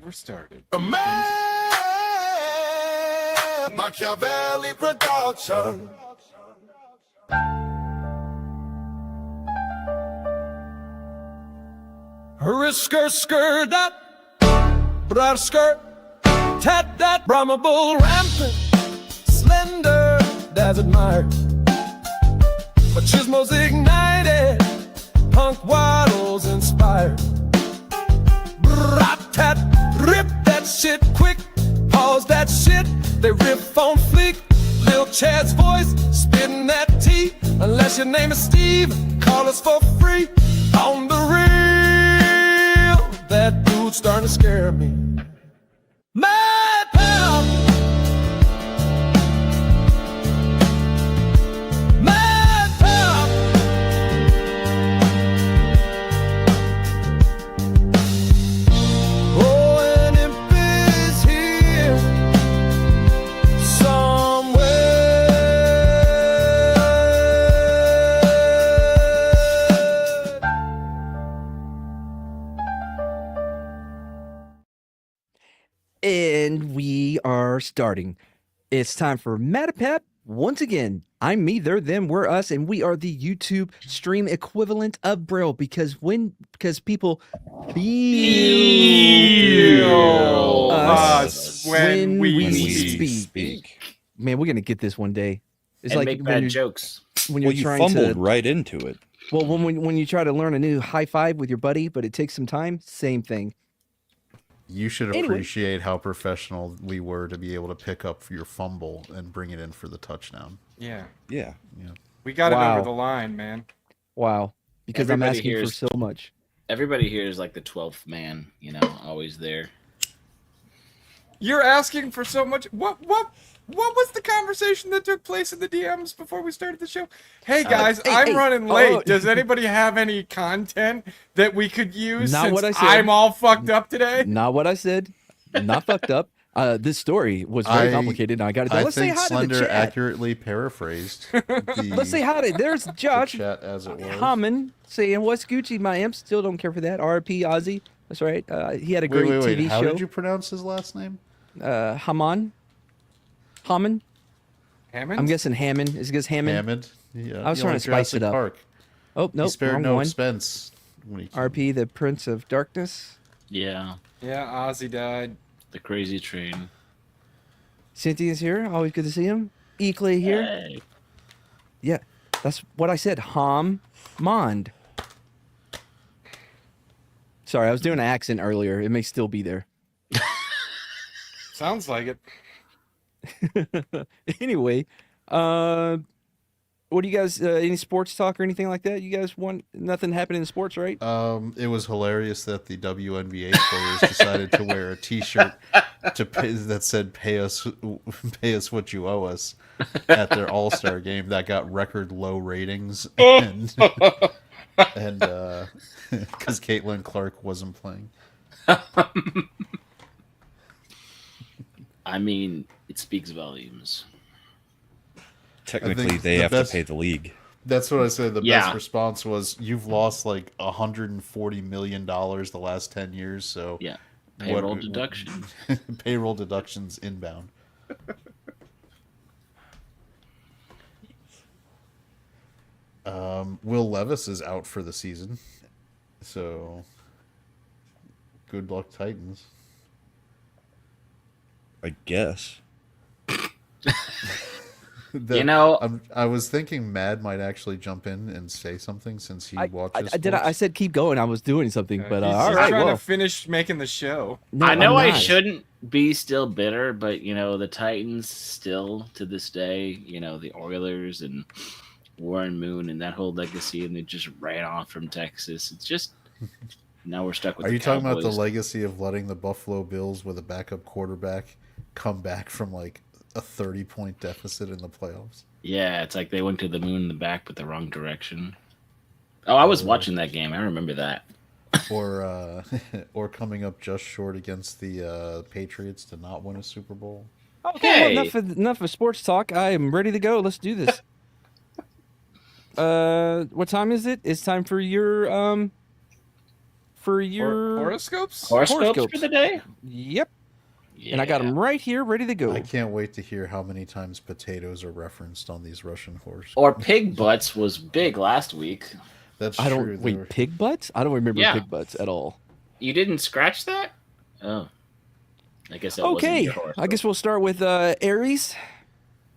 we're started. A man, Machiavelli production. Risker skirt that, broad skirt, tat that, Brahma bull rampant, slender, as admired. Machismo's ignited, punk waddles inspired. Brat tat, rip that shit quick, pause that shit, they riff on fleek. Lil Chad's voice, spitting that tea. Unless your name is Steve, call us for free. On the real, that dude's starting to scare me. MADePAP, MADePAP. Oh, an imp is here And we are starting. It's time for MADePAP. Once again, I'm me, they're them, we're us, and we are the YouTube stream equivalent of Braille because people feel us when we speak. Man, we're gonna get this one day. It's and like make when bad jokes. when you're You trying fumbled to right into it. well when you try to learn a new high five with your buddy, but it takes some time. Same thing. You should Anyway. appreciate how professional we were to be able to pick up your fumble and bring it in for the touchdown. Yeah. Yeah. We got it Wow. over the line, man. Wow, because Everybody I'm asking for here's- so much. Everybody here is like the 12th man, you know, always there. You're asking for so much. What was the conversation that took place in the DMs before we started the show? Hey guys, I'm running late. oh. Does anybody have any content that we could use Not since what I said. I'm all fucked up today? Not what I said. Not fucked up. This story was very complicated, and I got it done. I Let's say think hi to the Slender chat. accurately paraphrased Let's say hi to. There's Josh chat as it was. Hammond saying, "What's Gucci, my imp?" Still don't care for that. RP Ozzy. That's right. He had a great Wait. TV How show. did you pronounce his last name? Hammond. Hammond? I'm guessing Hammond. Is it because Hammond? Hammond. Yeah, I was you trying like to spice it Jurassic up. Park. Oh He nope, spared wrong no one. expense when he came. RP, the Prince of Darkness. Yeah, Yeah, Ozzy died. the crazy train. Cynthia's here. Always good to see him. Eclay here. Hey. Yeah, that's what I said. Mond. Sorry, I was doing an accent earlier. It may still be there. Sounds like it. Anyway, what do you guys? Any sports talk or anything like that? You guys want nothing happening in sports, right? It was hilarious that the WNBA players decided to wear a T-shirt that said "Pay us what you owe us" at their All-Star game that got record low ratings, and because Caitlin Clark wasn't playing. I mean, it speaks volumes. Technically, think they the have best- to pay the league. That's what I said. The Yeah. best response was, "You've lost like $140 million the last 10 years." So Yeah, payroll deduction. payroll deductions inbound. Will Levis is out for the season, so good luck, Titans. I guess. You know- I was thinking Mad might actually jump in and say something since he watches. I did. I sports. said keep going. I was doing something, but He's all just right. trying Well, to finish making the show. no, I know I'm I not. shouldn't be still bitter, but you know, the Titans still to this day, you know, the Oilers and Warren Moon and that whole legacy, and they just ran off from Texas. It's just now we're stuck with. Are the you talking about the Cowboys. legacy of letting the Buffalo Bills with a backup quarterback come back from like a 30-point deficit in the playoffs? Yeah, it's like they went to the moon in the back, but the wrong direction. Oh, I was watching that game. I remember that. Or or coming up just short against the Patriots to not win a Super Bowl? Okay, well, Hey. enough of sports talk. I am ready to go. Let's do this. What time is it? It's time for your for your horoscopes? Horoscopes for the day? Yep. Yeah. And I got them right here, ready to go. I can't wait to hear how many times potatoes are referenced on these Russian horse. Or pig butts was big last week. That's I don't true. wait. Pig butts? I don't remember Yeah. pig butts at all. You didn't scratch that? Oh. I guess that wasn't Okay, your horoscope. I guess we'll start with Aries.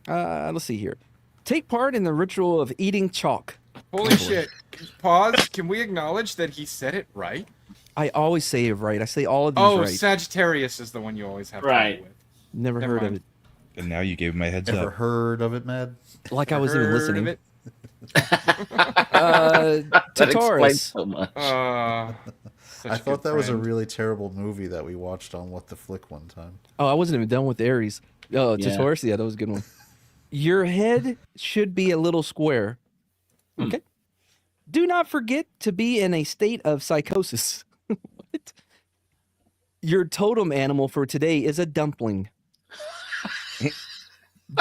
Let's see here. Take part in the ritual of eating chalk. Holy shit. Pause. Can we acknowledge that he said it right? I always say it right. I say all of these Oh, right. Sagittarius is the one you always have Right. trouble with. Never Never heard mind. of And now you gave me my heads Ever up. heard of it, Mad? it. Like I was even Heard of listening. it? To That explains Taurus. so much. Such I a thought good that was a friend. really terrible movie that we watched on What the Flick one time. Oh, I wasn't even done with Aries. Oh, to Yeah. Taurus. Yeah, that was a good one. Your head should be a little square. Okay. Do not forget to be in a state of psychosis. What? Your totem animal for today is a dumpling.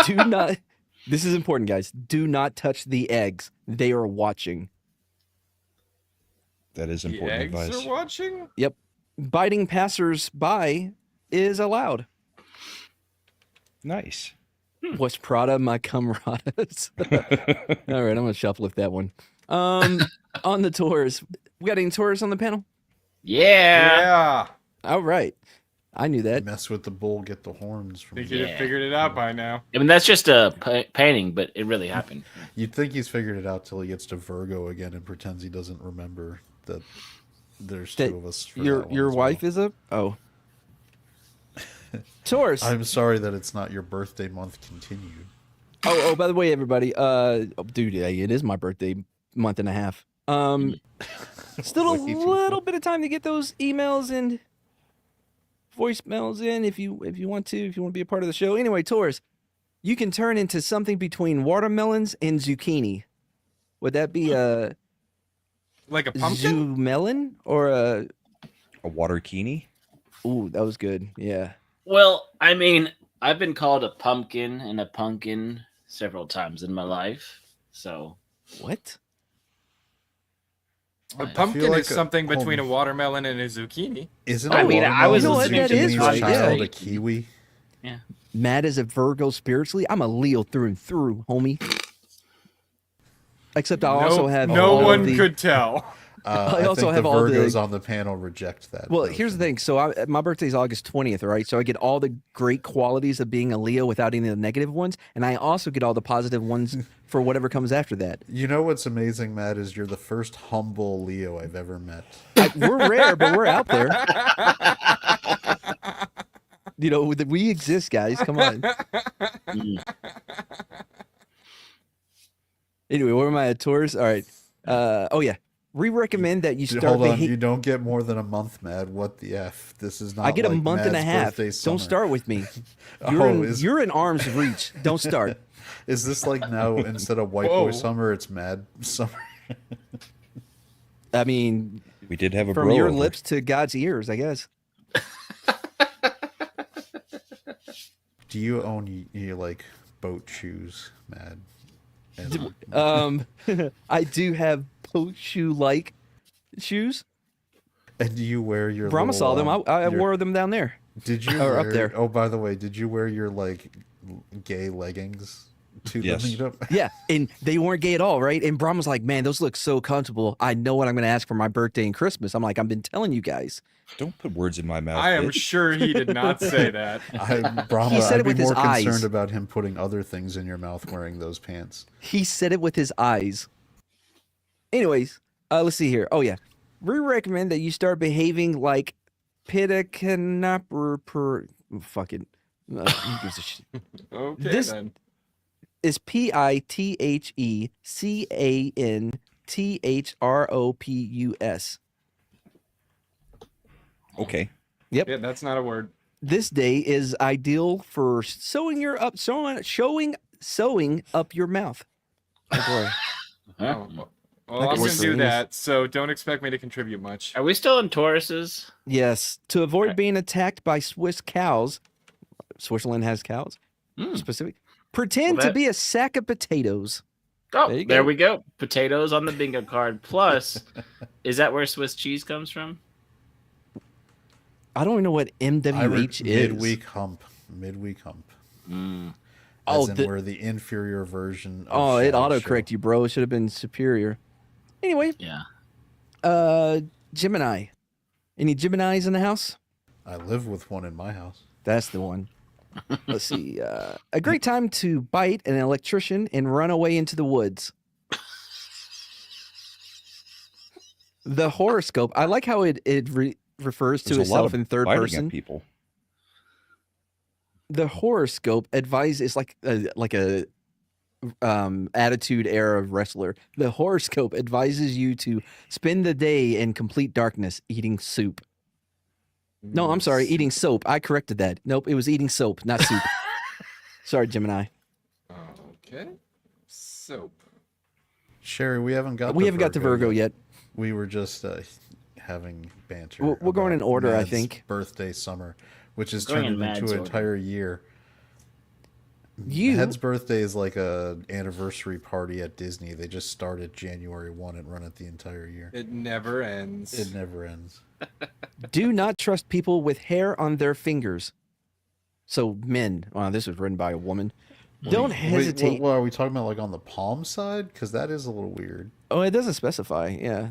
Do not. This is important, guys. Do not touch the eggs. They are watching. That is The important eggs advice. are watching? Yep. Biting passers-by is allowed. Nice. What's Prada, my camaradas? All right, I'm gonna shuffle with that one. On the Taurus, we got any Taurus on the panel? Yeah. Yeah. All right, I knew that. Mess with the bull, get the horns from Think him. you'd have Yeah. figured it out by now. I mean, that's just a painting, but it really happened. You'd think he's figured it out till he gets to Virgo again and pretends he doesn't remember that there's That two of us. For your that one your as wife well. is a Taurus. I'm sorry that it's not your birthday month continued. Oh, by the way, everybody. Dude, yeah, it is my birthday month and a half. Still a Way too little bit of time to get those emails and voicemails in if you want to be a part of the show. Anyway, Taurus, you can turn into something between watermelons and zucchini. Would that be a Like a pumpkin? zoomelon or a? A water kini? Ooh, that was good. Yeah. Well, I mean, I've been called a pumpkin and a pumpkin several times in my life. So, What? A What? pumpkin like is something hold between a on. watermelon and a zucchini. Isn't I a mean, I was watermelon You know what, that is zucchini's right, child yeah. a kiwi? Matt is a Virgo spiritually. I'm a Leo through and through, homie. Except I also have no all one the, could tell. I I also think have the all the- Virgos on the panel reject that. Well, here's the notion. thing. So my birthday is August 20th, right? So I get all the great qualities of being a Leo without any of the negative ones, and I also get all the positive ones for whatever comes after that. You know what's amazing, Matt, is you're the first humble Leo I've ever met. We're rare, but we're out there. You know, we exist, guys. Come on. mm, Anyway, where am I at Taurus? All right. Oh yeah. We recommend that you start. Hold on, you don't get more than a month, Matt. What the f? This is not. I get a like month and a Matt's half. birthday summer. Don't start with me. Oh, You're in arm's reach. Don't start. Is this like now instead of white Whoa. boy summer, it's mad summer? I mean, We did have a from bro your over. lips to God's ears, I guess. Do you own you like boat shoes, Mad? And I do have boat shoe like shoes. And do you wear your? Brahma saw them. I your- wore them down there. Did you or wear, up there. Oh, by the way, did you wear your like gay leggings to Yes. the meetup? Yeah, and they weren't gay at all, right? And Brahm was like, "Man, those look so comfortable. I know what I'm going to ask for my birthday and Christmas." I'm like, "I've been telling you guys." Don't put words in my mouth. I am bitch. sure he did not say that. Brahma, He said I'd it be with his more concerned eyes. about him putting other things in your mouth wearing those pants. He said it with his eyes. Anyways, let's see here. Oh yeah, we recommend that you start behaving like Pitacanapper per fucking. Who gives a shit? Okay, This- then. Is PITHECANTHROPUS. Okay. Yeah, that's not a word. This day is ideal for sewing up your mouth. Oh boy. huh? Well, That I'm could going work to for do English. that, so don't expect me to contribute much. Are we still in Tauruses? Yes, to avoid Okay. being attacked by Swiss cows. Switzerland has cows. Specific. Pretend Well, to that- be a sack of potatoes. Oh, There you go. we go. Potatoes on the bingo card. Plus, is that where Swiss cheese comes from? I don't even know what MWH is. Midweek hump. Midweek hump. Mm. As in we're the inferior version of Oh, it Shadow autocorrect Show. you, bro. It should have been superior. Anyway, Yeah. Gemini. Any Geminis in the house? I live with one in my house. That's the one. Let's see. A great time to bite an electrician and run away into the woods. The horoscope. I like how it refers to There's a lot itself of in third biting at person. people. The horoscope advises like a attitude era wrestler. The horoscope advises you to spend the day in complete darkness eating soup. No, I'm sorry, eating soap. I corrected that. Nope, it was eating soap, not soup. Sorry, Gemini. Okay. Soap. Sherry, we haven't got. We haven't got to Virgo yet. We were just having banter. We're going in about order, I Mad's think. Birthday summer, which is Going turned in Mad's into an order. entire year. Mad's birthday is like a anniversary party at Disney. They just started January 1 and run it the entire year. It never ends. It never ends. Do not trust people with hair on their fingers. So men. Wow, this was written by a woman. Don't hesitate. Wait, what are we talking about? Like on the palm side? Because that is a little weird. Oh, it doesn't specify. Yeah.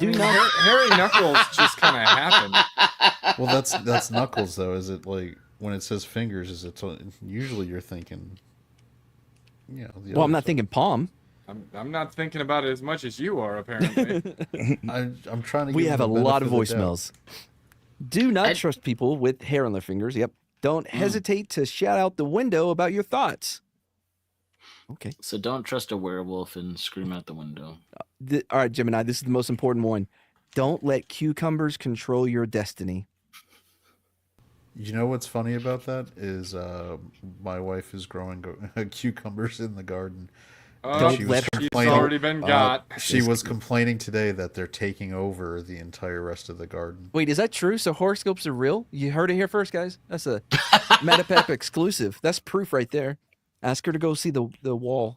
I mean, hairy knuckles just kind of happen. Well, that's knuckles though. Is it like when it says fingers? Is it usually you're thinking? You know. Well, I'm not thinking palm. I'm not thinking about it as much as you are, apparently. I'm trying to. We give have a them the lot of benefit the doubt. voicemails. Do not trust people with hair on their fingers. Yep. Don't hesitate to shout out the window about your thoughts. Okay. So don't trust a werewolf and scream out the window. All right, Gemini, this is the most important one. Don't let cucumbers control your destiny. You know what's funny about that is my wife is growing cucumbers in the garden. Don't she let was her- She's complaining- already been got. She was complaining today that they're taking over the entire rest of the garden. Wait, is that true? So horoscopes are real? You heard it here first, guys. That's a MADePAP exclusive. That's proof right there. Ask her to go see the wall.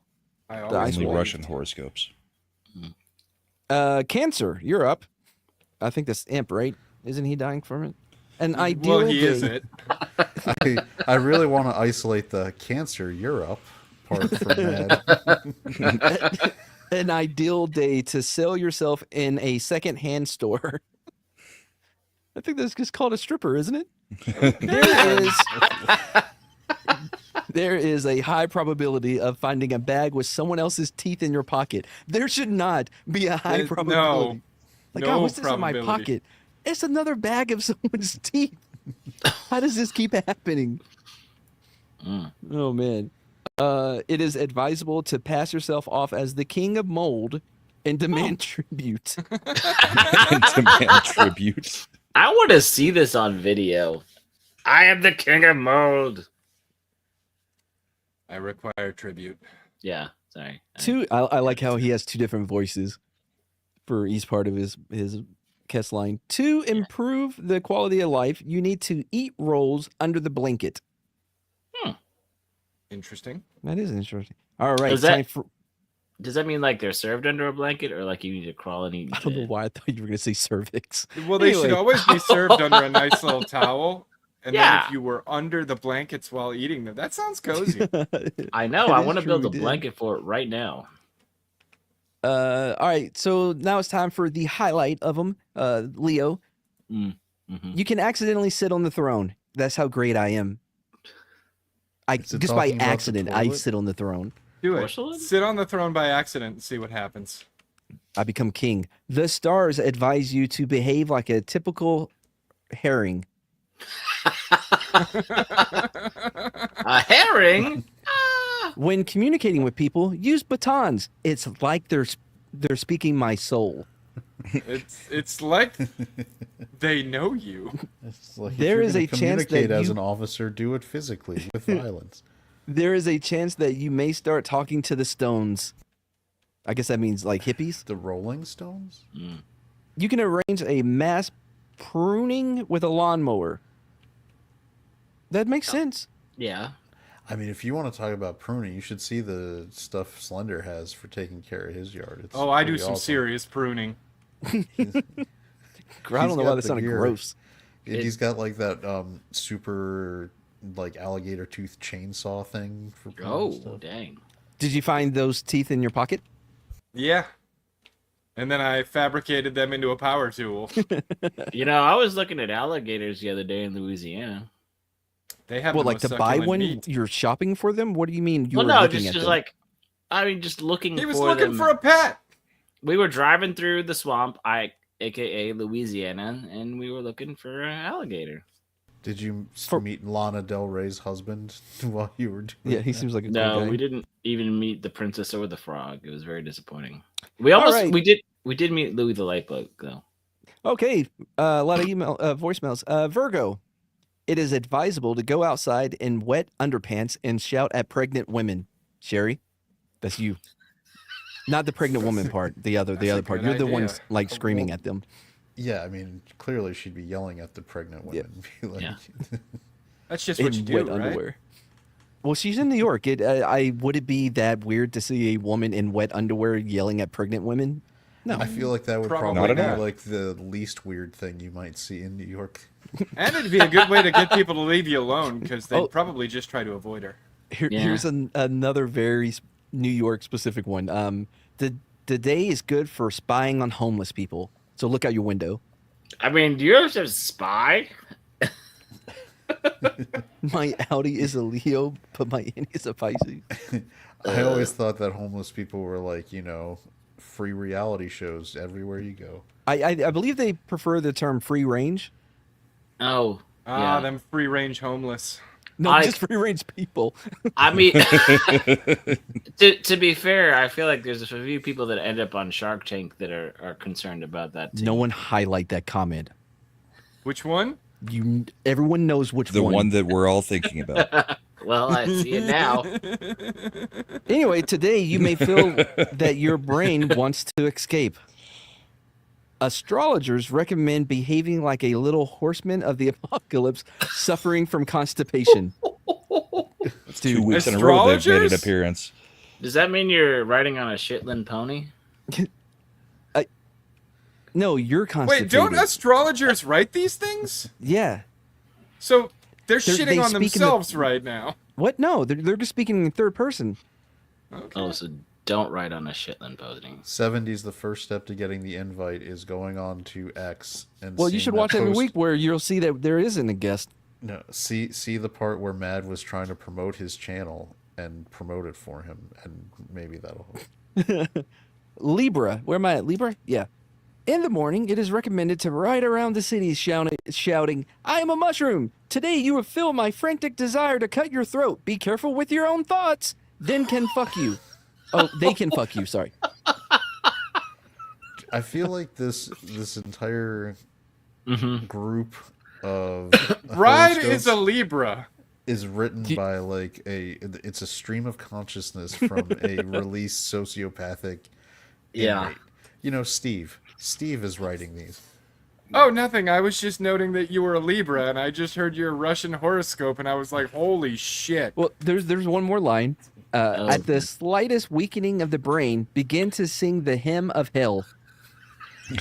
I The always ice Only wall. Russian horoscopes. Cancer, you're up. I think that's Imp, right? Isn't he dying from it? An ideal Well, he day. is it. I really want to isolate the Cancer Europe part from Mad. An ideal day to sell yourself in a second-hand store. I think that's just called a stripper, isn't it? There is a high probability of finding a bag with someone else's teeth in your pocket. There should not be a high There's probability. Like, no oh, what's this in my probability. pocket? It's another bag of someone's teeth. How does this keep happening? Oh man. It is advisable to pass yourself off as the king of mold and demand tribute. And demand tribute. I want to see this on video. I am the king of mold. I require tribute. Yeah, sorry. I like how he has two different voices for each part of his Kess line. To improve the quality of life, you need to eat rolls under the blanket. Interesting. That is interesting. All right, Is that- time for. Does that mean like they're served under a blanket, or like you need to crawl and eat? I don't know why I thought you were going to say cervix. Well, they should Anyway. always be served under a nice little towel. And then Yeah. if you were under the blankets while eating them, that sounds cozy. I know. That I is want to true, build we a did. blanket for it right now. All right, so now it's time for the highlight of them, Leo. Mhm. You can accidentally sit on the throne. That's how great I am. Is it Just by talking about the accident, I toilet? sit on the throne. Do it. Porcelain? Sit on the throne by accident and see what happens. I become king. The stars advise you to behave like a typical herring. A herring? When communicating with people, use batons. It's like they're speaking my soul. It's like they know you. It's like if There you're is gonna a chance that communicate as you- an officer, do it physically with violence. There is a chance that you may start talking to the stones. I guess that means like hippies. The Rolling Stones? You can arrange a mass pruning with a lawnmower. That makes sense. Yeah. I mean, if you want to talk about pruning, you should see the stuff Slender has for taking care of his yard. It's Oh, I do pretty some awesome. serious pruning. I don't know why got that the sounded gear. gross. He's got like that super like alligator tooth chainsaw thing for pulling Oh, stuff. dang. Did you find those teeth in your pocket? Yeah. And then I fabricated them into a power tool. I was looking at alligators the other day in Louisiana. They have Well, the like most to buy succulent one, meat. you're shopping for them? What do you mean you Well, were no, looking just, at just them? like, I mean, just looking He was for looking them. for a pet. We were driving through the swamp, aka Louisiana, and we were looking for an alligator. Did you For- meet Lana Del Rey's husband while you were doing Yeah, he that? seems like a cool No, guy. we didn't even meet the princess or the frog. It was very disappointing. We almost right. we did meet Louis the Lightbug though. Okay, a lot of voicemails. Virgo, it is advisable to go outside in wet underpants and shout at pregnant women. Sherry, that's you. Not the pregnant woman part. The other a part. good You're the idea. ones like screaming Well, at them. Yeah, I mean, clearly she'd be yelling at the pregnant women. Be like, Yeah. That's just what you In do, wet right? underwear. Well, she's in New York. Would it be that weird to see a woman in wet underwear yelling at pregnant women? No. I feel like that would Probably probably be not. like the least weird thing you might see in New York. And it'd be a good way to get people to leave you alone because they'd Oh. probably just try to avoid her. Yeah. Here's another very New York specific one. The day is good for spying on homeless people. So look out your window. I mean, do you ever have spy? My Audi is a Leo, but my Indy is a Pisces. I always thought that homeless people were like, free reality shows everywhere you go. I believe they prefer the term free range. Oh, yeah. Them free range homeless. No, just free range people. I mean, to be fair, I feel like there's a few people that end up on Shark Tank that are concerned about that too. No one highlight that comment. Which one? Everyone knows which The one. one that we're all thinking about. Well, I see it now. Anyway, today you may feel that your brain wants to escape. Astrologers recommend behaving like a little horseman of the apocalypse, suffering from constipation. 2 weeks in a row they've made an Astrologers? appearance. Does that mean you're riding on a Shetland pony? No, you're constipated. Wait, don't astrologers write these things? Yeah. So they're they shitting on speak in the- themselves right now. What? No, they're just speaking in third person. Okay. Oh, so don't ride on a Shetland pony. 70's the first step to getting the invite is going on to X and Well, you seeing should that watch every post- week where you'll see that there isn't a guest. No, see the part where Mad was trying to promote his channel and promote it for him, and maybe that'll help. Libra. Where am I at? Libra? Yeah. In the morning, it is recommended to ride around the city shouting, I am a mushroom. Today you have filled my frantic desire to cut your throat. Be careful with your own thoughts. Then can fuck you. Oh, they can fuck you. Sorry. I feel like this entire group of Bride horoscopes is a Libra. is written by like it's a stream of consciousness from a released sociopathic Yeah. inmate. Steve is writing these. Oh, nothing. I was just noting that you were a Libra, and I just heard your Russian horoscope, and I was like, holy shit. Well, there's one more line. At the slightest weakening of the brain, begin to sing the hymn of hell.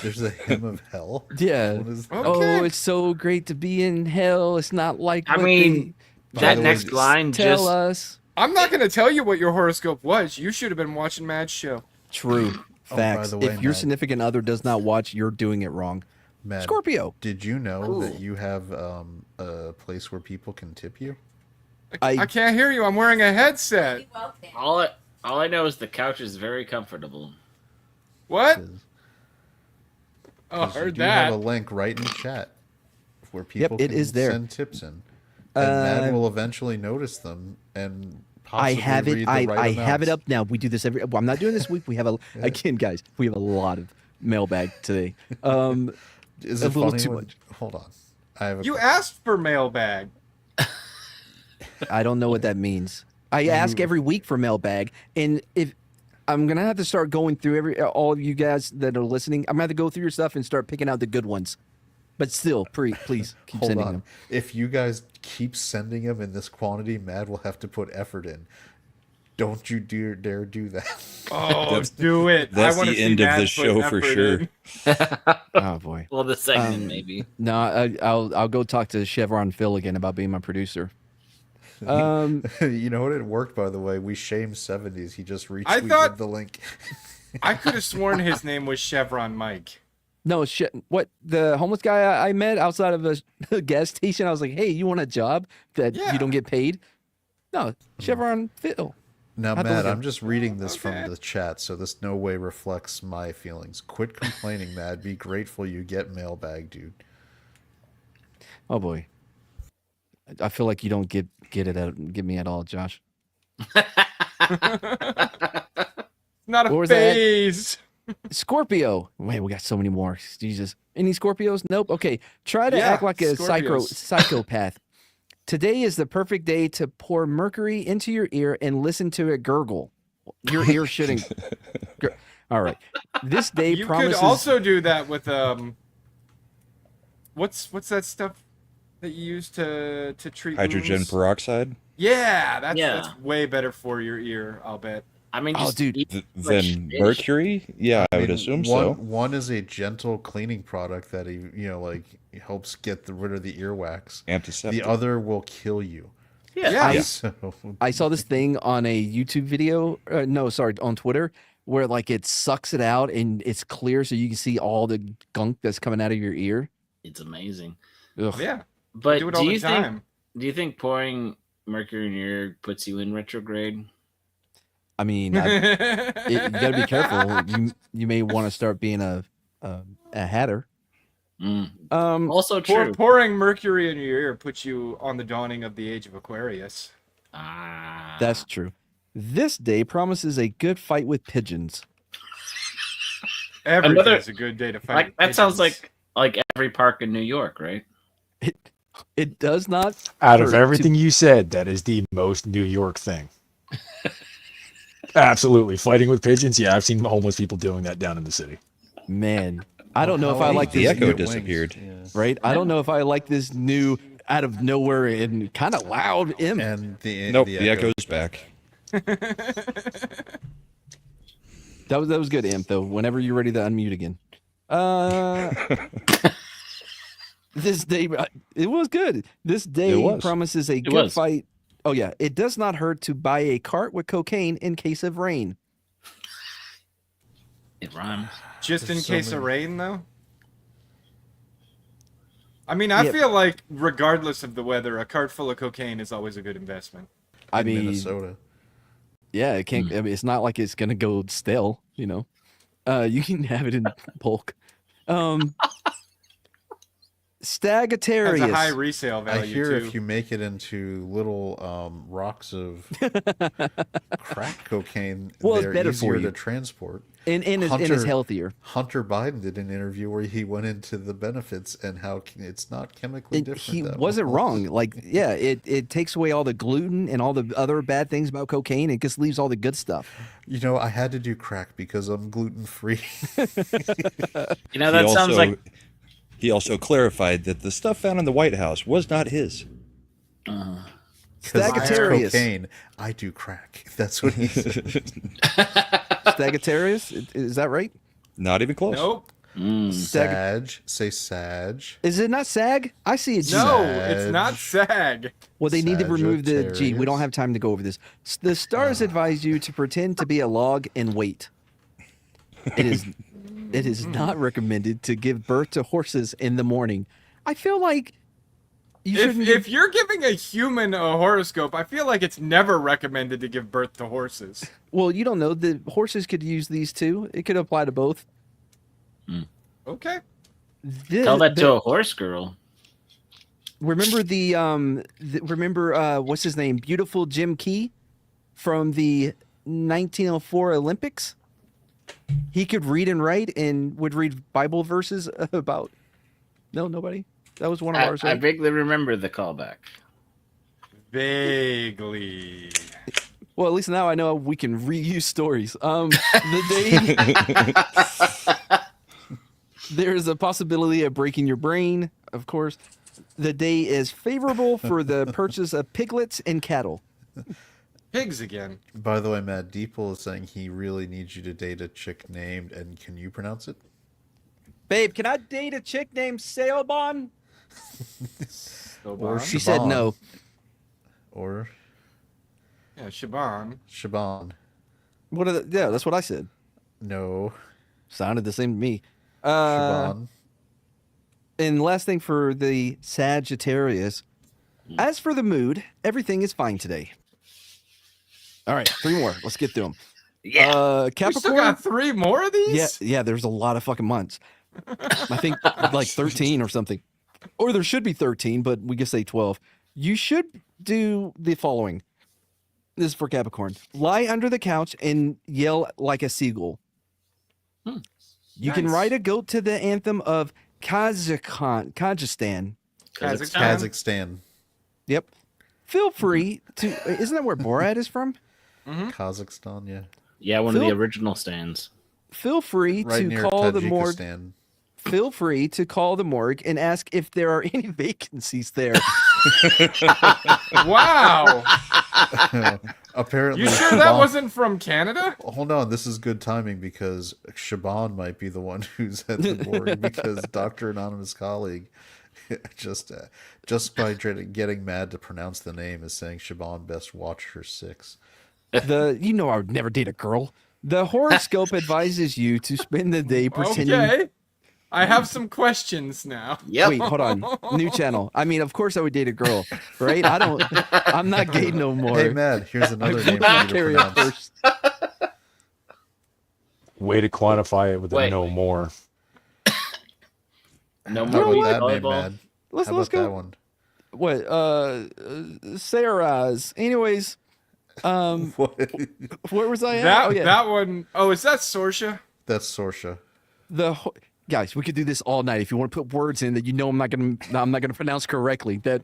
There's a hymn of hell. Yeah. What is Okay. Oh, it's so great to be in hell. It's not like I what mean, By that the way, next line they tell just us. I'm not going to tell you what your horoscope was. You should have been watching Mad's show. True. Oh, by Facts. the way, If your Matt. significant other does not watch, you're doing it wrong. Mad, Scorpio. Did you know Cool. that you have a place where people can tip you? I can't hear you. I'm wearing a headset. all I know is the couch is very comfortable. What? 'Cause- Oh, 'cause you heard do have a that. link right in chat where people it can is there. send tips in, and Mad will eventually notice them and possibly I have it. read the I right have it amounts. up now. We do this every. Well, I'm not doing this week. We have again, guys. We have a lot of mailbag today. Is a it little funny too when- much. Hold on, I have a You asked for mailbag. I don't know what that means. I ask every week for mailbag, and if I'm gonna have to start going through all of you guys that are listening, I'm gonna have to go through your stuff and start picking out the good ones. But still, please keep hold sending on. them. If you guys keep sending them in this quantity, Mad will have to put effort in. Don't you dare do that. Oh, do it. That's I wanna the see end of Matt the put show for effort sure. in. Oh boy. Well, the segment maybe. No, I'll go talk to Chevron Phil again about being my producer. You know what? It worked, by the way. We shamed 70s. He just retweeted thought- the link. I could have sworn his name was Chevron Mike. No shit. What the homeless guy I met outside of a gas station? I was like, "Hey, you want a job that Yeah. you don't get paid?" No, Chevron Phil. Now, How'd Matt, those go? I'm just reading this Okay. from the chat, so this no way reflects my feelings. Quit complaining, Matt. Be grateful you get mailbag, dude. Oh boy. I feel like you don't get me at all, Josh. Not a What was that? phase. Scorpio. Wait, we got so many more. Jesus. Any Scorpios? Nope. Okay. Try to Yeah, act like a Scorpios. psychopath. Today is the perfect day to pour mercury into your ear and listen to it gurgle. Your ear shouldn't. All right. This day You promises. could also do that with what's that stuff that you use to treat Hydrogen wounds? peroxide. Yeah, that's Yeah. way better for your ear, I'll bet. I mean, Oh, just dude. eat Then fish. mercury? Yeah, I would mean, assume one, so. One is a gentle cleaning product that helps get rid of the earwax. Antiseptic. The other will kill you. Yeah. So, I saw this thing on a YouTube video. On Twitter, where like it sucks it out and it's clear so you can see all the gunk that's coming out of your ear. It's amazing. Ugh. Yeah. But Do it all the time. Do you think pouring mercury in your ear puts you in retrograde? I mean, you gotta be careful. You may want to start being a hatter. Also true. Pouring mercury in your ear puts you on the dawning of the age of Aquarius. Ah, That's true. This day promises a good fight with pigeons. Every Another- day's a good day to fight. like with that sounds pigeons. like every park in New York, right? It does not. Out of hurt everything you said, that is the most New York thing. Absolutely. Fighting with pigeons. Yeah, I've seen homeless people doing that down in the city. Man, I don't know if I How like they The this. echo get wings. disappeared. Yeah. Right? I don't know if I like this new out of nowhere and kind of loud imp. And Nope, the echo's back. That was good, imp. Though. Whenever you're ready to unmute again. This day, it was good. This day It was. promises a good was. fight. Oh yeah, it does not hurt to buy a cart with cocaine in case of rain. It rhymes. Just in There's so case of many- rain, though. I mean, I Yeah. feel like regardless of the weather, a cart full of cocaine is always a good investment. I in mean, Minnesota. yeah, it can't. I mean, it's not like it's gonna go stale. You know, you can have it in bulk. Has a high Sagittarius. resale value I hear too. if you make it into little rocks of crack cocaine, Well, it's they're better easier for you. to transport. And is Hunter- healthier. Hunter Biden did an interview where he went into the benefits and how it's not chemically different. He that wasn't well. wrong. Like, yeah, it takes away all the gluten and all the other bad things about cocaine. It just leaves all the good stuff. You know, I had to do crack because I'm gluten free. You know, that sounds like He also clarified that the stuff found in the White House was not his. Sagittarius. Cocaine. I do crack. That's what he said. Sagittarius. Is that right? Not even close. Nope. Sag. Say Sag. Is it not SAG? I see a G. No, it's not SAG. Well, they need to remove the G. We Sagittarius. don't have time to go over this. The stars advise you to pretend to be a log and wait. It is not recommended to give birth to horses in the morning. I feel like you shouldn't. If you're giving a human a horoscope, I feel like it's never recommended to give birth to horses. Well, you don't know. The horses could use these too. It could apply to both. Okay. tell that to a horse girl. Remember remember what's his name? Beautiful Jim Key from the 1904 Olympics. He could read and write and would read Bible verses about. No, nobody. That was one of ours. I Right? vaguely remember the callback. Vaguely. Well, at least now I know we can reuse stories. The day there's a possibility of breaking your brain, of course. The day is favorable for the purchase of piglets and cattle. Pigs again. By the way, Matt Deeple is saying he really needs you to date a chick named, and can you pronounce it? Babe, can I date a chick named Sailbon? Or She said no. Or Yeah, Shaban. Shaban. Yeah, that's what I said. No. Sounded the same to me. Shaban. And last thing for the Sagittarius. As for the mood, everything is fine today. All right, 3 more. Let's get through them. Yeah. Capricorn. We still got 3 more of these? Yeah, there's a lot of fucking months. I think like 13 or something. Or there should be 13, but we just say 12. You should do the following. This is for Capricorn. Lie under the couch and yell like a seagull. You can Nice. ride a goat to the anthem of Kazakhstan. Kazakhstan. Yep. Feel free to. Isn't that where Borat is from? Kazakhstan, yeah. Yeah, one of the original stands. Feel free Right to near call the morgue. Tajikistan. Feel free to call the morgue and ask if there are any vacancies there. Wow. Apparently, You sure that wasn't from Canada? Hold on, this is good timing because Shaban might be the one who's at the morgue because Dr. Anonymous colleague just by getting mad to pronounce the name is saying Shaban best watch her 6. You know I would never date a girl. The horoscope advises you to spend the day pretending. Okay. I have some questions now. Yep. Wait, hold on. New channel. I mean, of course I would date a girl, right? I'm not gay no more. Hey, Mad, here's another name for you to Carry on pronounce. first. Way to quantify it with a Wait. no more. No How more about beach that name, volleyball. Mad? Let's How about go. that one? What? Sarah's. Anyways, What? where was I at? That Oh yeah, that one oh, is that Sorsha? That's Sorsha. guys. We could do this all night if you want to put words in that you know I'm not gonna pronounce correctly. That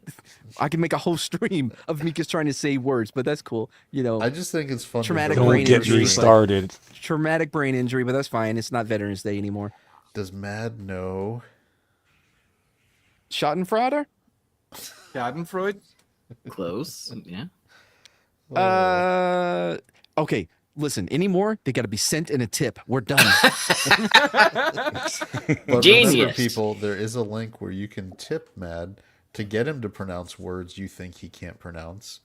I can make a whole stream of me just trying to say words, but that's cool. You know, I just think it's fun. Traumatic to Don't brain get injury, me but- started. traumatic brain injury, but that's fine. It's not Veterans Day anymore. Does Mad know? Schadenfreude? Schadenfreude? Close. Yeah. Okay. Listen, any more? They got to be sent in a tip. We're done. But remember, Genius. people, there is a link where you can tip Mad to get him to pronounce words you think he can't pronounce.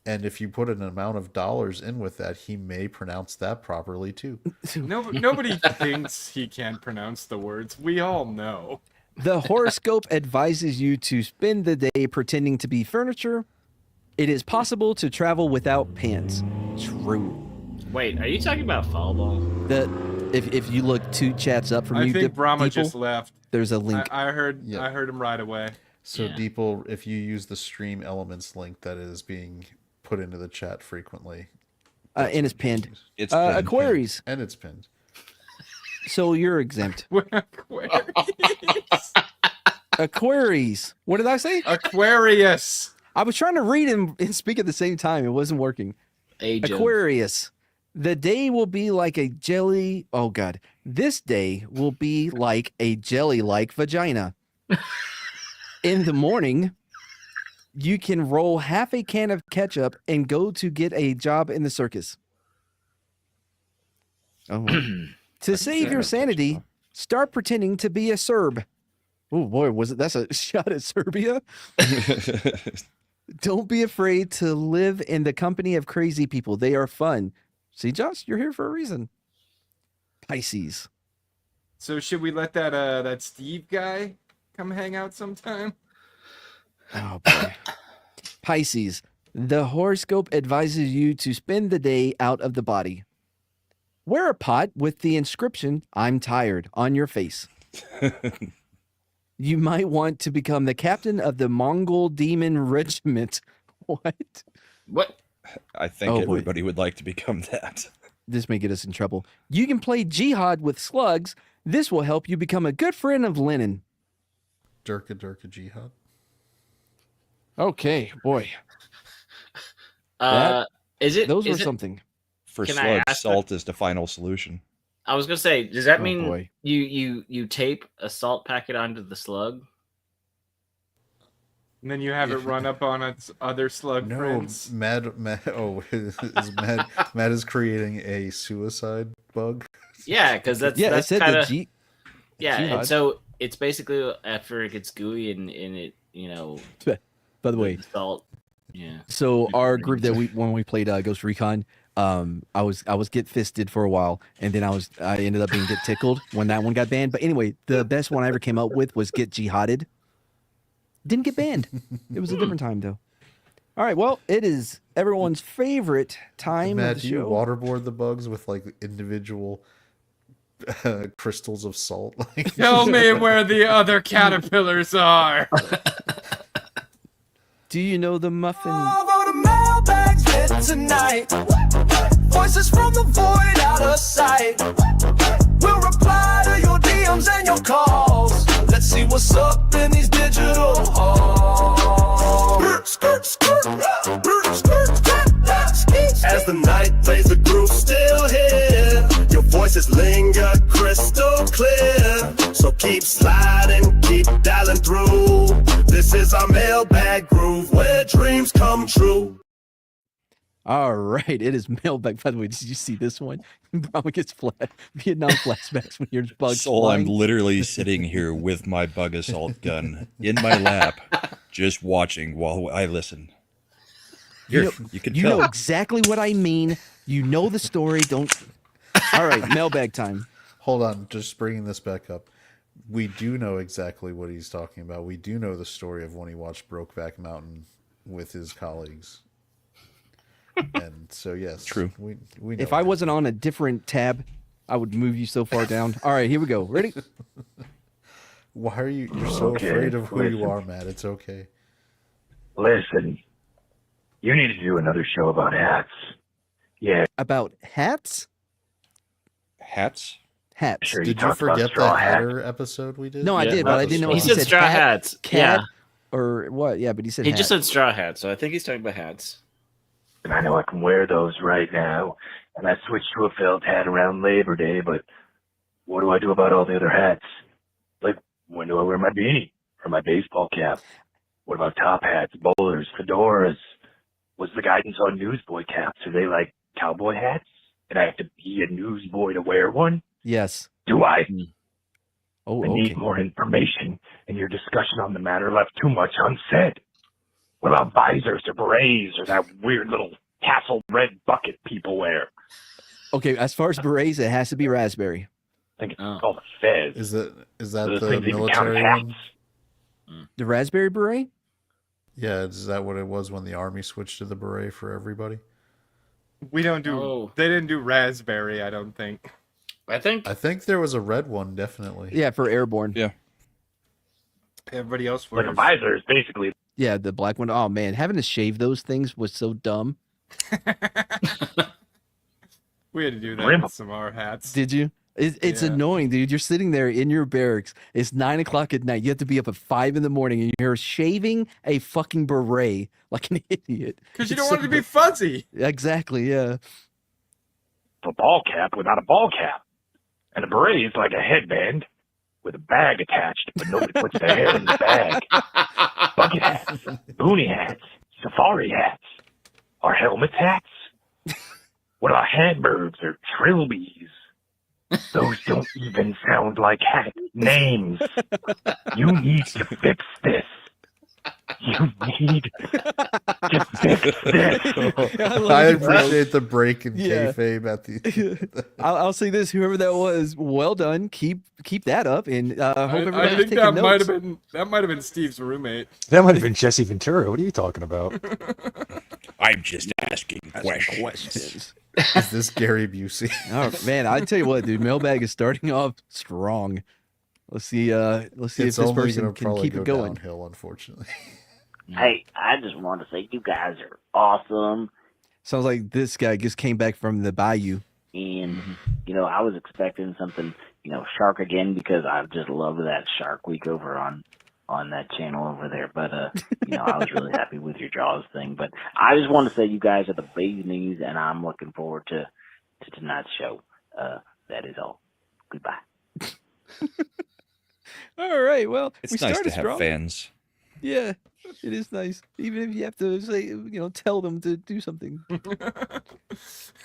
And if you put an amount of dollars in with that, he may pronounce that properly too. Nobody thinks he can't pronounce the words. We all know. The horoscope advises you to spend the day pretending to be furniture. It is possible to travel without pants. True. Wait, are you talking about fall ball? That if you look 2 chats up from I you think Brahma people, just left. there's a link. I heard Yeah. I heard him right away. So, Yeah. Deeple, if you use the Stream Elements link that is being put into the chat frequently, And it's pinned. It's pinned. Aquaries. and it's pinned. So you're exempt. Aquarius. Aquaries. What did I say? Aquarius. I was trying to read and speak at the same time. It wasn't working. Age of- Aquarius. The day will be like a jelly. Oh, God. This day will be like a jelly like vagina. In the morning, you can roll half a can of ketchup and go to get a job in the circus. Oh. To save your sanity, start pretending to be a Serb. Oh, boy. That's a shot at Serbia? Don't be afraid to live in the company of crazy people. They are fun. See, Josh, you're here for a reason. Pisces. So should we let that Steve guy come hang out sometime? Oh, boy. Pisces. The horoscope advises you to spend the day out of the body. Wear a pot with the inscription, "I'm tired," on your face. You might want to become the captain of the Mongol Demon Regiment. What? What? I think Oh, boy. everybody would like to become that. This may get us in trouble. You can play jihad with slugs. This will help you become a good friend of Lenin. Durka Durka Jihad. Okay, boy. Is it? Those were is it- something. For Can I slugs, ask salt is the final solution. I was gonna say, does that Oh, mean boy. you tape a salt packet onto the slug? And then you have it run up on its other slug No, friends. Mad. Oh, Mad is creating a suicide bug. Yeah, because that's Yeah, it that's said kind the of G. yeah. Jihad. And so it's basically after it gets gooey and it, By the way, the salt. Yeah. so our group that when we played Ghost Recon, I was get fisted for a while, and then I ended up being get tickled when that one got banned. But anyway, the best one I ever came up with was get jihaded. Didn't get banned. It was a different time though. All right, well, it is everyone's favorite time Matt, of the do you show. waterboard the bugs with like individual crystals of salt? Like, Tell me where the other caterpillars are. Do you know the muffin? Although the mailbag's lit tonight, voices from the void out of sight. We'll reply to your DMs and your calls. Let's see what's up in these digital halls. As the night plays, the groove's still here. Your voices linger crystal clear. So keep sliding, keep dialing through. This is our mailbag groove where dreams come true. All right, it is mailbag. By the way, did you see this one? Probably gets Vietnam flashbacks when you're bugs. Soul, I'm flying. literally sitting here with my bug assault gun in my lap, just watching while I listen. Here, you can You tell. know exactly what I mean. You know the story. Don't. All right, mailbag time. hold on, just bringing this back up. We do know exactly what he's talking about. We do know the story of when he watched Brokeback Mountain with his colleagues. And so, yes, True. We know If I wasn't on a different tab, I would move you so far down. All right, here we go. Ready? Why are you're so Okay, afraid of who you listen. are, Matt? It's okay. Listen, you need to do another show about hats. Yeah, About hats? Hats? Hats. sure. Did you talked about forget the straw hats. Hatter episode we did? No, I Yeah, did, but I didn't know He if said said straw hat, hats. cat, Yeah. or what. Yeah, but he said He hat. just said straw hats, so I think he's talking about hats. And I know I can wear those right now. And I switched to a felt hat around Labor Day, but what do I do about all the other hats? Like, when do I wear my beanie or my baseball cap? What about top hats, bowlers, fedoras? What's the guidance on newsboy caps? Are they like cowboy hats? And I have to be a newsboy to wear one? Yes. Do I? Oh, I okay. need more information, and your discussion on the matter left too much unsaid. What about visors or berets or that weird little tassel red bucket people wear? Okay, as far as berets, it has to be raspberry. I think it's Oh. called a fez. Is that Those the things even count as military hats. one? The raspberry beret? Yeah, is that what it was when the army switched to the beret for everybody? We don't do. Oh. They didn't do raspberry. I don't think. I think I think there was a red one, definitely. Yeah, for airborne. Yeah. Everybody else Like wears. a visor is basically Yeah, the black one. Oh man, having to shave those things was so dumb. We had to do that Rim. with some of our hats. Did you? It's Yeah. annoying, dude. You're sitting there in your barracks. It's 9:00 at night. You have to be up at 5 in the morning, and you're shaving a fucking beret like an idiot. Because you It's don't so want it to be fuzzy. Exactly. Yeah. a ball cap without a ball cap. And a beret is like a headband with a bag attached, but nobody puts their hair in the bag. Bucket hats, boonie hats, safari hats. Are helmets hats? What about handbirds or trilbies? Those don't even sound like hat names. You need to fix this. You need to fix this. I appreciate the break in Yeah. kayfabe at the. I'll say this: whoever that was, well done. Keep that up, and hope I everybody's think taking that might notes. have been Steve's roommate. That might have been Jesse Ventura. What are you talking about? I'm just asking questions. Questions. Is this Gary Busey? Oh man, I tell you what, dude, mailbag is starting off strong. Let's see. Let's see It's if this only person gonna can probably keep go it going. downhill, unfortunately. Hey, I just want to say you guys are awesome. Sounds like this guy just came back from the bayou. And, you know, I was expecting something, you know, shark again because I just love that Shark Week over on that channel over there. But, you know, I was really happy with your Jaws thing. But I just want to say you guys are the bee's knees, and I'm looking forward to tonight's show. That is all. Goodbye. All right. Well, It's we nice started to have strong. fans. Yeah. It is nice, even if you have to say, tell them to do something.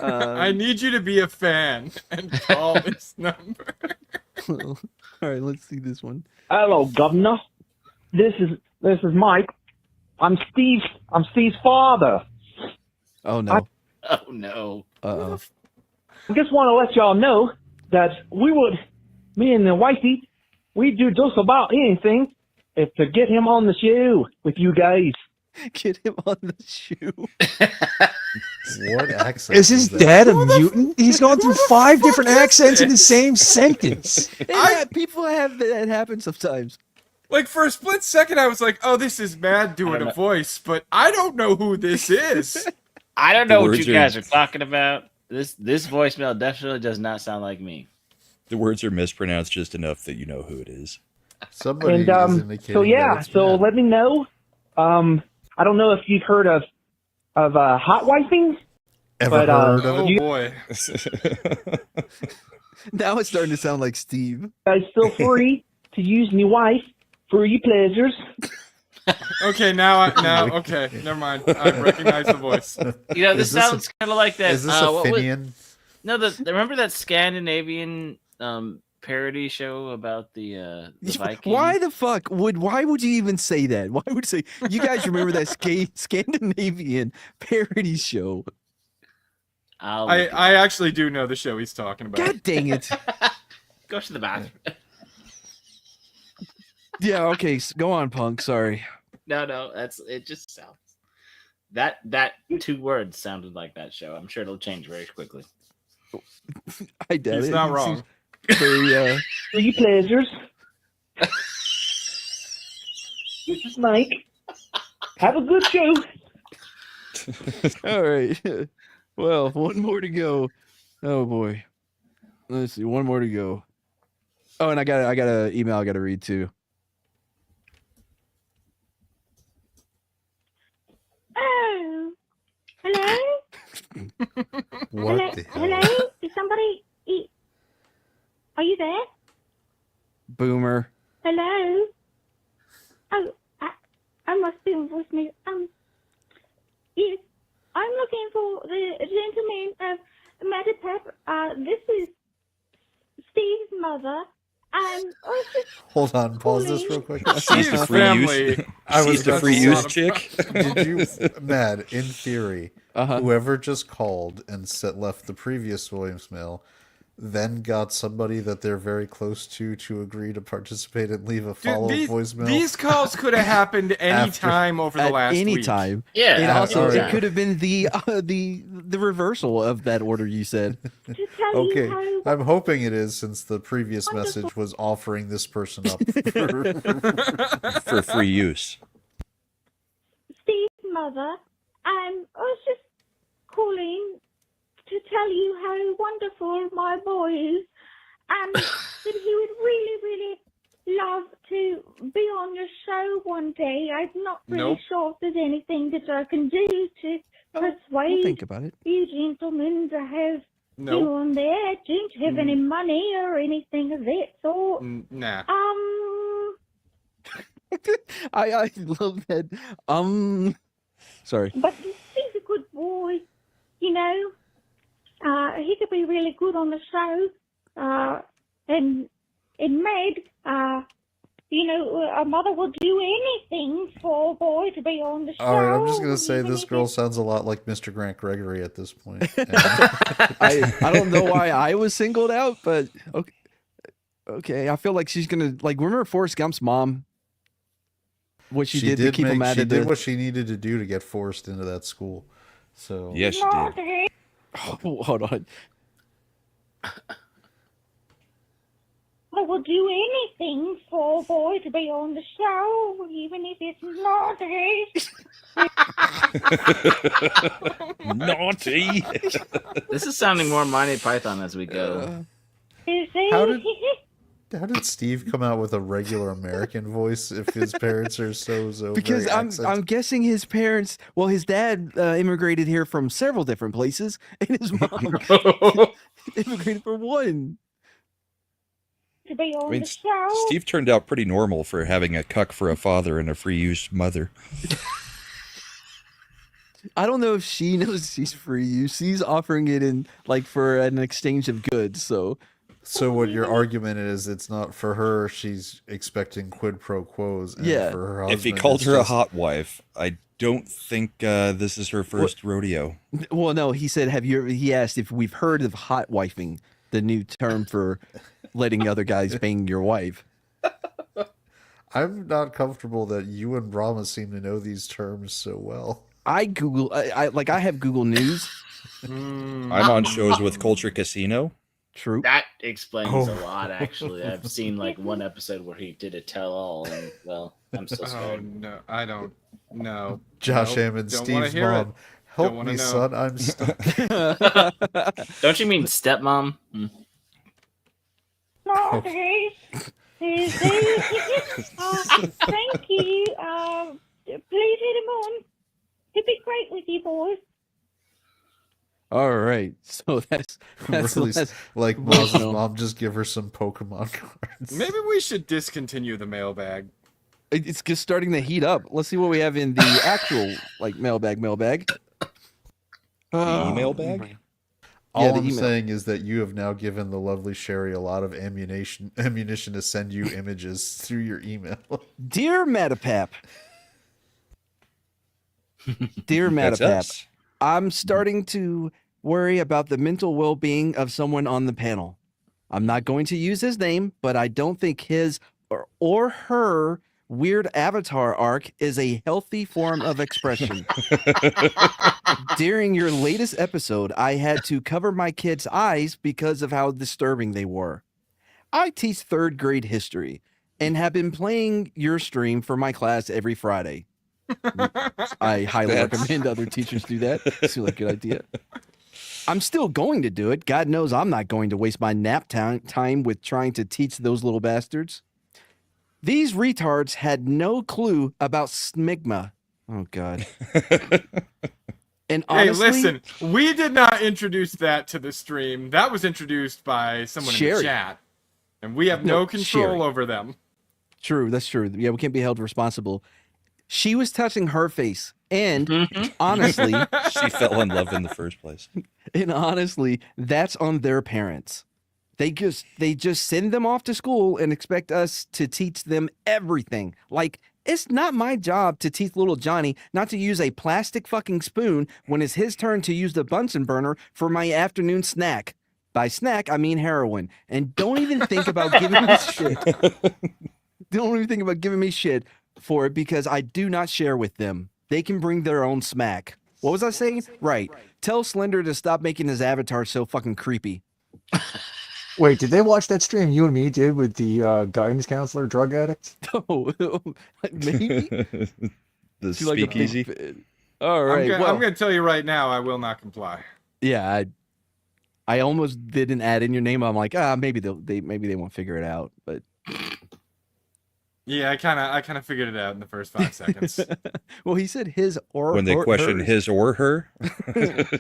I need you to be a fan and call this number. All right, let's see this one. Hello, Governor. This is Mike. I'm Steve's father. Oh no. Oh no. Uh-oh. I just want to let y'all know that me and the wifey, we'd do just about anything to get him on the show with you guys. Get him on the shoe. What accent? Is his that? dad a mutant? He's gone through 5 different accents in the same sentence. People have that happen sometimes. Like, for a split second, I was like, oh, this is Mad doing a voice, but I don't know who this is. I don't know what you guys are talking about. This voicemail definitely does not sound like me. The words are mispronounced just enough that you know who it is. Somebody is indicating so yeah, that it's so Matt. let me know. I don't know if you've heard of hot wifing. Ever but, heard of Oh, it? boy. Now it's starting to sound like Steve. You guys feel free to use me wife for your pleasures. Okay, okay, never mind. I recognize the voice. You know, this sounds kind of like that. Is this a Finian? No, remember that Scandinavian parody show about the Vikings? Why would you even say that? Why would you say you guys remember that Scandinavian parody show? I actually do know the show he's talking about. God dang it. Go to the bathroom. Yeah, okay, go on, Punk. Sorry. No, it just sounds that 2 words sounded like that show. I'm sure it'll change very quickly. I doubt He's it. not wrong. Very, For your pleasures. This is Mike. Have a good show. All right. Well, one more to go. Oh boy. Let's see. One more to go. Oh, and I got an email I got to read too. Oh, hello. What the hell? Hello. Is somebody? Are you there? Boomer. Hello. Oh, I must be on voicemail. Yes, I'm looking for the gentleman of MADePAP. This is Steve's mother. Hold on, pause this real quick. She's the free use. She's the free use chick. Did you, Mad? In theory, whoever just called and left the previous voicemail, then got somebody that they're very close to agree to participate and leave a follow-up voicemail. These calls could have happened any time over the last any week. time. Yeah. And also, right. it could have been the reversal of that order you said. Okay, I'm hoping it is, since the previous message was offering this person up for free use. Steve's mother. I was just calling to tell you how wonderful my boy is, and that he would really, really love to be on your show one day. I'm not really sure if there's anything that I can do to persuade think about it. you gentlemen to have you on there. Don't you have any money or anything of that sort? Nah. I love that. Sorry. But he's a good boy, you know. He could be really good on the show. And Meg, you know, a mother will do anything for a boy to be on the show. All right, I'm just gonna say this girl sounds a lot like Mr. Grant Gregory at this point. I don't know why I was singled out, but okay. Okay, I feel like she's gonna remember Forrest Gump's mom. What she did to keep him mad she at did what she needed to do to get forced into that school. So yes, she did. Oh, hold on. I will do anything for a boy to be on the show, even if it's naughty. Naughty. This is sounding more Monty Python as we go. How did Steve come out with a regular American voice if his parents are so Because very I'm guessing his parents, well, his dad immigrated here from several different places, and his mom immigrated from one. to be on I mean, the show. Steve turned out pretty normal for having a cuck for a father and a free use mother. I don't know if she knows she's free use. She's offering it in like for an exchange of goods. So what your argument is? It's not for her. She's expecting quid pro quos. And Yeah. For her husband, If he called it's her a just- hot wife, I don't think this is her first rodeo. well, no, he said, he asked if we've heard of hot wifing, the new term for letting other guys bang your wife. I'm not comfortable that you and Brahma seem to know these terms so well. I have Google News. I'm on shows with Culture Casino. True. That explains Oh. a lot, actually. I've seen like one episode where he did a tell-all, and well, I'm so Oh scared. no, I don't. No. Josh Nope, Hammond, don't wanna Steve's hear mom. it. Help Don't wanna me, know. son. I'm stuck. Don't you mean stepmom? Sorry. Thank you. Please hit him on. He'd be great with you boys. All right. So that's Really, like voicemail. mom, just give her some Pokemon cards. Maybe we should discontinue the mailbag. It's just starting to heat up. Let's see what we have in the actual like mailbag. The email bag? All Yeah, the I'm email. saying is that you have now given the lovely Sherry a lot of ammunition to send you images through your email. Dear MADePAP. Dear That's MADePAP, us. I'm starting to worry about the mental well-being of someone on the panel. I'm not going to use his name, but I don't think his or her weird avatar arc is a healthy form of expression. During your latest episode, I had to cover my kids' eyes because of how disturbing they were. I teach third grade history and have been playing your stream for my class every Friday. I highly That's- recommend other teachers do that. Seems like a good idea. I'm still going to do it. God knows I'm not going to waste my nap time with trying to teach those little bastards. These retards had no clue about smegma. Oh, God. And honestly, Hey, listen, we did not introduce that to the stream. That was introduced by someone in Sherry. the chat. And we have No, no control Sherry. over them. True, that's true. Yeah, we can't be held responsible. She was touching her face, and honestly, She fell in love in the first place. and honestly, that's on their parents. They just send them off to school and expect us to teach them everything. Like, it's not my job to teach little Johnny not to use a plastic fucking spoon when it's his turn to use the Bunsen burner for my afternoon snack. By snack, I mean heroin. And don't even think about giving me shit. Don't even think about giving me shit for it because I do not share with them. They can bring their own smack. What was I saying? Right. Tell Slender to stop making his avatar so fucking creepy. Wait, did they watch that stream you and me did with the guidance counselor drug addict? Oh, maybe. The She like a big speakeasy. fan. All right. I'm well, going to tell you right now, I will not comply. yeah, I almost didn't add in your name. I'm like, maybe they won't figure it out. But Yeah, I kind of figured it out in the first 5 seconds. well, he said his or When they or question hers. his or her,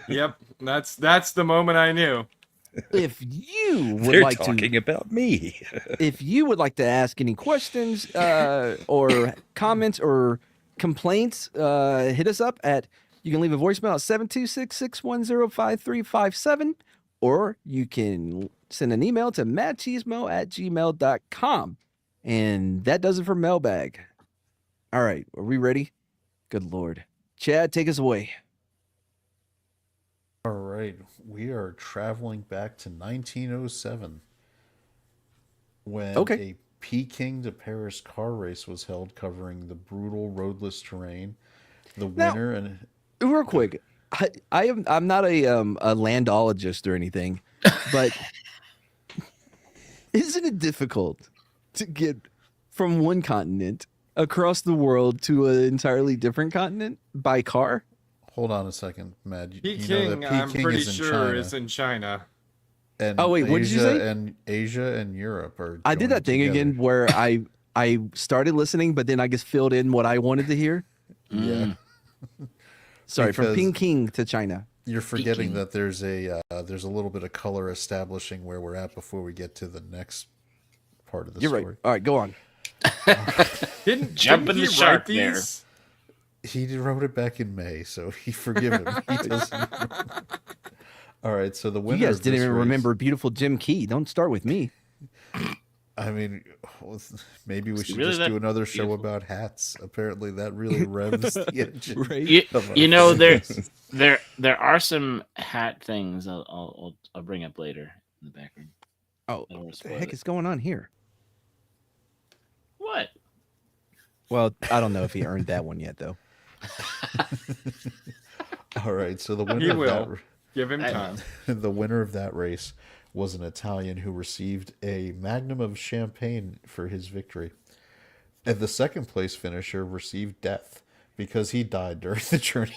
Yep, that's the moment I knew. If you would they're like talking to, about me. if you would like to ask any questions or comments or complaints, hit us up at. You can leave a voicemail at 726-610-5357, or you can send an email to madcheesemo@gmail.com. And that does it for mailbag. All right, are we ready? Good Lord. Chad, take us away. All right, we are traveling back to 1907 when Okay. a Peking to Paris car race was held covering the brutal roadless terrain. The Now- winner and Real quick, I'm not a landologist or anything, but isn't it difficult to get from one continent across the world to an entirely different continent by car? hold on a second, Mad. You know Peking, that I'm Peking pretty is in sure, China, is in China. and Oh, wait, what did you Asia say? And Asia and Europe are. I did joined that thing together. again where I started listening, but then I just filled in what I wanted to hear. Yeah. Sorry, from Because- Peking to China. You're forgetting Peking. that there's a little bit of color establishing where we're at before we get to the next part of the You're story. right. All right, go on. Jump in he the shark write these? He wrote it back in May, so he forgive him. He doesn't. All right, so the winner. You guys of didn't this even race- remember beautiful Jim Key. Don't start with me. I mean, maybe we should really just that do another show beautiful? about hats. Apparently, that really revs the engine. Right? You know, there are some hat things I'll bring up later in the background. Oh, I don't wanna what the spoil heck it. is going on here? What? Well, I don't know if he earned that one yet, though. All right, so the winner He of will. Give him time. the winner of that race was an Italian who received a magnum of champagne for his victory. And the second place finisher received death because he died during the journey.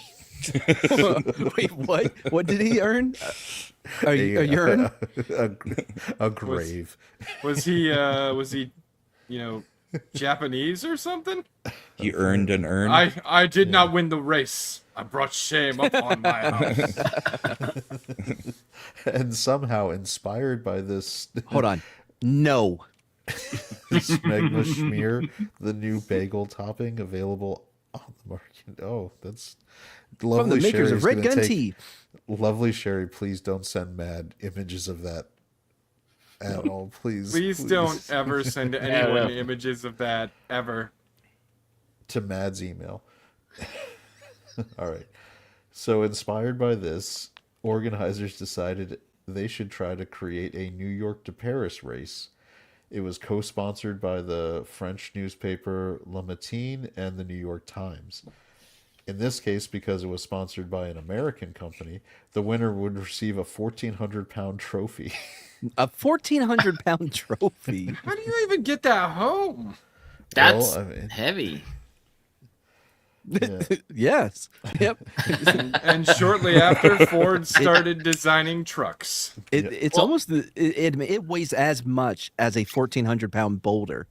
Wait, what? What did he earn? A urine? A grave. Was he Japanese or something? He earned an urn. I did not win the race. I brought shame upon my house. And somehow inspired by this Hold on. No. Smegma Schmear, the new bagel topping available on the market. Oh, that's lovely. From the makers Sherry's of Red gonna Gun take- Tea. Lovely Sherry, please don't send mad images of that at all, please. Please don't ever send anyone images of that ever. To Mad's email. All right. So inspired by this, organizers decided they should try to create a New York to Paris race. It was co-sponsored by the French newspaper Le Matin and the New York Times. In this case, because it was sponsored by an American company, the winner would receive a 1,400-pound trophy. A 1,400-pound trophy. How do you even get that home? That's Well, I mean- heavy. Yeah. Yes. Yep. And shortly after, Ford started designing trucks. It's almost it weighs as much as a 1,400-pound boulder.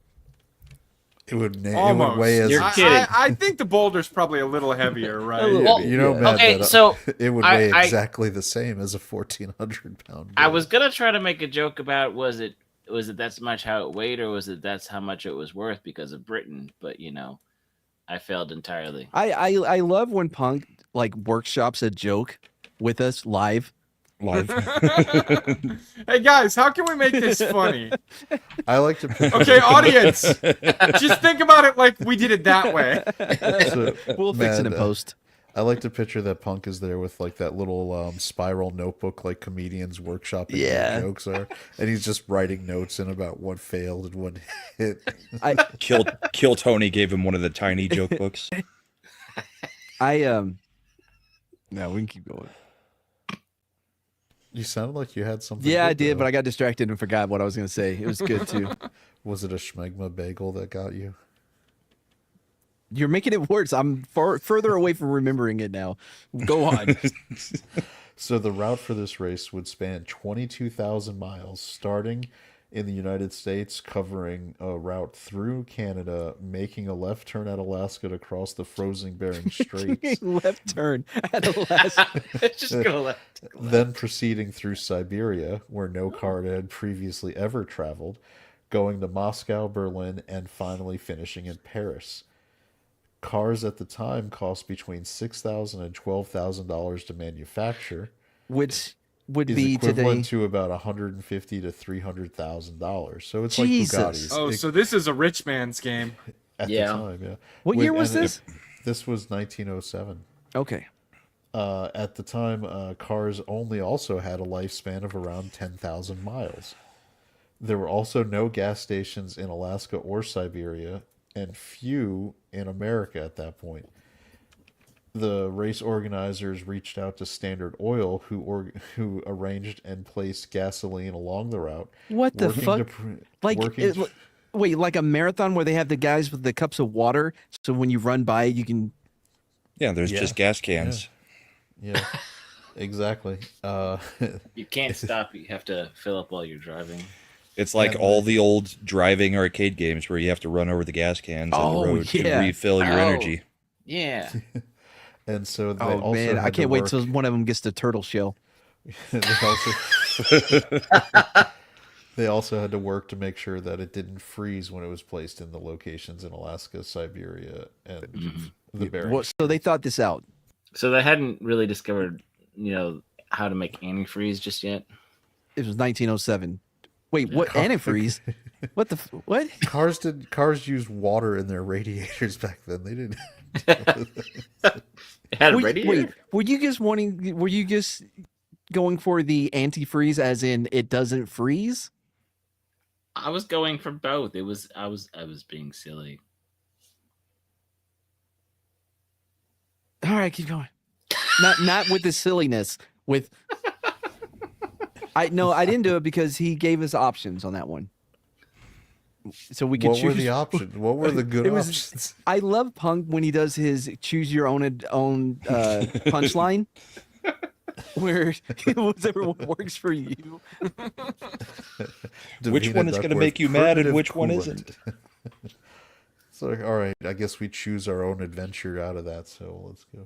It would Almost. weigh as You're I, kidding. I think the boulder's probably a little heavier, right? Well, you know, Matt, okay, that, so it would I- weigh I- exactly the same as a 1,400-pound. I was gonna try to make a joke about was it that's much how it weighed, or was it that's how much it was worth because of Britain? But I failed entirely. I love when Punk like workshops a joke with us live. Hey guys, how can we make this funny? I like to. Okay, audience, just think about it like we did it that way. So, We'll fix it in Matt, post. I like to picture that Punk is there with like that little spiral notebook, like comedians workshopping Yeah. what jokes are, and he's just writing notes in about what failed and what hit. Kill Tony gave him one of the tiny joke books. No, we can keep going. You sounded like you had something. Yeah, I good, did, though. but I got distracted and forgot what I was going to say. It was good too. Was it a schmegma bagel that got you? You're making it worse. I'm further away from remembering it now. Go on. So the route for this race would span 22,000 miles, starting in the United States, covering a route through Canada, making a left turn at Alaska to cross the frozen Bering Straits, Left turn at Alaska. Just go left. then proceeding through Siberia, where no car had previously ever traveled, going to Moscow, Berlin, and finally finishing in Paris. Cars at the time cost between $6,000 and $12,000 to manufacture, Which would is be equivalent today. to about $150,000 to $300,000. So it's Jesus. like Bugattis. Oh, so this is a rich man's game. At Yeah. the time, yeah. What year was and this? This was 1907. Okay. At the time, cars only also had a lifespan of around 10,000 miles. There were also no gas stations in Alaska or Siberia, and few in America at that point. The race organizers reached out to Standard Oil, who arranged and placed gasoline along the route. What the working fuck? to pr- Like, working wait, like a marathon where they have the guys with the cups of water, so when you run by, you can. Yeah, there's just gas cans. Yeah, exactly. You can't stop. You have to fill up while you're driving. It's like all the old driving arcade games where you have to run over the gas cans on Oh, the road yeah. to refill your Oh. energy. Yeah. And so they Oh also man, I had to can't wait work- till one of them gets the turtle shell. they also They also had to work to make sure that it didn't freeze when it was placed in the locations in Alaska, Siberia, and the Bering. So they thought this out. So they hadn't really discovered, how to make antifreeze just yet. It was 1907. Wait, what antifreeze? What the what? Cars used water in their radiators back then. They didn't. It had a radiator? Wait, were you just going for the antifreeze as in it doesn't freeze? I was going for both. I was being silly. All right, keep going. Not with the silliness. I didn't do it because he gave us options on that one. So we could choose. What were the options? What were the good options? I love Punk when he does his choose your own punchline. Where whatever works for you. Which one is going to make you mad and which one isn't? It's like, all right, I guess we choose our own adventure out of that. So let's go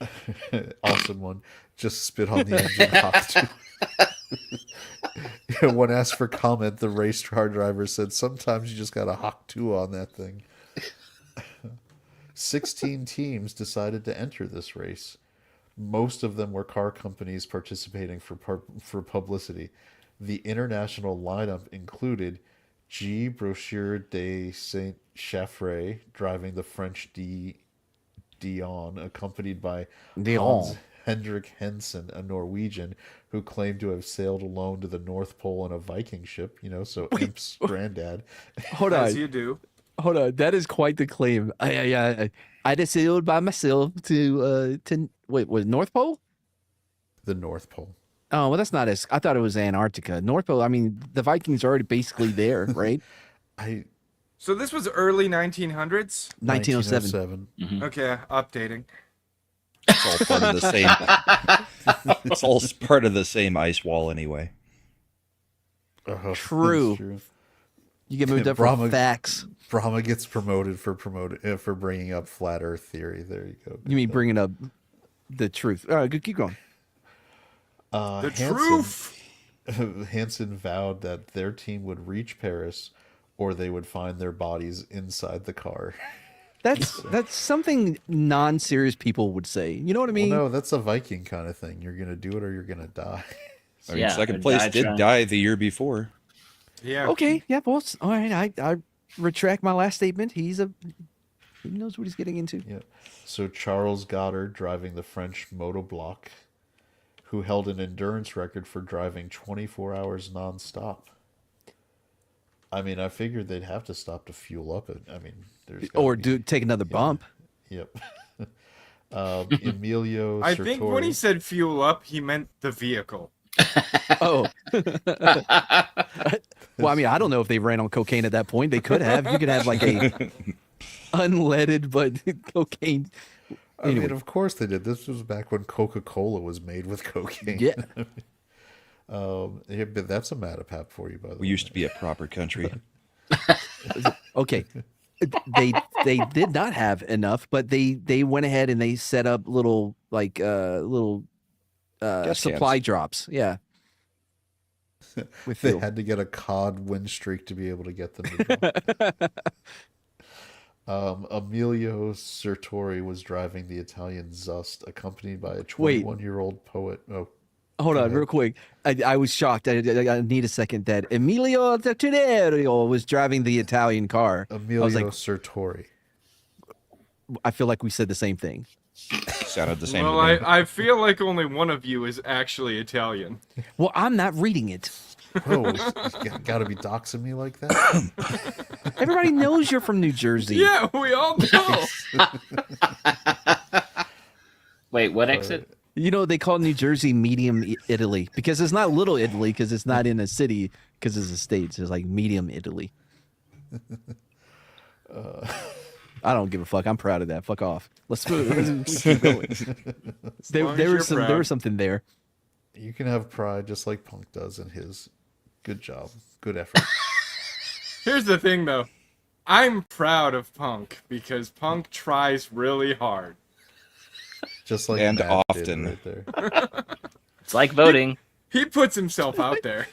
ahead. Awesome one. Just spit on the engine. When asked for comment, the race car driver said, "Sometimes you just got to Hawk 2 on that thing." 16 teams decided to enter this race. Most of them were car companies participating for publicity. The international lineup included G. Brochure de Saint-Chaffray driving the French Dion, accompanied by Hans Hendrik Hensen, a Norwegian who claimed to have sailed alone to the North Pole in a Viking ship. So Imp's granddad. Hold on. As you do. Hold on. That is quite the claim. I just sailed by myself to wait, was North Pole? The North Pole. Oh, well, that's not as I thought it was Antarctica. North Pole. I mean, the Vikings are already basically there, right? So this was early 1900s. 1907. Okay, updating. It's all part of the same. It's all part of the same ice wall anyway. True. You get moved up for facts. Brahma gets promoted for bringing up flat Earth theory. There you go. You mean bringing up the truth? All right, good. Keep going. Truth. Hansen vowed that their team would reach Paris, or they would find their bodies inside the car. That's something non-serious people would say. You know what I mean? Well, no, that's a Viking kind of thing. You're gonna do it or you're gonna die. I mean, second place did die the year before. Yeah. Okay. Yeah. Well, all right. I retract my last statement. He knows what he's getting into. Yeah. So Charles Goddard driving the French Motobloc, who held an endurance record for driving 24 hours nonstop. I mean, I figured they'd have to stop to fuel up. Take another bump. Yep. Emilio I Sertori. think when he said fuel up, he meant the vehicle. Oh. Well, I mean, I don't know if they ran on cocaine at that point. They could have. You could have like a unleaded but cocaine. Anyway. I mean, of course they did. This was back when Coca-Cola was made with cocaine. Yeah. But that's a MADePAP for you, by the way. We used to be a proper country. Okay. They did not have enough, but they went ahead and they set up little supply drops. Yeah. They had to get a COD win streak to be able to get them to drop. Emilio Sertori was driving the Italian Zust, accompanied by a 21-year-old poet. Oh, hold on, real quick. I was shocked. I need a second. That Emilio Sertori was driving the Italian car. Emilio Sertori. I feel like we said the same thing. Sounded the same. Well, I feel like only one of you is actually Italian. Well, I'm not reading it. Oh, you gotta be doxing me like that? Everybody knows you're from New Jersey. Yeah, we all know. Wait, what exit? You know, they call New Jersey medium Italy because it's not little Italy because it's not in a city because it's a state. So it's like medium Italy. I don't give a fuck. I'm proud of that. Fuck off. Let's keep going. There was something there. You can have pride just like Punk does in his. Good job. Good effort. Here's the thing, though. I'm proud of Punk because Punk tries really hard. Just like and Matt often. did right there. It's like voting. He puts himself out there.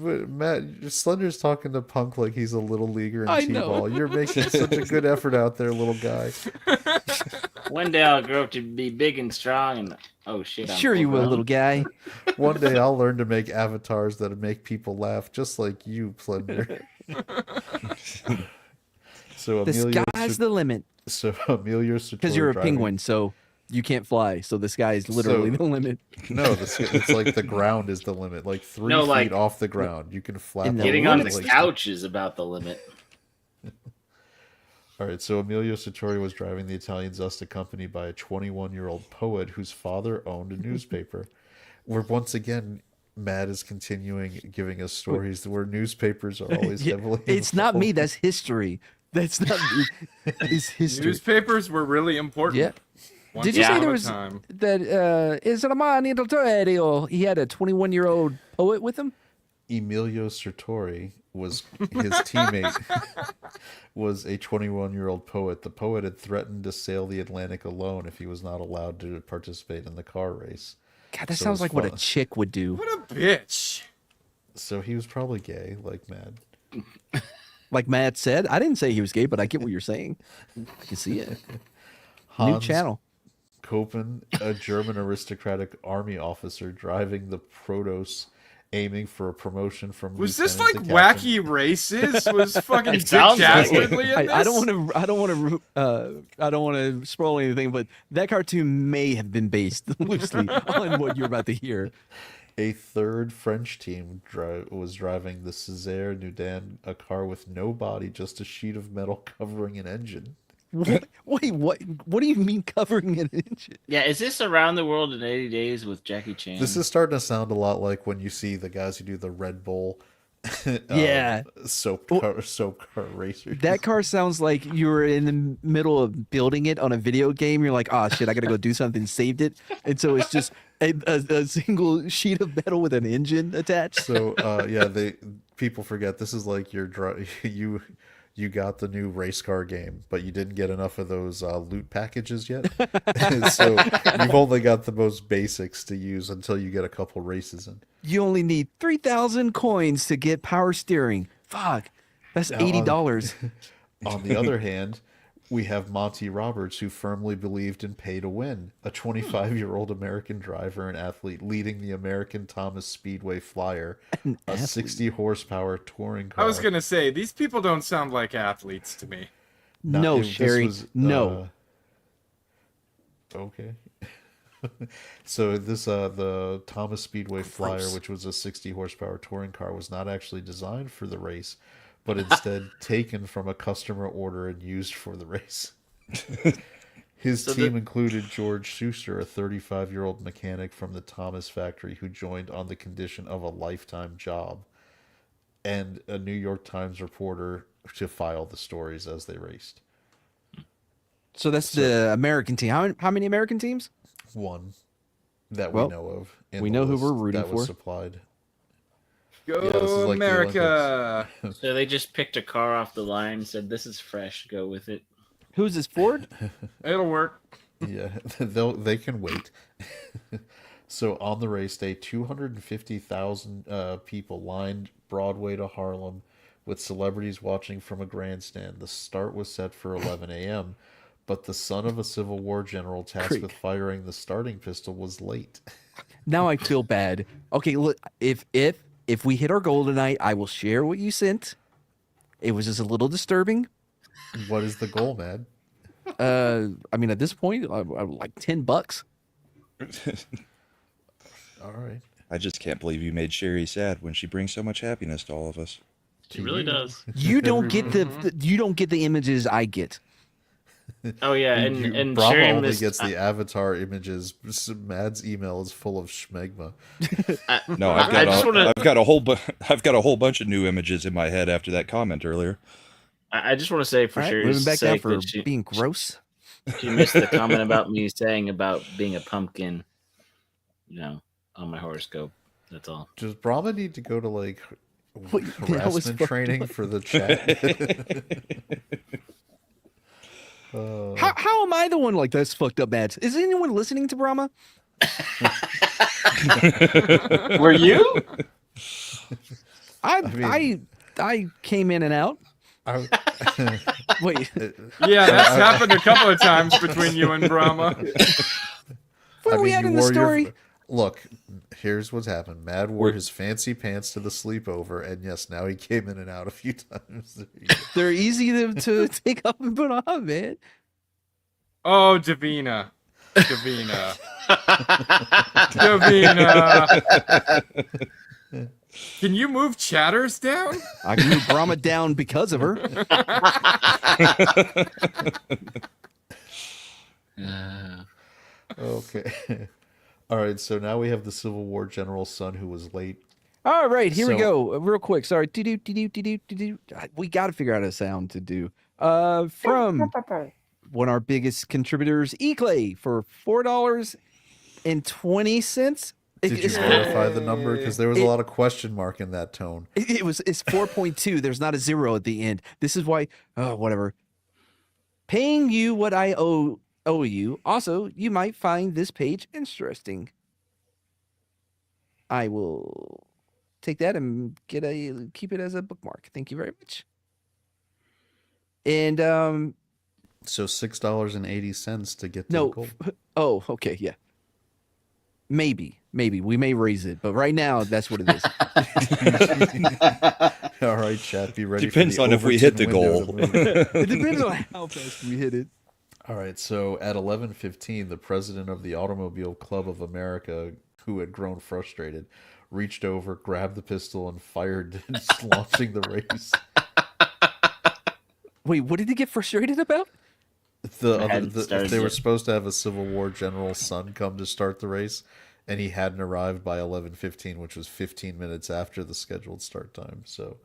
But Matt, Slender's talking to Punk like he's a little leaguer in I know. T-ball. You're making such a good effort out there, little guy. One day I'll grow up to be big and strong, and oh shit, I'm Sure you will, full-grown. little guy. One day I'll learn to make avatars that make people laugh, just like you, Slender. So The Emilio sky's the limit. So Emilio Sartori Because you're a driving- penguin, so you can't fly. So the sky is literally So- the limit. No, it's like the ground is the limit. Like 3 No, feet like- off the ground, you can flap. In the out Getting on like- the couch is about the limit. All right, so Emilio Sartori was driving the Italian Zest accompanied by a 21-year-old poet whose father owned a newspaper. Where once again, Matt is continuing giving us stories where newspapers are always Yeah, heavily it's not me. involved. That's history. That's not me. It's history. Newspapers were really important. Yeah. Once Did you say upon there a was time. that is it a man in the he had a 21-year-old poet with him? Emilio Sartori was his teammate was a 21-year-old poet. The poet had threatened to sail the Atlantic alone if he was not allowed to participate in the car race. God, that So sounds his like what a fa- chick would do. What a bitch. So he was probably gay, like Matt. Like Matt said, I didn't say he was gay, but I get what you're saying. I can see it. New Hans channel. Koppen, a German aristocratic army officer driving the Protos, aiming for a promotion from Was this like lieutenant to captain. wacky races? Was fucking It Dick sounds like it. Dastardly in this? I don't want to spoil anything, but that cartoon may have been based loosely on what you're about to hear. A third French team was driving the Césaire Nudan, a car with no body, just a sheet of metal covering an engine. Wait, what? What do you mean covering an engine? Yeah, is this Around the World in 80 Days with Jackie Chan? This is starting to sound a lot like when you see the guys who do the Red Bull Yeah. soap car racers. That car sounds like you were in the middle of building it on a video game. You're like, oh shit, I gotta go do something. Saved it, and so it's just a single sheet of metal with an engine attached. So people forget this is like you got the new race car game, but you didn't get enough of those loot packages yet. So you've only got the most basics to use until you get a couple races in. You only need 3,000 coins to get power steering. Fuck, that's Now, $80. On the other hand, we have Monty Roberts, who firmly believed in pay to win, a 25-year-old American driver and athlete leading the American Thomas Speedway Flyer, a 60-horsepower touring car. I was gonna say these people don't sound like athletes to me. No, this Sherry, no. Okay. So this the Thomas Speedway Flyer, Gross. which was a 60-horsepower touring car, was not actually designed for the race, but instead taken from a customer order and used for the race. His team included George Schuster, a 35-year-old mechanic from the Thomas factory who joined on the condition of a lifetime job, and a New York Times reporter to file the stories as they raced. So that's the American team. How many American teams? One that Well, we know of. in we the know who list we're rooting that was for. supplied. Go Yeah, this is like the America! So they just picked a car off the line and said, this is fresh, go with it. Who's this, Ford? It'll work. Yeah, they can wait. So on the race day, 250,000 people lined Broadway to Harlem with celebrities watching from a grandstand. The start was set for 11 a.m., but the son of a Civil War general tasked with firing the starting pistol was late. Now I feel bad. Okay, look, if we hit our goal tonight, I will share what you sent. It was just a little disturbing. What is the goal, man? I mean, at this point, I like $10. All right. I just can't believe you made Sherry sad when she brings so much happiness to all of us. She really does. You don't get the images I get. Oh yeah, and Brahma Sherry only missed, gets the avatar images. Mad's email is full of schmegma. No, I've got a whole bunch of new images in my head after that comment earlier. I just want to say for All right, Sherry's moving back down sake for that being gross. she missed the comment about me saying about being a pumpkin, on my horoscope. That's all. Does Brahma need to go to like Wait, that was harassment fucked training up. for the chat? How am I the one like that's fucked up, Mads? Is anyone listening to Brahma? Were you? I came in and out. Wait. Yeah, that's happened a couple of times between you and Brahma. Where are we at in the story? Look, here's what's happened. Mad wore his fancy pants to the sleepover, and yes, now he came in and out a few times. They're easy to take off and put on, man. Oh, Davina. Davina. Can you move Chatters down? I can move Brahma down because of her. Okay. All right, so now we have the Civil War general's son who was late. All right, here we go. Real quick. Sorry. We got to figure out a sound to do. From one of our biggest contributors, Eclay, for $4.20. Did you verify the number? Because there was a lot of question mark in that tone. It's 4.2. There's not a 0 at the end. This is why. Oh, whatever. Paying you what I owe you. Also, you might find this page interesting. I will take that and keep it as a bookmark. Thank you very much. And so $6.80 to get to the goal. Oh, okay, yeah. Maybe we may raise it, but right now that's what it is. All right, chat, be ready. Depends on if we hit the goal. It depends on how fast we hit it. All right, so at 11:15, the president of the Automobile Club of America, who had grown frustrated, reached over, grabbed the pistol, and fired, launching the race. Wait, what did he get frustrated about? They were supposed to have a Civil War general's son come to start the race, and he hadn't arrived by 11:15, which was 15 minutes after the scheduled start time. So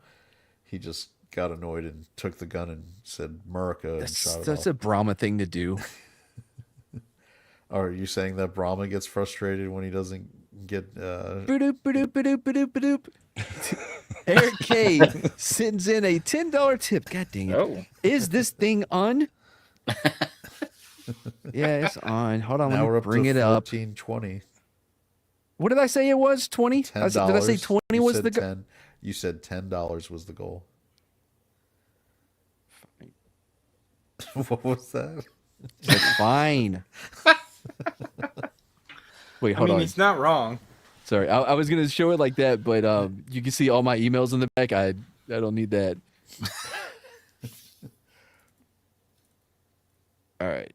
he just got annoyed and took the gun and said "America" and shot it off. That's a Brahma thing to do. Are you saying that Brahma gets frustrated when he doesn't get? Eric K sends in a $10 tip. God dang it! Oh. Is this thing on? Yeah, it's on. Hold on, now let me bring it up. 14.20. What did I say it was? 20? Did I say 20 was the goal? You said $10 was the goal. What was that? It's fine. Wait, hold on. He's not wrong. Sorry, I was gonna show it like that, but you can see all my emails in the back. I don't need that. All right.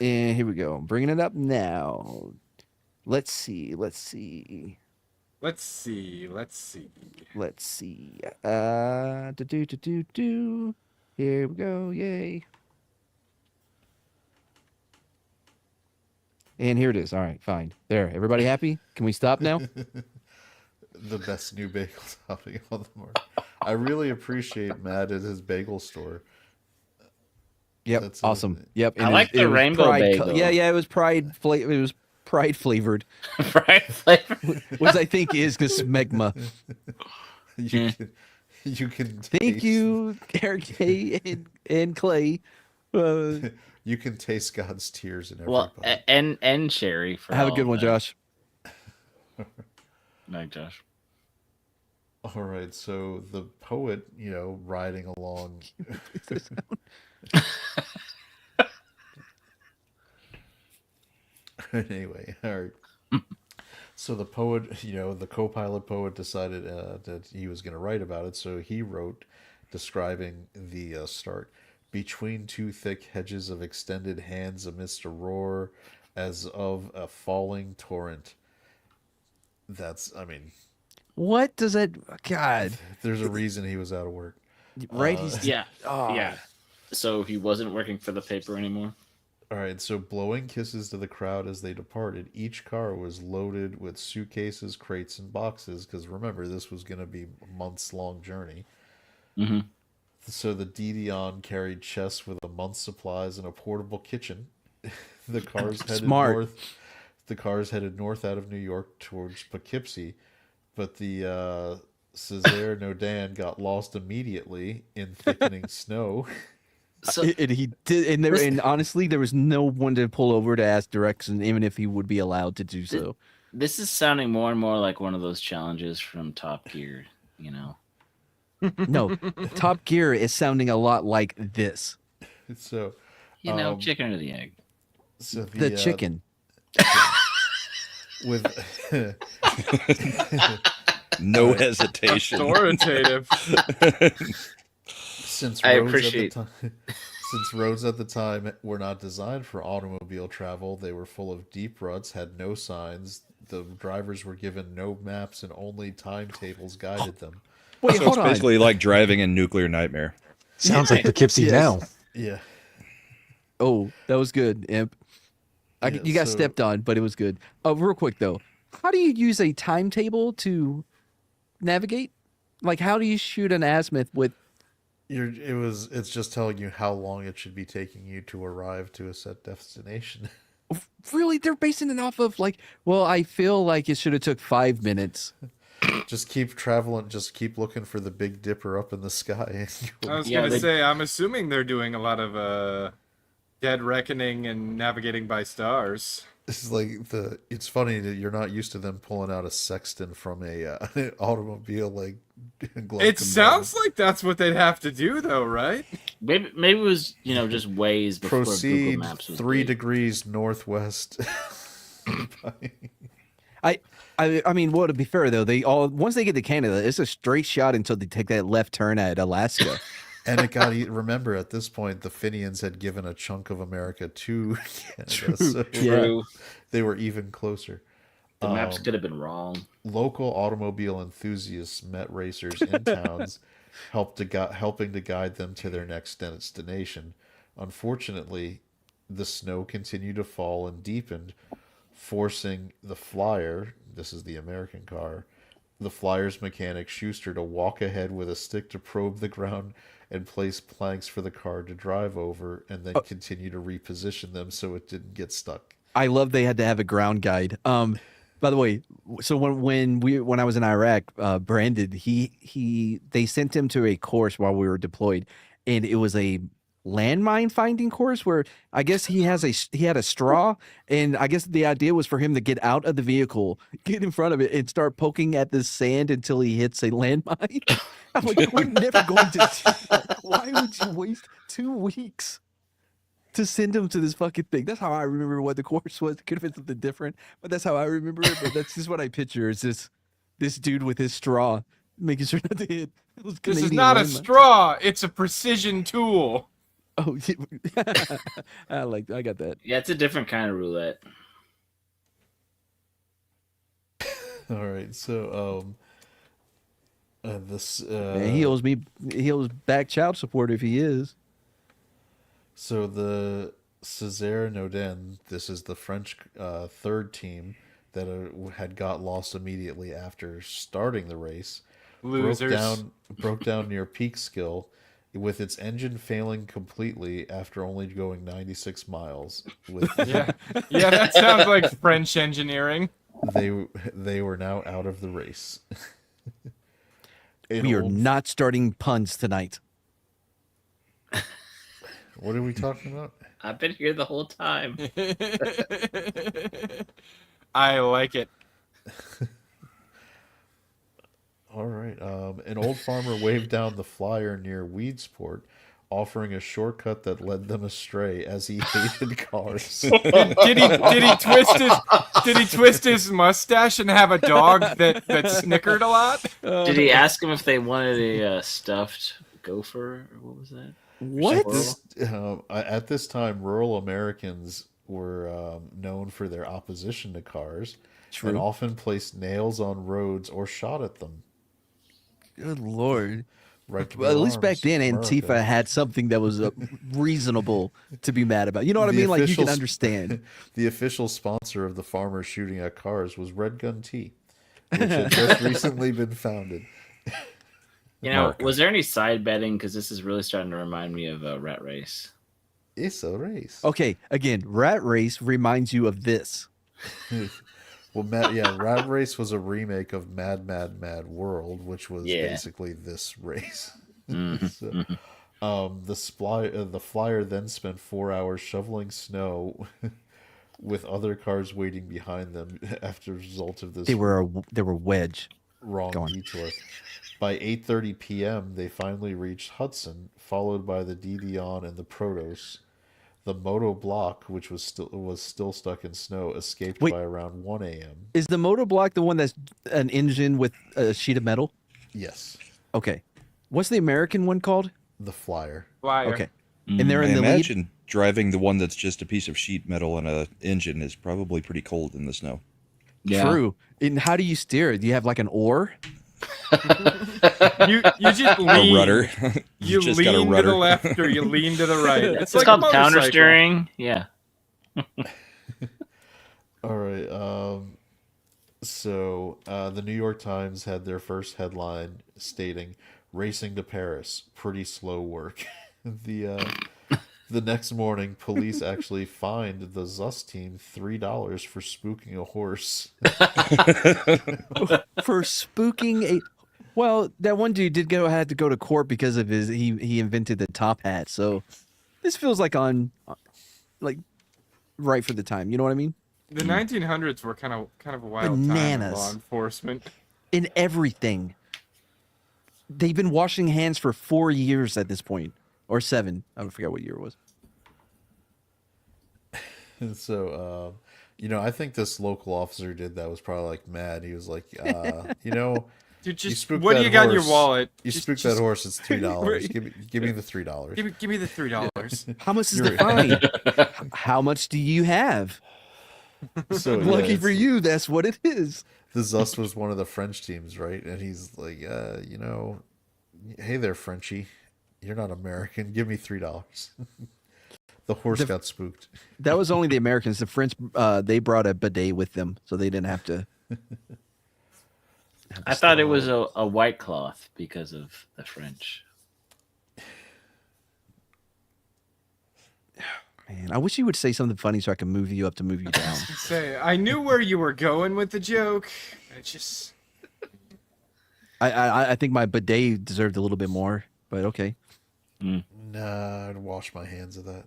And here we go. I'm bringing it up now. Let's see. Here we go. Yay. And here it is. All right, fine. There. Everybody happy? Can we stop now? The best new bagel topping on the market. I really appreciate Matt at his bagel store. Yep, That's awesome. Yep, I like the rainbow bagel. Yeah, it was pride flavored. Pride flavored. Which I think is the smegma. You can thank you, Eric A. and Clay. You can taste God's tears in everybody. Well, and Sherry. For have a good one, Josh. Night, Josh. All right, so the poet, riding along. Anyway, all right. So the poet, the co-pilot poet decided that he was going to write about it, so he wrote describing the start. Between two thick hedges of extended hands amidst a roar as of a falling torrent. What does that... God. There's a reason he was out of work. Right? Yeah. So he wasn't working for the paper anymore? All right, so blowing kisses to the crowd as they departed, each car was loaded with suitcases, crates, and boxes, because remember, this was going to be a months-long journey. Mm-hmm. So the Didion carried chests with a month's supplies and a portable kitchen. The cars headed north. The cars headed north out of New York towards Poughkeepsie, but the Césaire Naudin got lost immediately in thickening snow. So he did, and honestly, there was no one to pull over to ask direction, even if he would be allowed to do so. This is sounding more and more like one of those challenges from Top Gear, No, Top Gear is sounding a lot like this. So, chicken or the egg. So The chicken. With no hesitation. Authoritative. Since I roads appreciate. since roads at the time were not designed for automobile travel, they were full of deep ruts, had no signs. The drivers were given no maps, and only timetables guided them. Wait, so hold it's basically like driving in Nuclear Nightmare. Sounds like Poughkeepsie now. Yeah. Oh, that was good, Imp. You got stepped on, but it was good. Real quick though, how do you use a timetable to navigate? Like, how do you shoot an azimuth with? It's just telling you how long it should be taking you to arrive to a set destination. Really, they're basing it off of like, well, I feel like it should have took 5 minutes. Just keep traveling. Just keep looking for the Big Dipper up in the sky. I was gonna say, I'm assuming they're doing a lot of Dead Reckoning and navigating by stars. It's like it's funny that you're not used to them pulling out a sextant from a automobile like. It sounds like that's what they'd have to do, though, right? Maybe it was just ways before Proceed Google Maps was 3 big. degrees northwest. I mean, well, to be fair though, they all once they get to Canada, it's a straight shot until they take that left turn at Alaska. And it got remember at this point the Fenians had given a chunk of America to Canada, so True. they were even closer. The maps could have been wrong. Local automobile enthusiasts met racers in towns, helping to guide them to their next destination. Unfortunately, the snow continued to fall and deepened, forcing the Flyer, this is the American car, the Flyer's mechanic Schuster to walk ahead with a stick to probe the ground and place planks for the car to drive over, and then continue to reposition them so it didn't get stuck. I love they had to have a ground guide. By the way, so when I was in Iraq, Brandon, they sent him to a course while we were deployed, and it was a landmine finding course where I guess he had a straw, and I guess the idea was for him to get out of the vehicle, get in front of it, and start poking at the sand until he hits a landmine. I'm like, we're never going to do that. Why would you waste 2 weeks to send him to this fucking thing? That's how I remember what the course was. It could have been something different, but that's how I remember it. But that's just what I picture is this dude with his straw making sure not to hit. This is not a straw. It's a precision tool. Oh, I got that. Yeah, it's a different kind of roulette. All right, so this Man, he owes back child support if he is. So the Césaire Naudin, this is the French third team that had got lost immediately after starting the race. Losers. Broke down near Peekskill, with its engine failing completely after only going 96 miles. Yeah, that sounds like French engineering. They were now out of the race. We are not starting puns tonight. What are we talking about? I've been here the whole time. I like it. All right. An old farmer waved down the Flyer near Weedsport, offering a shortcut that led them astray as he hated cars. Did he twist his mustache and have a dog that snickered a lot? Did he ask him if they wanted a stuffed gopher? Or what was that? What? At this time, rural Americans were known for their opposition to cars. True. And often placed nails on roads or shot at them. Good Lord. Right to Well, at their least back arms, then, America. Antifa had something that was reasonable to be mad about. You know what I mean? Like, you can understand. The official sponsor of the farmers shooting at cars was Red Gun Tea, which had just recently been founded. Was there any side betting? Because this is really starting to remind me of Rat Race. It's a race. Okay, again, Rat Race reminds you of this. Well, Rat Race was a remake of Mad World, which was basically this race. Mm-hmm. So, the Flyer then spent 4 hours shoveling snow with other cars waiting behind them after a result of this. They were wedge. wrong Go on. detour. By 8:30 p.m., they finally reached Hudson, followed by the Didion and the Protos. The Moto Block, which was still stuck in snow, escaped Wait. by around 1 a.m. Is the Modoblock the one that's an engine with a sheet of metal? Yes, Okay. What's the American one called? the Flyer. Flyer. Okay. And they're I in the lead. imagine driving the one that's just a piece of sheet metal and a engine is probably pretty cold in the snow. Yeah. True. And how do you steer it? Do you have like an oar? You just lean. A rudder. You just lean got a to the rudder. left or you lean to the right. It's like a called motorcycle. counter steering. Yeah. All right. So the New York Times had their first headline stating "Racing to Paris, pretty slow work." The next morning, police actually fined the Zus team $3 for spooking a horse. For spooking a. Well, that one dude had to go to court because of he invented the top hat. So this feels like right for the time. You know what I mean? The 1900s were kind of a wild time in Bananas. law enforcement. In everything. They've been washing hands for 4 years at this point. Or 7. I forget what year it was. And so, I think this local officer did that was probably like mad. He was like, Dude, you just spooked what do that you got in your horse. wallet? You Just- spooked just- that horse. It's $3. Give me the $3. Give me the $3. How much is the fine? How much do you have? So Lucky for you, that's what it is. The Zus was one of the French teams, right? And he's like, hey there, Frenchie. You're not American. Give me $3. The horse got spooked. That was only the Americans. The French, they brought a bidet with them, so they didn't have to. I thought it was a white cloth because of the French. Man, I wish you would say something funny so I can move you up to move you down. Say, I knew where you were going with the joke. I just. I think my bidet deserved a little bit more, but okay. Nah, I'd wash my hands of that.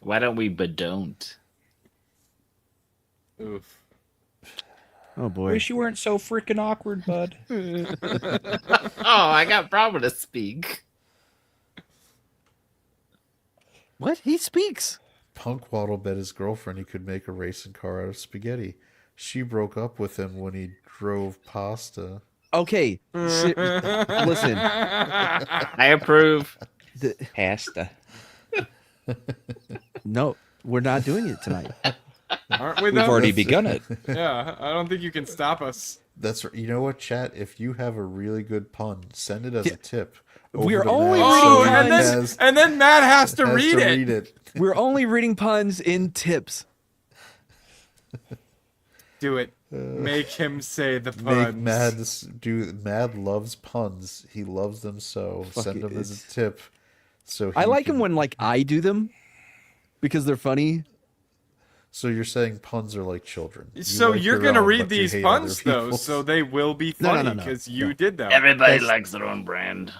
Why don't we but don't? Oof. Oh boy. Wish you weren't so freaking awkward, bud. Oh, I got problem to speak. What? He speaks. Punk Waddle bet his girlfriend he could make a racing car out of spaghetti. She broke up with him when he drove pasta. Okay. Listen. I approve. Pasta. No, we're not doing it tonight. Aren't we? We've already begun it. Yeah, I don't think you can stop us. That's you know what, chat. If you have a really good pun, send it as a tip. We're over to only Matt Oh, so he and then Matt has to has read to it. read it. We're only reading puns in tips. Do it. Make him say the Make puns. Mad loves puns. He loves them so. Fuck Send it, them as it's- a tip. So I he like can- them when I do them because they're funny. So you're saying puns are like children. You So like you're your gonna own, read but you these hate puns other though, people's. so they will be No, no, funny no, no. because you did them. Everybody That's- likes their own brand.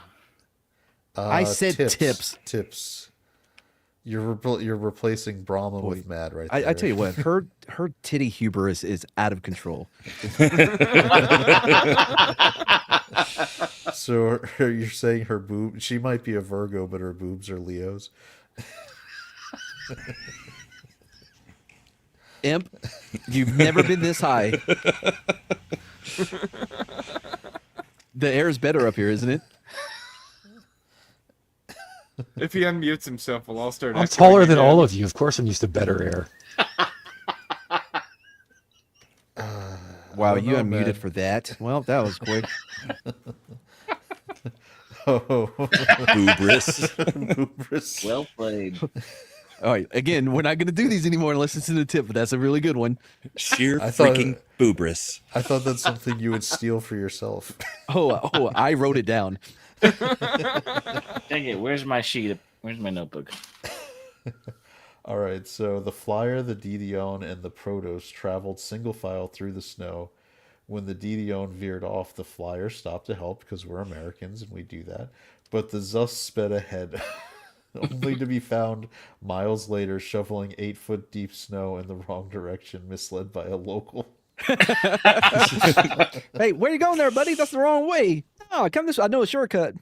I said tips. Tips. You're replacing Brahma with Mad right there. I tell you what, her titty hubris is out of control. So you're saying her boob? She might be a Virgo, but her boobs are Leos. Imp, you've never been this high. The air is better up here, isn't it? If he unmutes himself, we'll all start. I'm echoing taller than again. all of you. Of course, I'm used to better air. Wow, don't you know, unmuted man. for that. Well, that was quick. Oh, Boobrous. Boobrous. Well played. All right, again, we're not going to do these anymore unless it's in the tip, but that's a really good one. Sheer I thought- freaking boobrous. I thought that's something you would steal for yourself. Oh, I wrote it down. Dang it, where's my sheet? Where's my notebook? All right, so the Flyer, the Didion, and the Protos traveled single file through the snow. When the Didion veered off, the Flyer stopped to help because we're Americans and we do that. But the Zus sped ahead, only to be found miles later shoveling 8-foot deep snow in the wrong direction, misled by a local Hey, where you going there, buddy? That's the wrong way. Oh, come this way. I know a shortcut.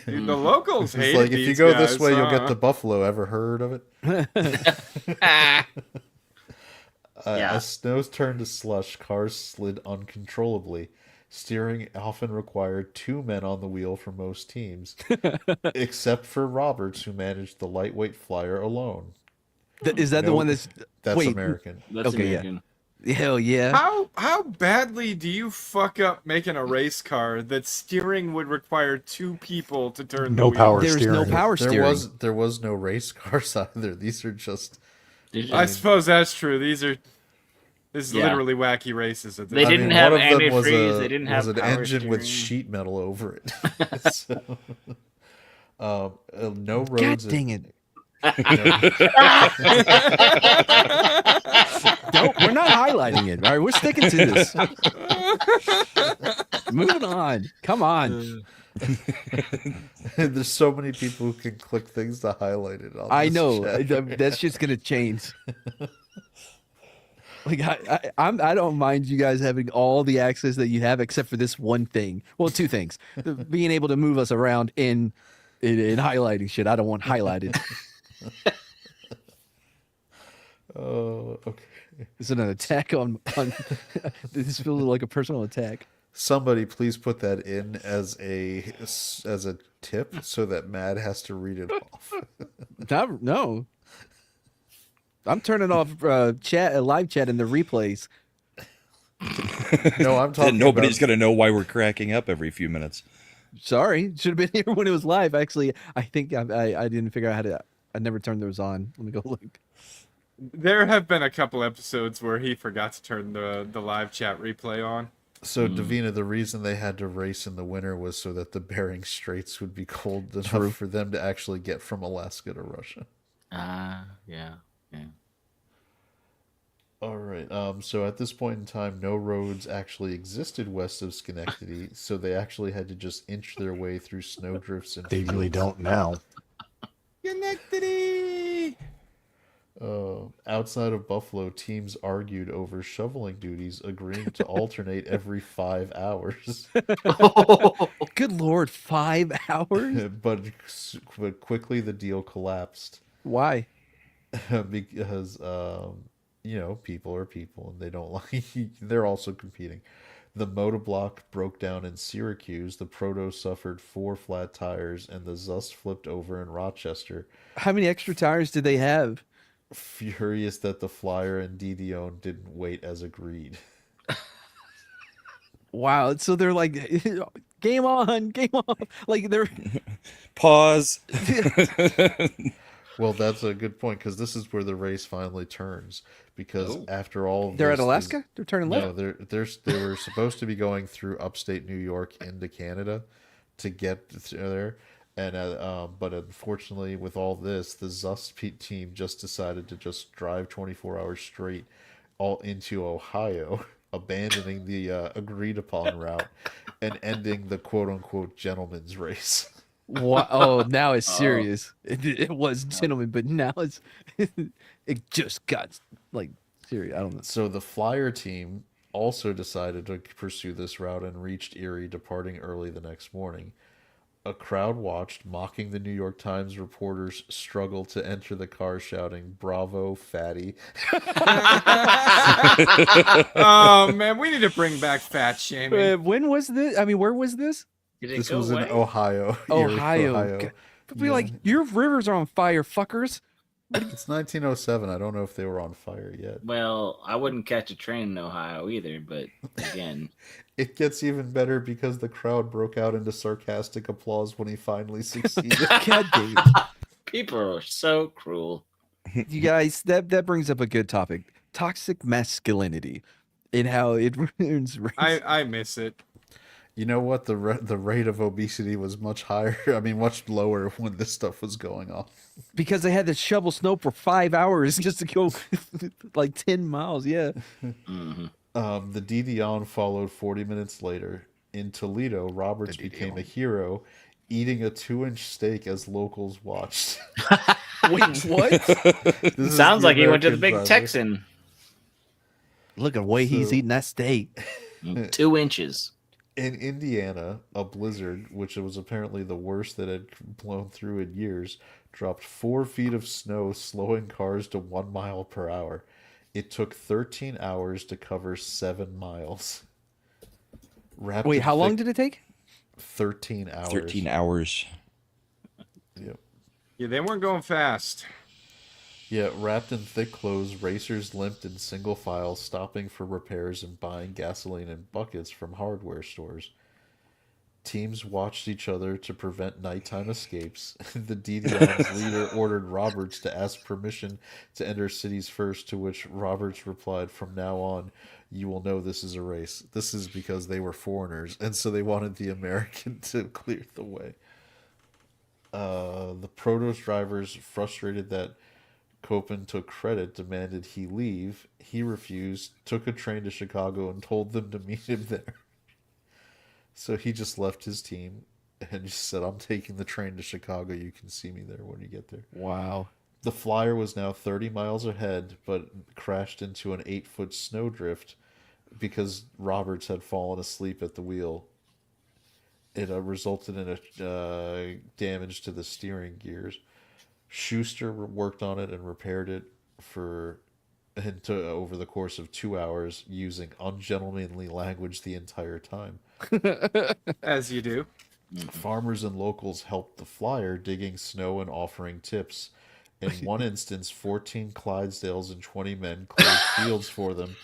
Dude, the locals It's hate like if you go this guys, way, you'll get huh? to Buffalo. Ever heard of it? As snows turned to slush, cars slid uncontrollably. Steering often required 2 men on the wheel for most teams, except for Roberts, who managed the lightweight flyer alone. Is that the one that's American? That's American. Yeah. Hell yeah. How badly do you fuck up making a race car that steering would require 2 people to turn the wheel? There's no power steering. There was no race cars either. These are just. I suppose that's true. This is literally wacky races. They didn't have one of them antifreeze. They didn't have an power engine with steering. sheet metal over it. So, no roads. God dang it. We're not highlighting it. All right, we're sticking to this. Moving on. Come on. There's so many people who can click things to highlight it. I know. That's just gonna change. Like I don't mind you guys having all the access that you have, except for this one thing. Well, 2 things: being able to move us around in highlighting shit. I don't want highlighted. Oh, okay. Is it an attack on? This feels like a personal attack. Somebody please put that in as a tip so that Mad has to read it off. No. I'm turning off live chat in the replays. No, I'm talking. Nobody's gonna know why we're cracking up every few minutes. Sorry, should have been here when it was live. Actually, I think I didn't figure out how to. I never turned those on. Let me go look. There have been a couple episodes where he forgot to turn the live chat replay on. So, Davina, the reason they had to race in the winter was so that the Bering Straits would be cold enough for them to actually get from Alaska to Russia. Yeah. All right. So at this point in time, no roads actually existed west of Schenectady, so they actually had to just inch their way through snowdrifts and They really don't now. Schenectady! Outside of Buffalo, teams argued over shoveling duties, agreeing to alternate every 5 hours. Good Lord, 5 hours? But quickly the deal collapsed. Why? Because people are people, and they don't like. They're also competing. The Modeblock broke down in Syracuse. The Proto suffered 4 flat tires, and the Zust flipped over in Rochester. How many extra tires did they have? Furious that the Flyer and Didion didn't wait as agreed. Wow, so they're like, game on. Like they're pause. Well, that's a good point, because this is where the race finally turns. Because after all, they're at Alaska. They're turning left. No, they were supposed to be going through upstate New York into Canada to get through there, and but unfortunately, with all this, the Zust team just decided to just drive 24 hours straight all into Ohio, abandoning the agreed upon route and ending the quote unquote gentleman's race. What? Oh, now it's serious. It was gentlemen, but now it just got like serious. I don't know. So the Flyer team also decided to pursue this route and reached Erie, departing early the next morning. A crowd watched, mocking the New York Times reporters' struggle to enter the car, shouting, "Bravo, fatty." Oh, man, we need to bring back fat shaming. When was this? I mean, where was this? This was in Ohio. Ohio. Ohio. But be like, your rivers are on fire, fuckers. It's 1907. I don't know if they were on fire yet. Well, I wouldn't catch a train in Ohio either, but again. It gets even better because the crowd broke out into sarcastic applause when he finally succeeded. God damn. People are so cruel. You guys, that brings up a good topic. Toxic masculinity and how it ruins race. I miss it. You know what? The rate of obesity was much higher. I mean, much lower when this stuff was going on. Because they had to shovel snow for 5 hours just to go like 10 miles. Yeah. Mm-hmm. The Didion followed 40 minutes later. In Toledo, Roberts became a hero, eating a 2-inch steak as locals watched. Wait, what? Sounds like he went to the Big Texan. Look at the way he's eating that steak. 2 inches. In Indiana, a blizzard, which was apparently the worst that had blown through in years, dropped 4 feet of snow, slowing cars to 1 mile per hour. It took 13 hours to cover 7 miles. Wait, how long did it take? 13 hours. 13 hours. Yep. Yeah, they weren't going fast. Yeah, wrapped in thick clothes, racers limped in single file, stopping for repairs and buying gasoline in buckets from hardware stores. Teams watched each other to prevent nighttime escapes. The DDO's leader ordered Roberts to ask permission to enter cities first, to which Roberts replied, "From now on, you will know this is a race." This is because they were foreigners, and so they wanted the American to clear the way. The Protos drivers, frustrated that Copen took credit, demanded he leave. He refused, took a train to Chicago, and told them to meet him there. So he just left his team and just said, "I'm taking the train to Chicago. You can see me there when you get there." Wow. The Flyer was now 30 miles ahead, but crashed into an 8-foot snowdrift because Roberts had fallen asleep at the wheel. It resulted in a damage to the steering gears. Schuster worked on it and repaired it over the course of 2 hours, using ungentlemanly language the entire time. As you do. Farmers and locals helped the Flyer, digging snow and offering tips. In one instance, 14 Clydesdales and 20 men cleared fields for them.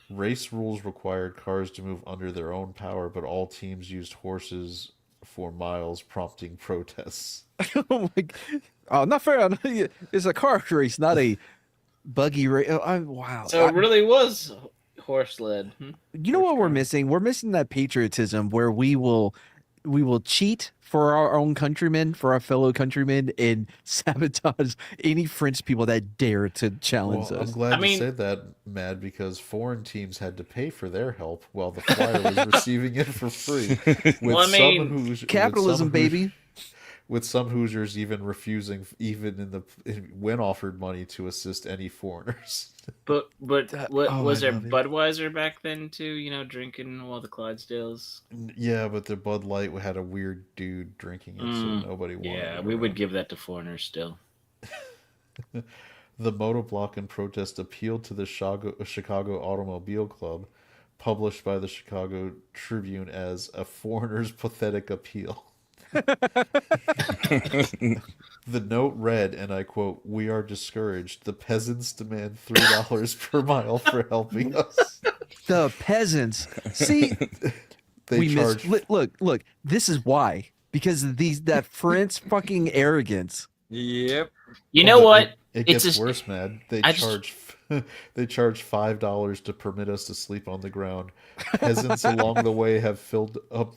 Race rules required cars to move under their own power, but all teams used horses for miles, prompting protests. Oh my! Oh, not fair. It's a car race, not a buggy race. Wow. So it really was horse led. You know what we're missing? We're missing that patriotism where we will cheat for our own countrymen, for our fellow countrymen, and sabotage any French people that dare to challenge us. I'm glad you said that, Mad, because foreign teams had to pay for their help while the Flyer was receiving it for free. Capitalism, baby. With some Hoosiers even refusing, when offered money, to assist any foreigners. But was there Budweiser back then too? You know, drinking while the Clydesdales. Yeah, but the Bud Light had a weird dude drinking it, so nobody wanted it. Yeah, we would give that to foreigners still. The Motoblock in protest appealed to the Chicago Automobile Club, published by the Chicago Tribune as a foreigner's pathetic appeal. The note read, and I quote, "We are discouraged. The peasants demand $3 per mile for helping us." The peasants. See, look. This is why, because of that French fucking arrogance. Yep. You know what? It gets worse, man. They charge $5 to permit us to sleep on the ground. Peasants along the way have filled up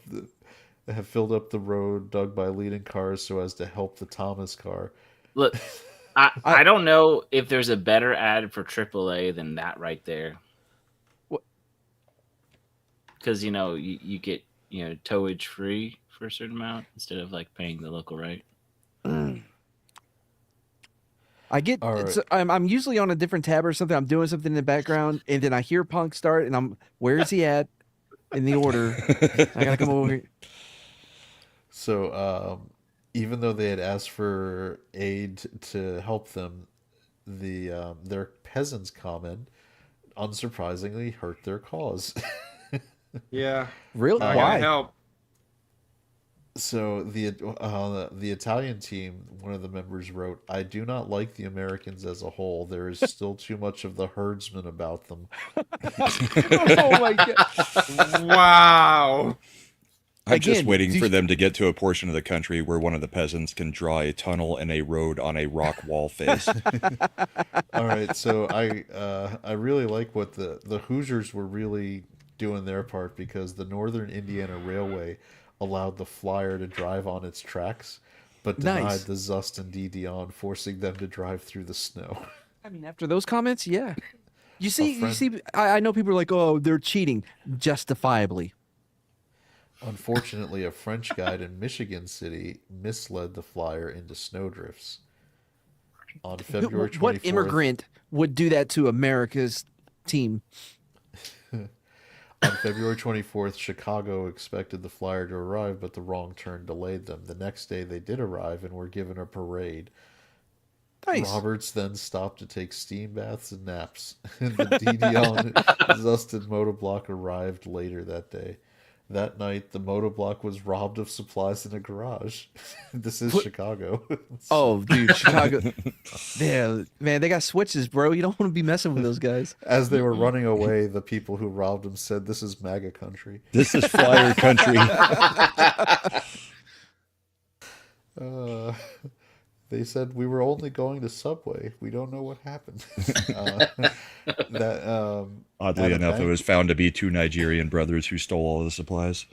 the road dug by leading cars so as to help the Thomas car. Look, I don't know if there's a better ad for AAA than that right there. What? Because you get towage free for a certain amount instead of like paying the local rate. I get. Right. I'm usually on a different tab or something. I'm doing something in the background, and then I hear Punk start, and where is he at in the order? I gotta come over here. So, even though they had asked for aid to help them, their peasants' comment, unsurprisingly, hurt their cause. Yeah. Really? Why? Help. So the Italian team, one of the members wrote, "I do not like the Americans as a whole. There is still too much of the herdsman about them." Oh my god! Wow. I'm just waiting for them to get to a portion of the country where one of the peasants can draw a tunnel and a road on a rock wall face. All right, so I really like what the Hoosiers were really doing their part, because the Northern Indiana Railway allowed the Flyer to drive on its tracks, but denied the Zust and Dion, forcing them to drive through the snow. I mean, after those comments, yeah. You see, I know people are like, "Oh, they're cheating," justifiably. Unfortunately, a French guide in Michigan City misled the Flyer into snowdrifts. On February 24th... What immigrant would do that to America's team? On February 24th, Chicago expected the flyer to arrive, but the wrong turn delayed them. The next day, they did arrive and were given a parade. Nice. Roberts then stopped to take steam baths and naps. And the Didion Zusted Motoblock arrived later that day. That night, the Motoblock was robbed of supplies in a garage. This is Chicago. Oh, dude, Chicago. Yeah, man, they got switches, bro. You don't want to be messing with those guys. As they were running away, the people who robbed them said, "This is MAGA country. This is flyer country." They said, "We were only going to Subway. We don't know what happened." Oddly enough, it was found to be two Nigerian brothers who stole all the supplies.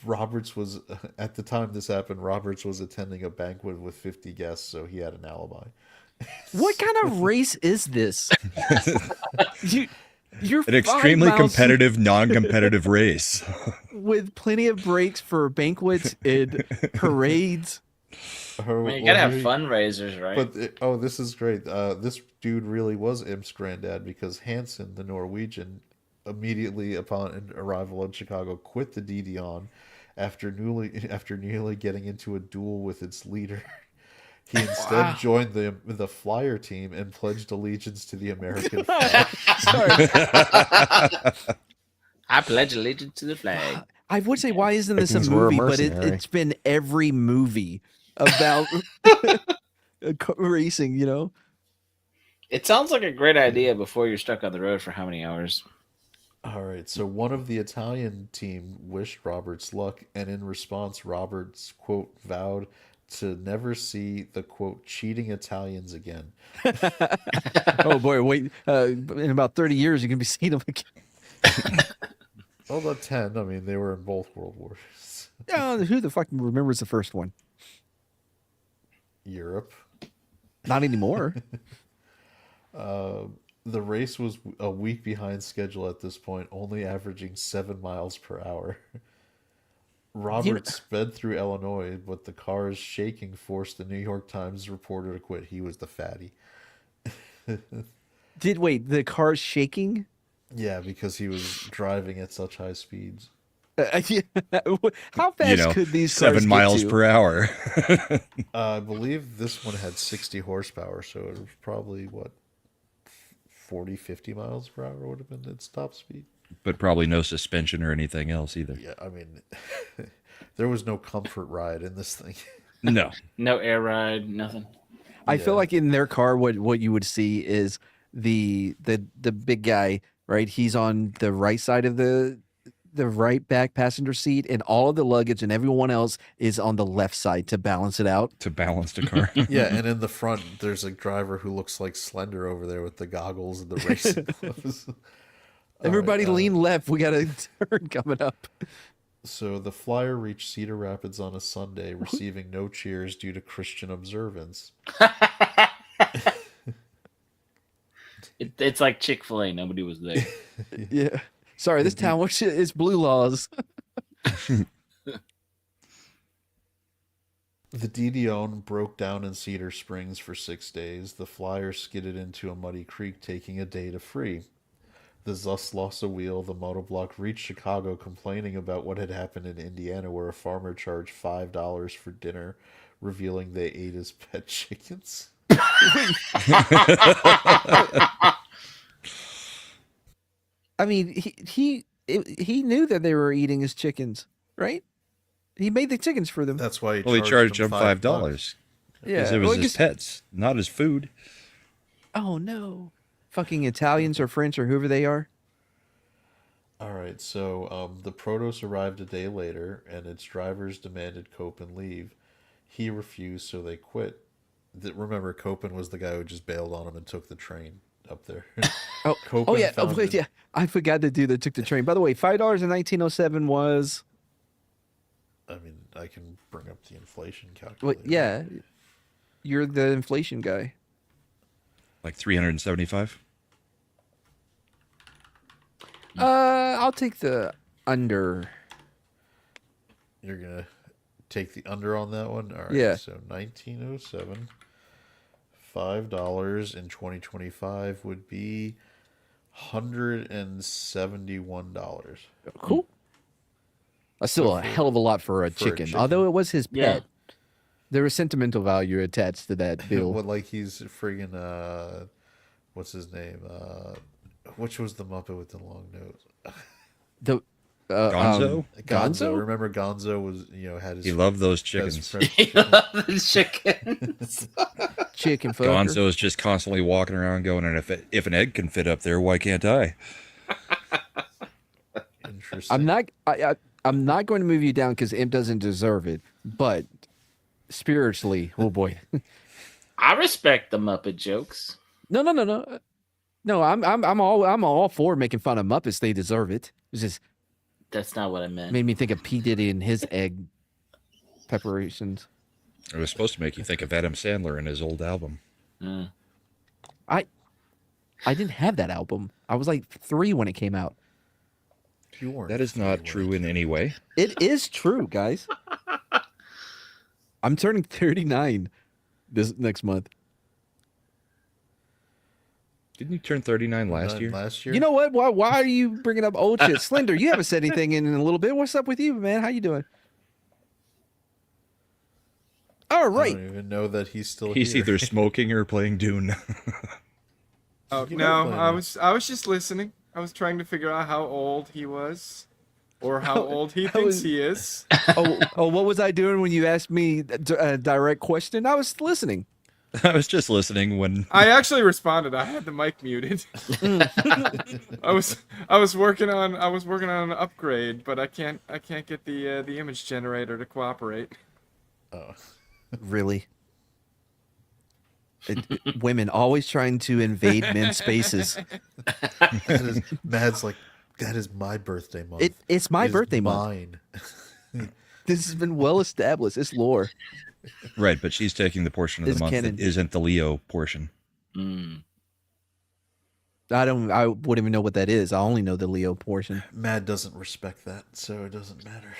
Roberts was, at the time this happened, Roberts was attending a banquet with 50 guests, so he had an alibi. What kind of race is this? You're an extremely competitive, non-competitive race. With plenty of breaks for banquets and parades. You gotta have fundraisers, right? But this is great. This dude really was Imp's granddad, because Hansen, the Norwegian, immediately upon arrival in Chicago, quit the Didion after nearly getting into a duel with its leader. He instead joined the flyer team and pledged allegiance to the American flag. I pledge allegiance to the flag. I would say, why isn't this a movie? But it's been every movie about racing, you know? It sounds like a great idea before you're stuck on the road for how many hours? All right, so one of the Italian team wished Roberts luck, and in response, Roberts, quote, vowed to never see the, quote, cheating Italians again. Oh, boy, wait. In about 30 years, you're going to be seeing them again. Well, about 10. I mean, they were in both World Wars. Who the fuck remembers the first one? Europe. Not anymore. The race was a week behind schedule at this point, only averaging 7 miles per hour. Roberts sped through Illinois, but the car's shaking forced the New York Times reporter to quit. He was the fatty. Wait, the car's shaking? Yeah, because he was driving at such high speeds. How fast could these cars 7 miles per hour? I believe this one had 60 horsepower, so it was probably, 40, 50 miles per hour would have been its top speed. But probably no suspension or anything else either. Yeah, I mean, there was no comfort ride in this thing. No. No air ride, nothing. I feel like in their car, what you would see is the big guy, right? He's on the right side of the right back passenger seat, and all of the luggage and everyone else is on the left side to balance it out. To balance the car. Yeah, and in the front, there's a driver who looks like Slender over there with the goggles and the racing gloves. Everybody lean left. We got a turn coming up. So the flyer reached Cedar Rapids on a Sunday, receiving no cheers due to Christian observance. It's like Chick-fil-A. Nobody was there. Yeah. Sorry, this town is blue laws. The Didion broke down in Cedar Springs for 6 days. The flyer skidded into a muddy creek, taking a day to free. The Zus lost a wheel. The Motoblock reached Chicago, complaining about what had happened in Indiana, where a farmer charged $5 for dinner, revealing they ate his pet chickens. I mean, he knew that they were eating his chickens, right? He made the chickens for them. That's why he charged them $5. Yeah, because it was his pets, not his food. Oh no, fucking Italians or French or whoever they are. All right, so the Protos arrived a day later, and its drivers demanded Copen leave. He refused, so they quit. Remember, Copen was the guy who just bailed on him and took the train up there. Yeah. I forgot the dude that took the train. By the way, $5 in 1907 was. I mean, I can bring up the inflation calculator. Well, yeah, you're the inflation guy. Like 375. I'll take the under. You're gonna take the under on that one? All right. Yeah. So 1907, $5 in 2025 would be $171. Cool. That's still a hell of a lot for a chicken. Although it was his pet. There was sentimental value attached to that bill. What, like he's friggin' what's his name? Which was the Muppet with the long nose? The Gonzo? Gonzo. Remember Gonzo was, had his. He loved those chickens. He loved the chickens. Chicken fucker. Gonzo is just constantly walking around going, and if an egg can fit up there, why can't I? Interesting. I'm not going to move you down because Imp doesn't deserve it, but spiritually, oh boy. I respect the Muppet jokes. No. No, I'm all for making fun of Muppets. They deserve it. It's just that's not what I meant. Made me think of P. Diddy and his egg preparations. It was supposed to make you think of Adam Sandler and his old album. I didn't have that album. I was like 3 when it came out. That is not true in any way. It is true, guys. I'm turning 39 this next month. Didn't you turn 39 last year? You know what? Why are you bringing up old shit? Slender, you haven't said anything in a little bit. What's up with you, man? How you doing? All right. I don't even know that he's still He's here. either smoking or playing Dune. Oh, no, I was just listening. I was trying to figure out how old he was. Or how old he thinks he is. What was I doing when you asked me a direct question? I was listening. I was just listening when I actually responded. I had the mic muted. I was working on an upgrade, but I can't get the image generator to cooperate. Oh, really? Women always trying to invade men's spaces. Mad's like, that is my birthday month. It's my birthday month. Mine. This has been well established. It's lore. Right, but she's taking the portion of the month that isn't the Leo portion. I wouldn't even know what that is. I only know the Leo portion. Mad doesn't respect that, so it doesn't matter.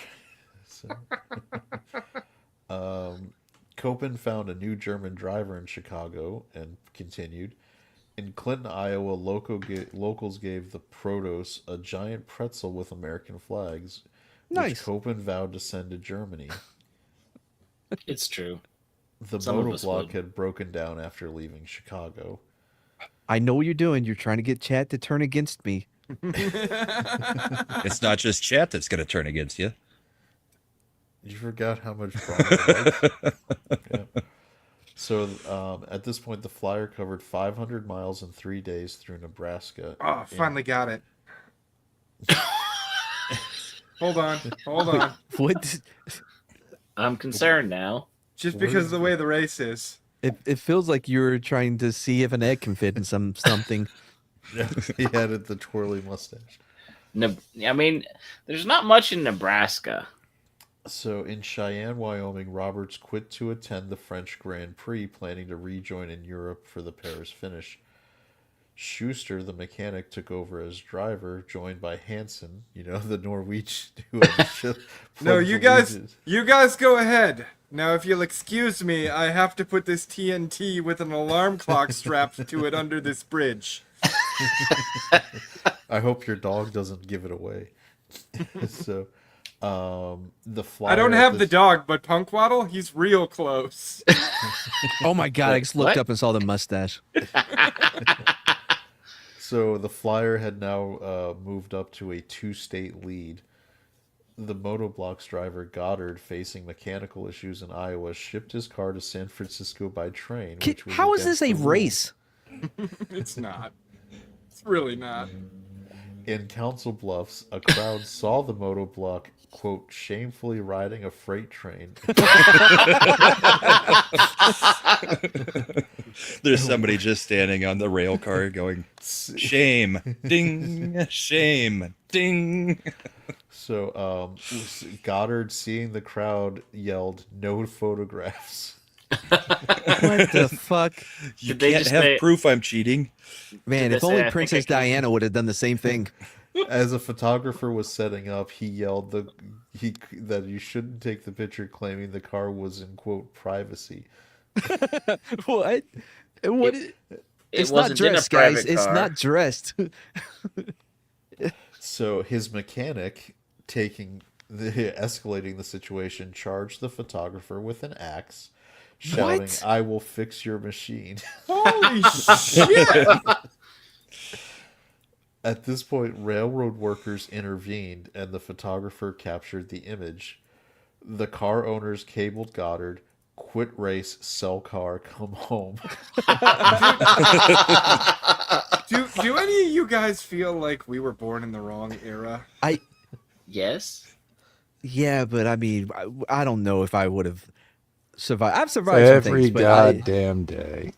Copen found a new German driver in Chicago and continued. In Clinton, Iowa, locals gave the Protos a giant pretzel with American flags, which Copen vowed to send to Germany. It's true. The monoblock had broken down after leaving Chicago. I know what you're doing. You're trying to get chat to turn against me. It's not just chat that's going to turn against you. You forgot how much Brian yeah. So at this point, the flyer covered 500 miles in 3 days through Nebraska. Oh, finally got it. Hold on. What? I'm concerned now. Just because of the way the race is. It feels like you're trying to see if an egg can fit in something. Yeah, he had the twirly mustache. I mean, there's not much in Nebraska. So in Cheyenne, Wyoming, Roberts quit to attend the French Grand Prix, planning to rejoin in Europe for the Paris finish. Schuster, the mechanic, took over as driver, joined by Hansen, the Norwegian. No, you guys go ahead. Now, if you'll excuse me, I have to put this TNT with an alarm clock strapped to it under this bridge. I hope your dog doesn't give it away. So, the flyer. I don't have the dog, but Punkwaddle, he's real close. Oh my god! I just looked up and saw the mustache. So the flyer had now moved up to a 2-state lead. The Motoblocks driver Goddard, facing mechanical issues in Iowa, shipped his car to San Francisco by train. How is this a race? It's not. It's really not. In Council Bluffs, a crowd saw the Motoblock, quote, shamefully riding a freight train. There's somebody just standing on the rail car going, shame, ding, shame, ding. So Goddard, seeing the crowd, yelled, no photographs. What the fuck? You can't have proof I'm cheating. Man, if only Princess Diana would have done the same thing. As a photographer was setting up, he yelled that you shouldn't take the picture, claiming the car was in, quote, privacy. What? What? It's not wasn't in a dressed, guys. private It's car. not dressed. So his mechanic, escalating the situation, charged the photographer with an axe, shouting, What? "I will fix your machine." Holy shit! At this point, railroad workers intervened, and the photographer captured the image. The car owners cabled Goddard, "Quit race, sell car, come home." Do any of you guys feel like we were born in the wrong era? Yes. Yeah, but I mean, I don't know if I would have survived. I've survived some Every things, but goddamn day.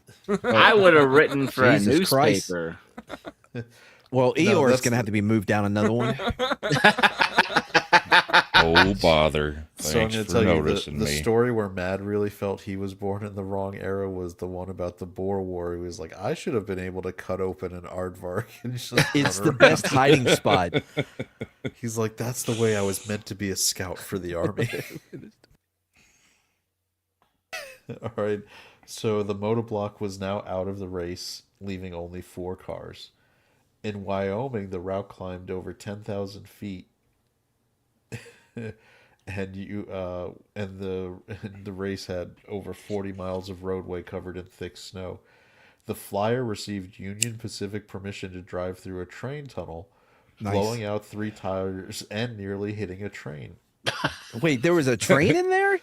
I would have written for a Jesus Christ. newspaper. Well, No, Eeyore is that's going to have to be moved down another one. Oh, bother. So I'm Thanks going to for tell you noticing the me. story where Mad really felt he was born in the wrong era was the one about the Boer War. He was like, I should have been able to cut open an aardvark. And just It's run the around. best hiding spot. He's like, that's the way I was meant to be a scout for the army. All right. So the monoblock was now out of the race, leaving only 4 cars. In Wyoming, the route climbed over 10,000 feet. And the race had over 40 miles of roadway covered in thick snow. The flyer received Union Pacific permission to drive through a train tunnel, Nice. blowing out 3 tires and nearly hitting a train. Wait, there was a train in there?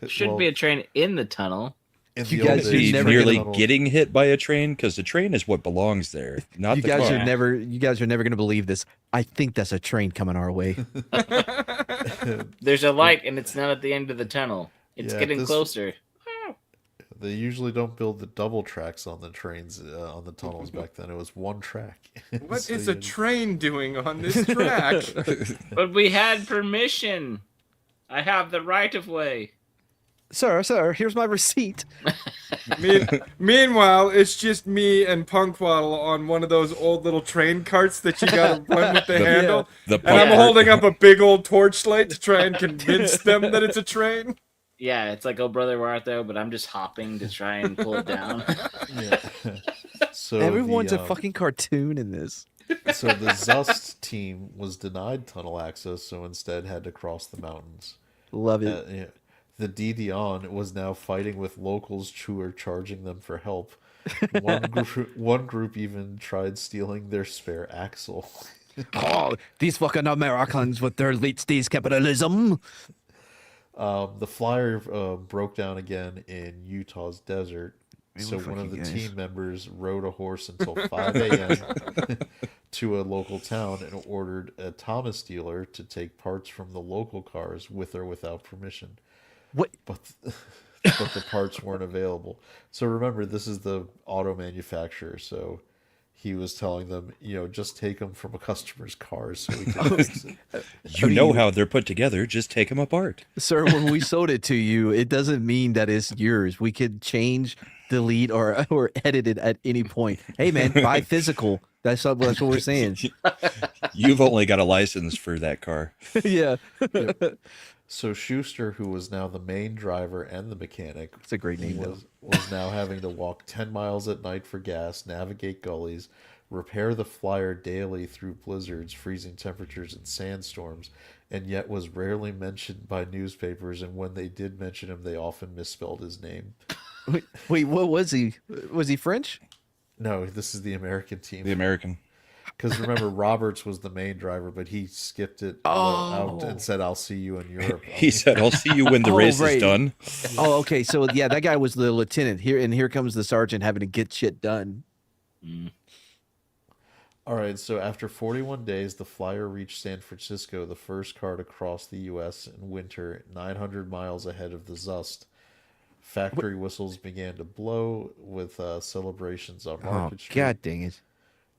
Should Well, be a train in the tunnel. in You the old guys are days, Be never train nearly tunnels- getting hit by a train because the train is what belongs there, not You the guys car. are never. You guys are never going to believe this. I think that's a train coming our way. There's a light, and it's not at the end of the tunnel. It's Yeah, getting this- closer. They usually don't build the double tracks on the trains on the tunnels back then. It was one track. What So is a you- train doing on this track? But we had permission. I have the right of way. Sir, here's my receipt. Meanwhile, it's just me and Punkwaddle on one of those old little train carts that you gotta run with the handle. The And I'm pumper- holding up a big old torchlight to try and convince them that it's a train. Yeah, it's like, oh brother, where art thou? But I'm just hopping to try and pull it down. Yeah. So Everyone's the, a fucking cartoon in this. So the Zust team was denied tunnel access, so instead had to cross the mountains. Love it. Yeah. The Dion was now fighting with locals who were charging them for help. One group even tried stealing their spare axle. Oh, these fucking Americans with their late stage capitalism. The flyer broke down again in Utah's desert. So one of the team members rode a horse until 5 a.m. to a local town and ordered a Thomas dealer to take parts from the local cars with or without permission. What? But the parts weren't available. So remember, this is the auto manufacturer. So he was telling them, just take them from a customer's cars so we can fix it. You know how they're put together. Just take them apart. Sir, when we sold it to you, it doesn't mean that it's yours. We could change, delete, or edit it at any point. Hey, man, buy physical. That's what we're saying. You've only got a license for that car. Yeah. So Schuster, who was now the main driver and the mechanic, It's a great name, though. was now having to walk 10 miles at night for gas, navigate gullies, repair the flyer daily through blizzards, freezing temperatures, and sandstorms, and yet was rarely mentioned by newspapers, and when they did mention him, they often misspelled his name. Wait, what was he? Was he French? No, this is the American team. The American. Because remember, Roberts was the main driver, but he skipped it out and said, I'll see you in Europe. He said, I'll see you when the race right. is done. Oh, okay. So yeah, that guy was the lieutenant here, and here comes the sergeant having to get shit done. All right, so after 41 days, the flyer reached San Francisco, the first car to cross the U.S. in winter, 900 miles ahead of the Zust. Factory whistles began to blow with celebrations on Oh, Market Street. god dang it!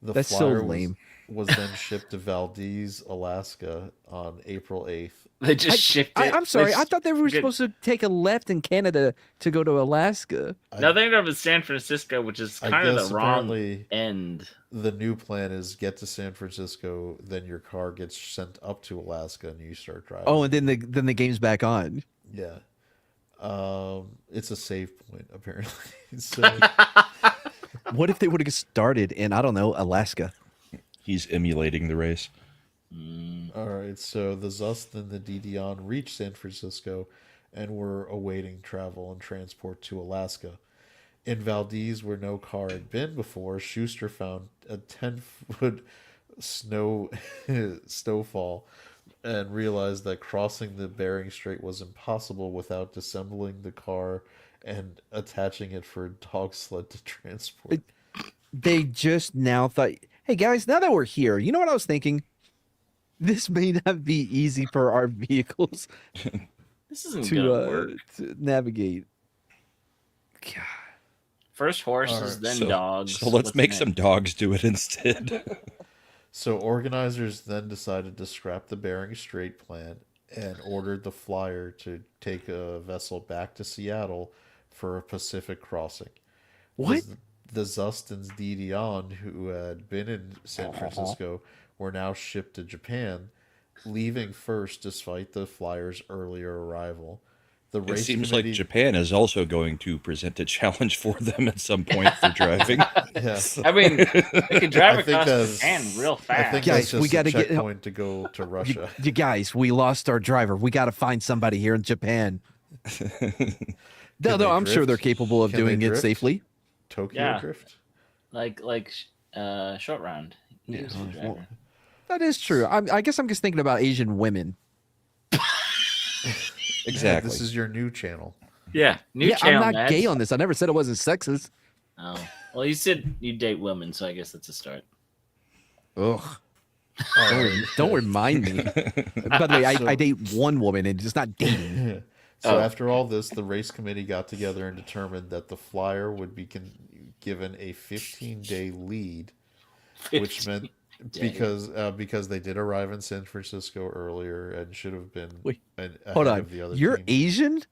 The That's so flyer lame. was then shipped to Valdez, Alaska on April 8th. They just shipped it. I'm sorry. I thought they were Good. supposed to take a left in Canada to go to Alaska. No, they ended up in San Francisco, which is I kind of guess the wrong apparently end. the new plan is get to San Francisco, then your car gets sent up to Alaska and you start driving. Oh, and then the game's back on. Yeah. It's a save point, apparently. So What if they would have started in, I don't know, Alaska? He's emulating the race. All right, so the Zust and the Didion reached San Francisco and were awaiting travel and transport to Alaska. In Valdez, where no car had been before, Schuster found a 10-foot snowfall and realized that crossing the Bering Strait was impossible without disassembling the car and attaching it for a dog sled to transport. They just now thought, hey guys, now that we're here, you know what I was thinking? This may not be easy for our vehicles This isn't to, gonna work. to navigate. God. First horses, Alright, then dogs. So let's What's make next? some dogs do it instead. So organizers then decided to scrap the Bering Strait plan and ordered the flyer to take a vessel back to Seattle for a Pacific crossing. What? The Zust and Didion, who had been in San Francisco, were now shipped to Japan, leaving first despite the flyer's earlier arrival. The It race seems committee... like Japan is also going to present a challenge for them at some point for driving. Yeah. I mean, they can drive I think across that's- Japan real I fast. think Guys, that's just we gotta a get- checkpoint to go to Russia. You guys, we lost our driver. We got to find somebody here in Japan. No, they I'm sure drift? they're capable of Can they doing it drift? safely. Tokyo Yeah. Drift? like short round. He was the driver. That is true. I guess I'm just thinking about Asian women. Exactly. This is your new channel. Yeah, new Yeah, channel. I'm not Mads. gay on this. I never said it wasn't sexist. Oh, well, you said you date women, so I guess that's a start. Ugh. Don't remind me. By the way, I date one woman and just not dating. So after all this, the race committee got together and determined that the flyer would be given a 15-day lead, which meant because they did arrive in San Francisco earlier and should have been Wait, ahead hold on. of the other You're team. Asian?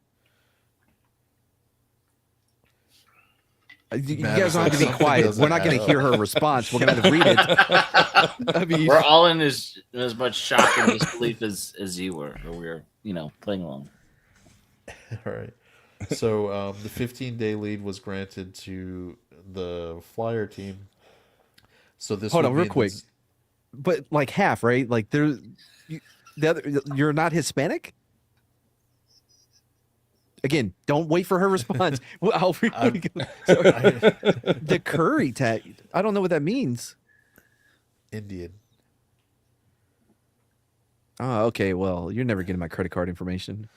You Matt, guys don't have to be something quiet. doesn't We're not going add to up. hear her response. We're going to have to read it. I mean, We're all in as much shock and disbelief as you were, or we were, playing along. All right. So the 15-day lead was granted to the flyer team. So this hold would on, real mean quick. But like half, right? Like there's you're not Hispanic? Again, don't wait for her response. Well, I'll read the curry tag. I don't know what that means. Indian. Oh, okay. Well, you're never getting my credit card information.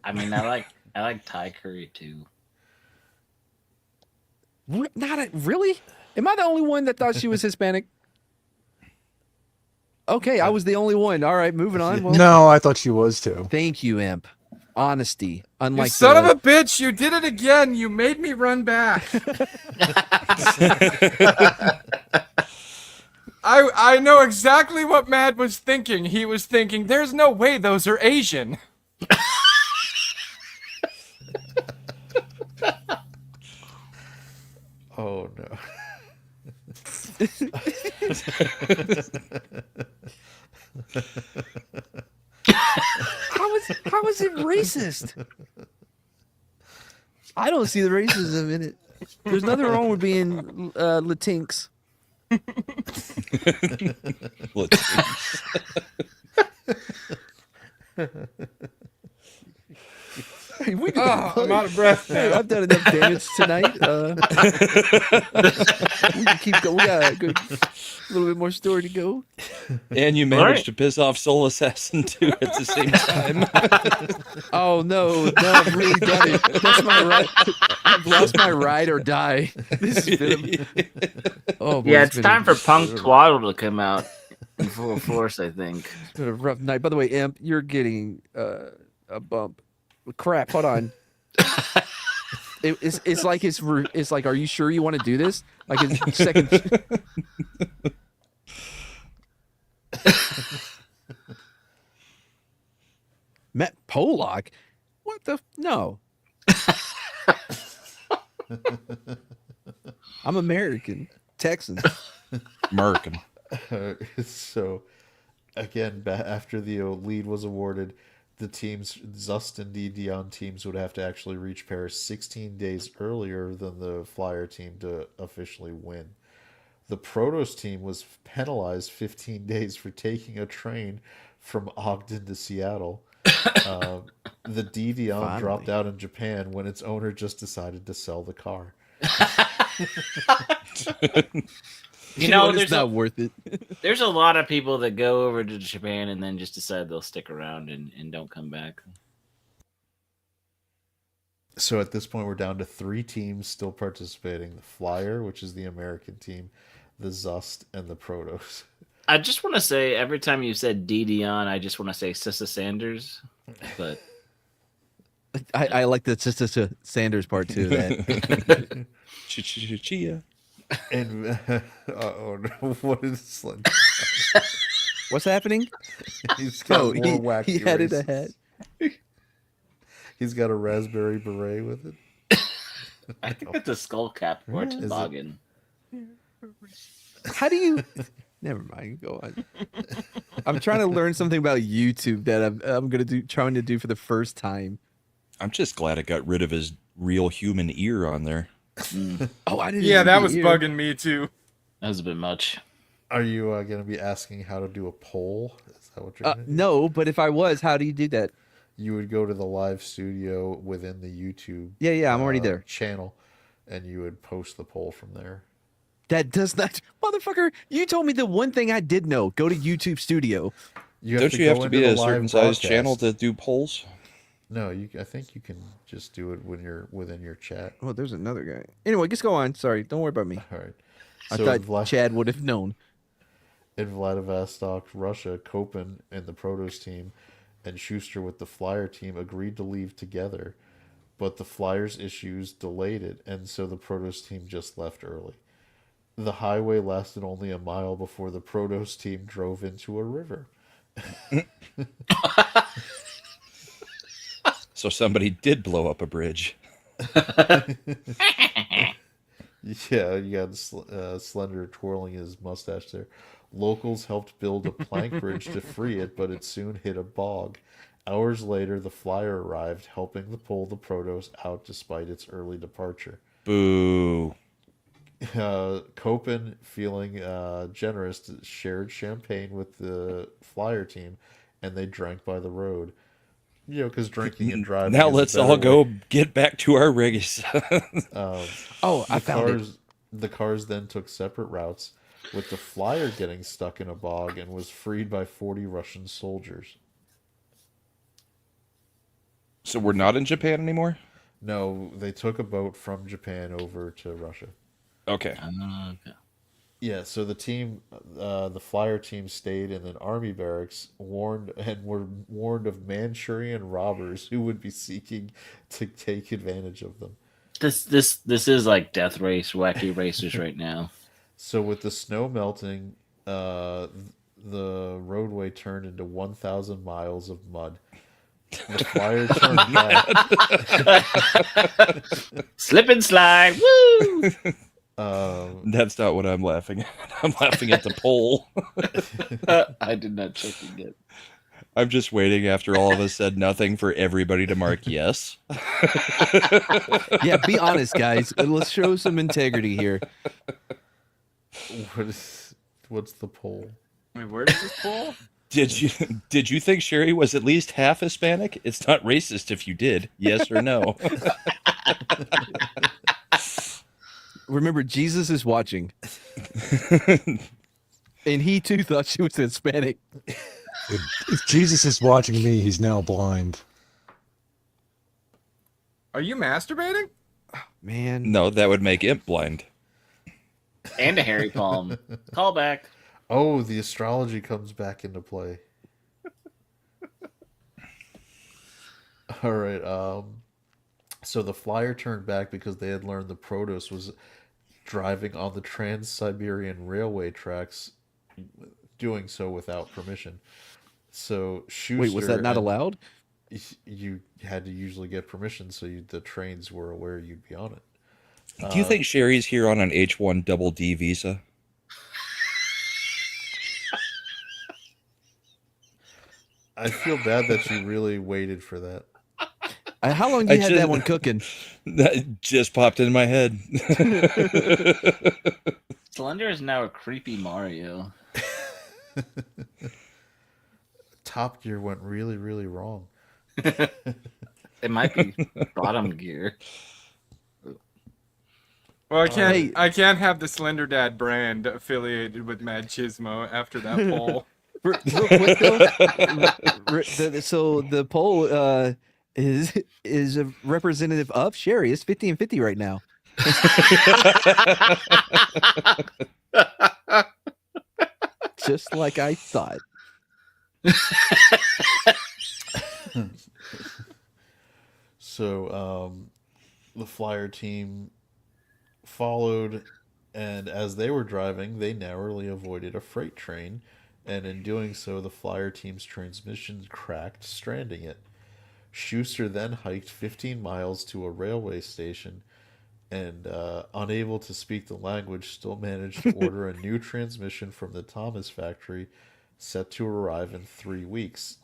I mean, I like Thai curry too. Really? Am I the only one that thought she was Hispanic? Okay, I was the only one. All right, moving on. Well, No, I thought she was too. thank you, Imp. Honesty, You unlike son of a bitch! You did it again. You made me run back. I know exactly what Mad was thinking. He was thinking, "There's no way those are Asian." Oh no. How is it racist? I don't see the racism in it. There's nothing wrong with being Latinx. Hey, I'm out of breath now. Hey, I've done enough damage tonight. We can keep going. We got a little bit more story to go. And you managed to piss off Soul Assassin too at the same time. Oh no, I've really done it. That's my right. I've lost my ride or die. This has been oh boy, Yeah, it's been time for Punk Twaddle to come out in full force, I think. It's been a rough night. By the way, Imp, you're getting a bump. Crap, hold on. It's like, are you sure you want to do this? Like it's second. Matt Pollock? What the? No. I'm American. Texan. American. So, again, after the lead was awarded, the teams, Zust and D. Dion teams, would have to actually reach Paris 16 days earlier than the Flyer team to officially win. The Protos team was penalized 15 days for taking a train from Ogden to Seattle. The D. Dion dropped out in Japan when its owner just decided to sell the car. You know, it's not worth it. There's a lot of people that go over to Japan and then just decide they'll stick around and don't come back. So at this point, we're down to 3 teams still participating: the Flyer, which is the American team, the Zust, and the Protos. I just want to say, every time you said D. Dion, I just want to say Sissa Sanders, but I like the Sister Sanders part too. That Chia. And oh no, what is Slender? What's happening? He's got more he wacky added a races. hat. He's got a raspberry beret with it. I think it's a skull cap or a Is it? toboggan. How do you? Never mind. Go on. I'm trying to learn something about YouTube that I'm trying to do for the first time. I'm just glad it got rid of his real human ear on there. Oh, I didn't. Yeah, see that the was ear. bugging me too. That was a bit much. Are you going to be asking how to do a poll? Is that what you're going to do? No, but if I was, how do you do that? You would go to the live studio within the YouTube Yeah, I'm already there. channel, and you would post the poll from there. That does not, motherfucker. You told me the one thing I did know. Go to YouTube Studio. Don't you have to be a certain size channel to do polls? No, I think you can just do it when you're within your chat. Oh, there's another guy. Anyway, just go on. Sorry, don't worry about me. All right. I So thought Chad would have known. In Vladivostok, Russia, Kopen and the Protos team and Schuster with the Flyer team agreed to leave together, but the Flyers' issues delayed it, and so the Protos team just left early. The highway lasted only a mile before the Protos team drove into a river. So somebody did blow up a bridge. Yeah, you got Slender twirling his mustache there. Locals helped build a plank bridge to free it, but it soon hit a bog. Hours later, the Flyer arrived, helping to pull the Protos out despite its early departure. Boo. Kopen, feeling generous, shared champagne with the Flyer team, and they drank by the road. You know, because drinking and driving. Now is a let's better all go way. get back to our rigs. I found it. The cars then took separate routes, with the Flyer getting stuck in a bog and was freed by 40 Russian soldiers. So we're not in Japan anymore? No, they took a boat from Japan over to Russia. Okay. Okay. Yeah, so the team, the Flyer team stayed in an army barracks, were warned of Manchurian robbers who would be seeking to take advantage of them. This is like Death Race, Wacky Racers right now. So with the snow melting, the roadway turned into 1,000 miles of mud. The Flyer turned back. Slip and slide, woo! That's not what I'm laughing at. I'm laughing at the poll. I did not check it yet. I'm just waiting after all of us said nothing for everybody to mark yes. Yeah, be honest, guys. Let's show some integrity here. What's the poll? Wait, where does this pull? Did you think Sherry was at least half Hispanic? It's not racist if you did. Yes or no? Remember, Jesus is watching. And he too thought she was Hispanic. If Jesus is watching me, he's now blind. Are you masturbating? Man. No, that would make Imp blind. And a hairy palm. Call back. Oh, the astrology comes back into play. All right. So the Flyer turned back because they had learned the Protos was driving on the Trans-Siberian Railway tracks, doing so without permission. So Schuster... Wait, was that not allowed? You had to usually get permission, so the trains were aware you'd be on it. Do you think Sherry's here on an H-1 double D visa? I feel bad that you really waited for that. How long do you have that one cooking? That just popped in my head. Slender is now a creepy Mario. Top Gear went really, really wrong. It might be bottom gear. Well, I can't have the Slender Dad brand affiliated with Mad Chismo after that poll. Real quick though, so the poll is a representative of Sherry. It's 50-50 right now. Just like I thought. So the Flyer team followed, and as they were driving, they narrowly avoided a freight train, and in doing so, the Flyer team's transmission cracked, stranding it. Schuster then hiked 15 miles to a railway station, and unable to speak the language, still managed to order a new transmission from the Thomas factory, set to arrive in 3 weeks.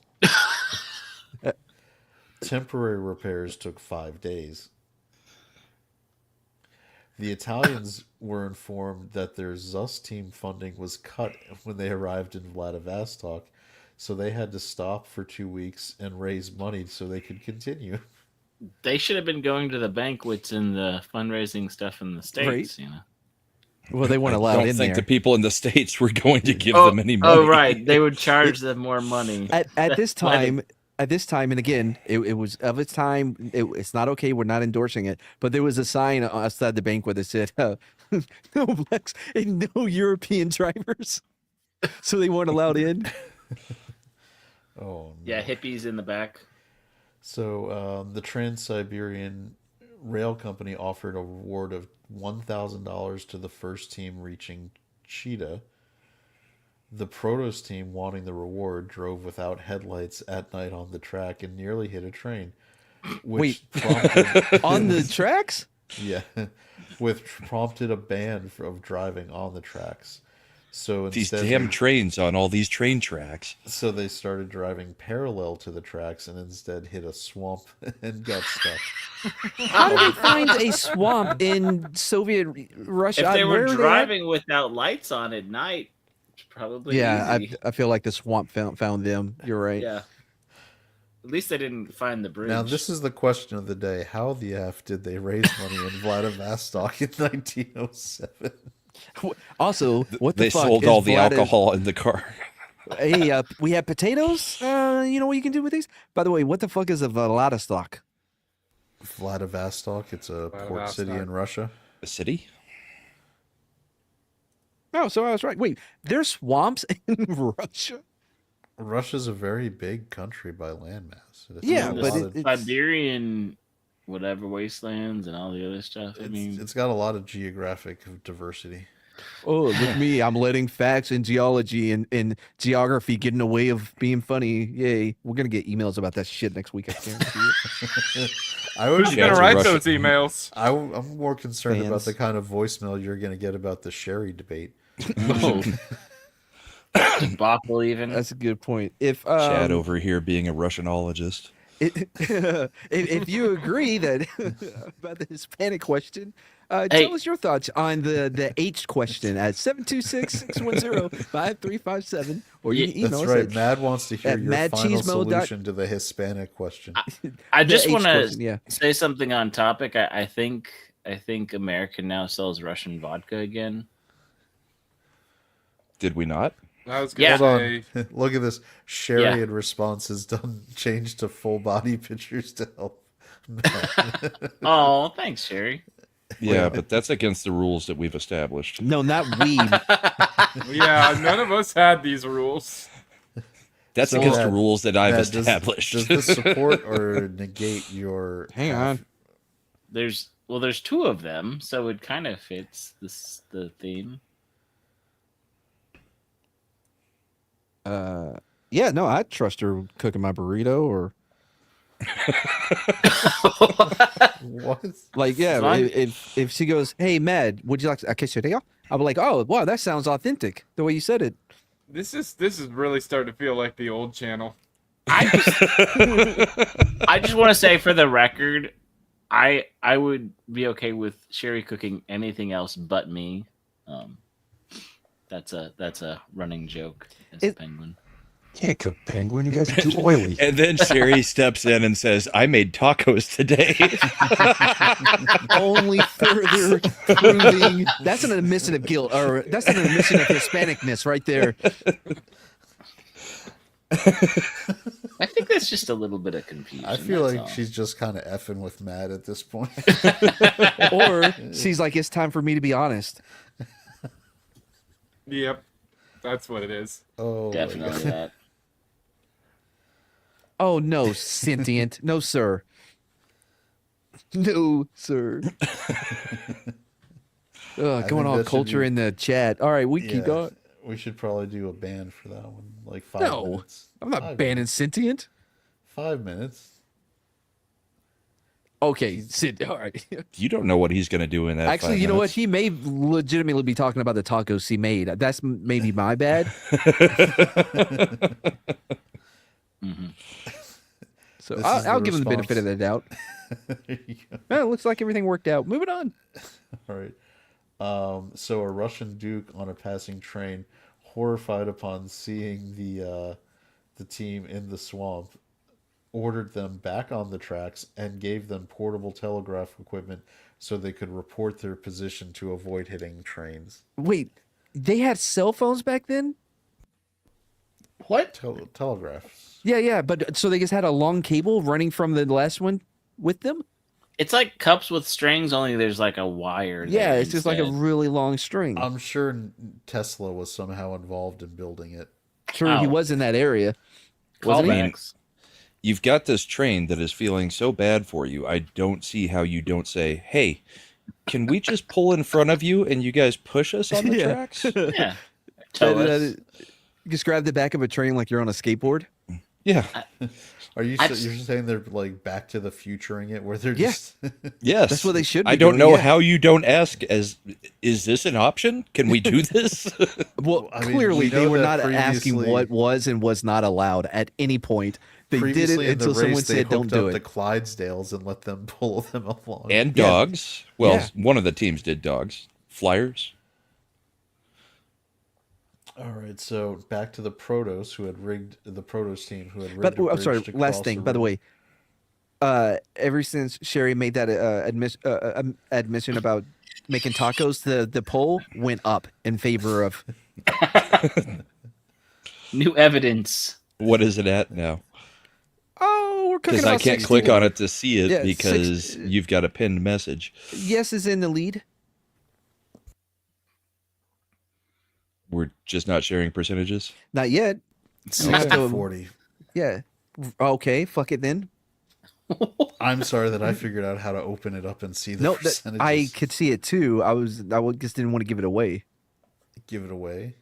Temporary repairs took 5 days. The Italians were informed that their ZUS team funding was cut when they arrived in Vladivostok, so they had to stop for 2 weeks and raise money so they could continue. They should have been going to the banquets and the fundraising stuff in the States, you know. Well, they weren't allowed I don't in think there. the people in the States were going to give them any money. Oh, right. They would charge them more money. At this time, and again, it was of its time. It's not okay. We're not endorsing it. But there was a sign outside the banquet that said, no blacks and no European drivers. So they weren't allowed in. Oh, no. Yeah, hippies in the back. So the Trans-Siberian Rail Company offered a reward of $1,000 to the first team reaching Chita. The Protos team, wanting the reward, drove without headlights at night on the track and nearly hit a train. Prompted, on the tracks? Yeah, which prompted a ban of driving on the tracks. So these instead, damn trains on all these train tracks. So they started driving parallel to the tracks and instead hit a swamp and got stuck. How did they find a swamp in Soviet Russia? If they were driving without lights on at night, it's probably easy. I feel like the swamp found them. You're right. Yeah. At least they didn't find the bridge. Now, this is the question of the day. How the F did they raise money in Vladivostok in 1907? Also, what the they fuck sold is all the alcohol in the car. Hey, we have potatoes. You know what you can do with these? By the way, what the fuck is a Vladivostok? Vladivostok. It's a port city in Russia. A city? Oh, so I was right. Wait, there's swamps in Russia? Russia's a very big country by landmass. Yeah, but it's Siberian, whatever, wastelands and all the other stuff. I mean, it's got a lot of geographic diversity. Oh, look at me. I'm letting facts and geology and geography get in the way of being funny. Yay. We're going to get emails about that shit next week. I guarantee it. Who's going to write those emails? I'm more concerned about the kind of voicemail you're going to get about the Sherry debate. Oh. Bottle even. That's a good point. If Chad over here being a Russianologist. If you agree that about the Hispanic question, tell us your thoughts on the H question at 726-610-5357, or you can email That's us right. at Mad wants to hear your final madchismo. solution to the Hispanic question. I just want to yeah. say something on topic. I think America now sells Russian vodka again. Did we not? I was gonna say, Look at this. Sherry in response has done changed to full body pictures to help. Oh, thanks, Sherry. Yeah, but that's against the rules that we've established. No, not we. Yeah, none of us had these rules. That's against the rules that I've established. Does this support or negate your? Hang on. There's two of them, so it kind of fits the theme. Yeah, no, I trust her cooking my burrito or what? Like, yeah, if she goes, "Hey, Mad, would you like a quesadilla?" I'll be like, "Oh, wow, that sounds authentic the way you said it." This is really starting to feel like the old channel. I just want to say for the record, I would be okay with Sherry cooking anything else but me. That's a running joke as a penguin. Can't cook penguin. You guys are too oily. And then Sherry steps in and says, "I made tacos today." Only further proving that's an admission of guilt, or that's an admission of Hispanicness right there. I think that's just a little bit of confusion. I feel that's like all. she's just kind of effing with Matt at this point. Or she's like, it's time for me to be honest. Yep, that's what it is. Oh, Definitely that. Oh no, sentient. No, sir. No, sir. Going all culture in the chat. All right, we keep going. We should probably do a ban for that one. Like 5 No, minutes. I'm not banning sentient. 5 minutes. Okay, all right. You don't know what he's going to do in that. Actually, 5 you know what? minutes. He may legitimately be talking about the tacos he made. That's maybe my bad. So This is I'll the give him the benefit of the doubt. There you go. Well, it looks like everything worked out. Moving on. All right. So a Russian duke on a passing train, horrified upon seeing the team in the swamp, ordered them back on the tracks and gave them portable telegraph equipment so they could report their position to avoid hitting trains. Wait, they had cell phones back then? What? Telegraphs. Yeah, but so they just had a long cable running from the last one with them? It's like cups with strings, only there's like a wire. Yeah, there it's just like a instead. really long string. I'm sure Tesla was somehow involved in building it. Sure, he was in that area. Wasn't he? You've got this train that is feeling so bad for you. I don't see how you don't say, "Hey, can we just pull in front of you and you guys push us on the Yeah. tracks?" Yeah. Tell us. Just grab the back of a train like you're on a skateboard. Yeah. Are you I've- you're saying they're like Back to the Futuring it, where they're Yeah. just Yes. That's what they should be I don't doing, know yeah. how you don't ask is this an option? Can we do this? Well, I mean, clearly we they know were that not asking previously- what was and was not allowed at any point. They did it previously in the until someone race, they said, "Don't hooked do up the it." Clydesdales and let them pull them along. And Yeah. dogs. Well, Yeah. one of the teams did dogs. Flyers. All right, so back to the Protos who had rigged the Protos team who had rigged. But a I'm sorry. bridge to Last cross thing, a by the river. way, ever since Sherry made that admission about making tacos, the poll went up in favor of. New evidence. What is it at now? Oh, we're cooking. Because I about can't 60. click on it to see it Yeah, because you've got a pinned message. Yes is in the lead. We're just not sharing percentages. Not yet. You have to- 40. Yeah. Okay. Fuck it then. I'm sorry that I figured out how to open it up and see the No, percentages. I could see it too. I just didn't want to give it away. Give it away.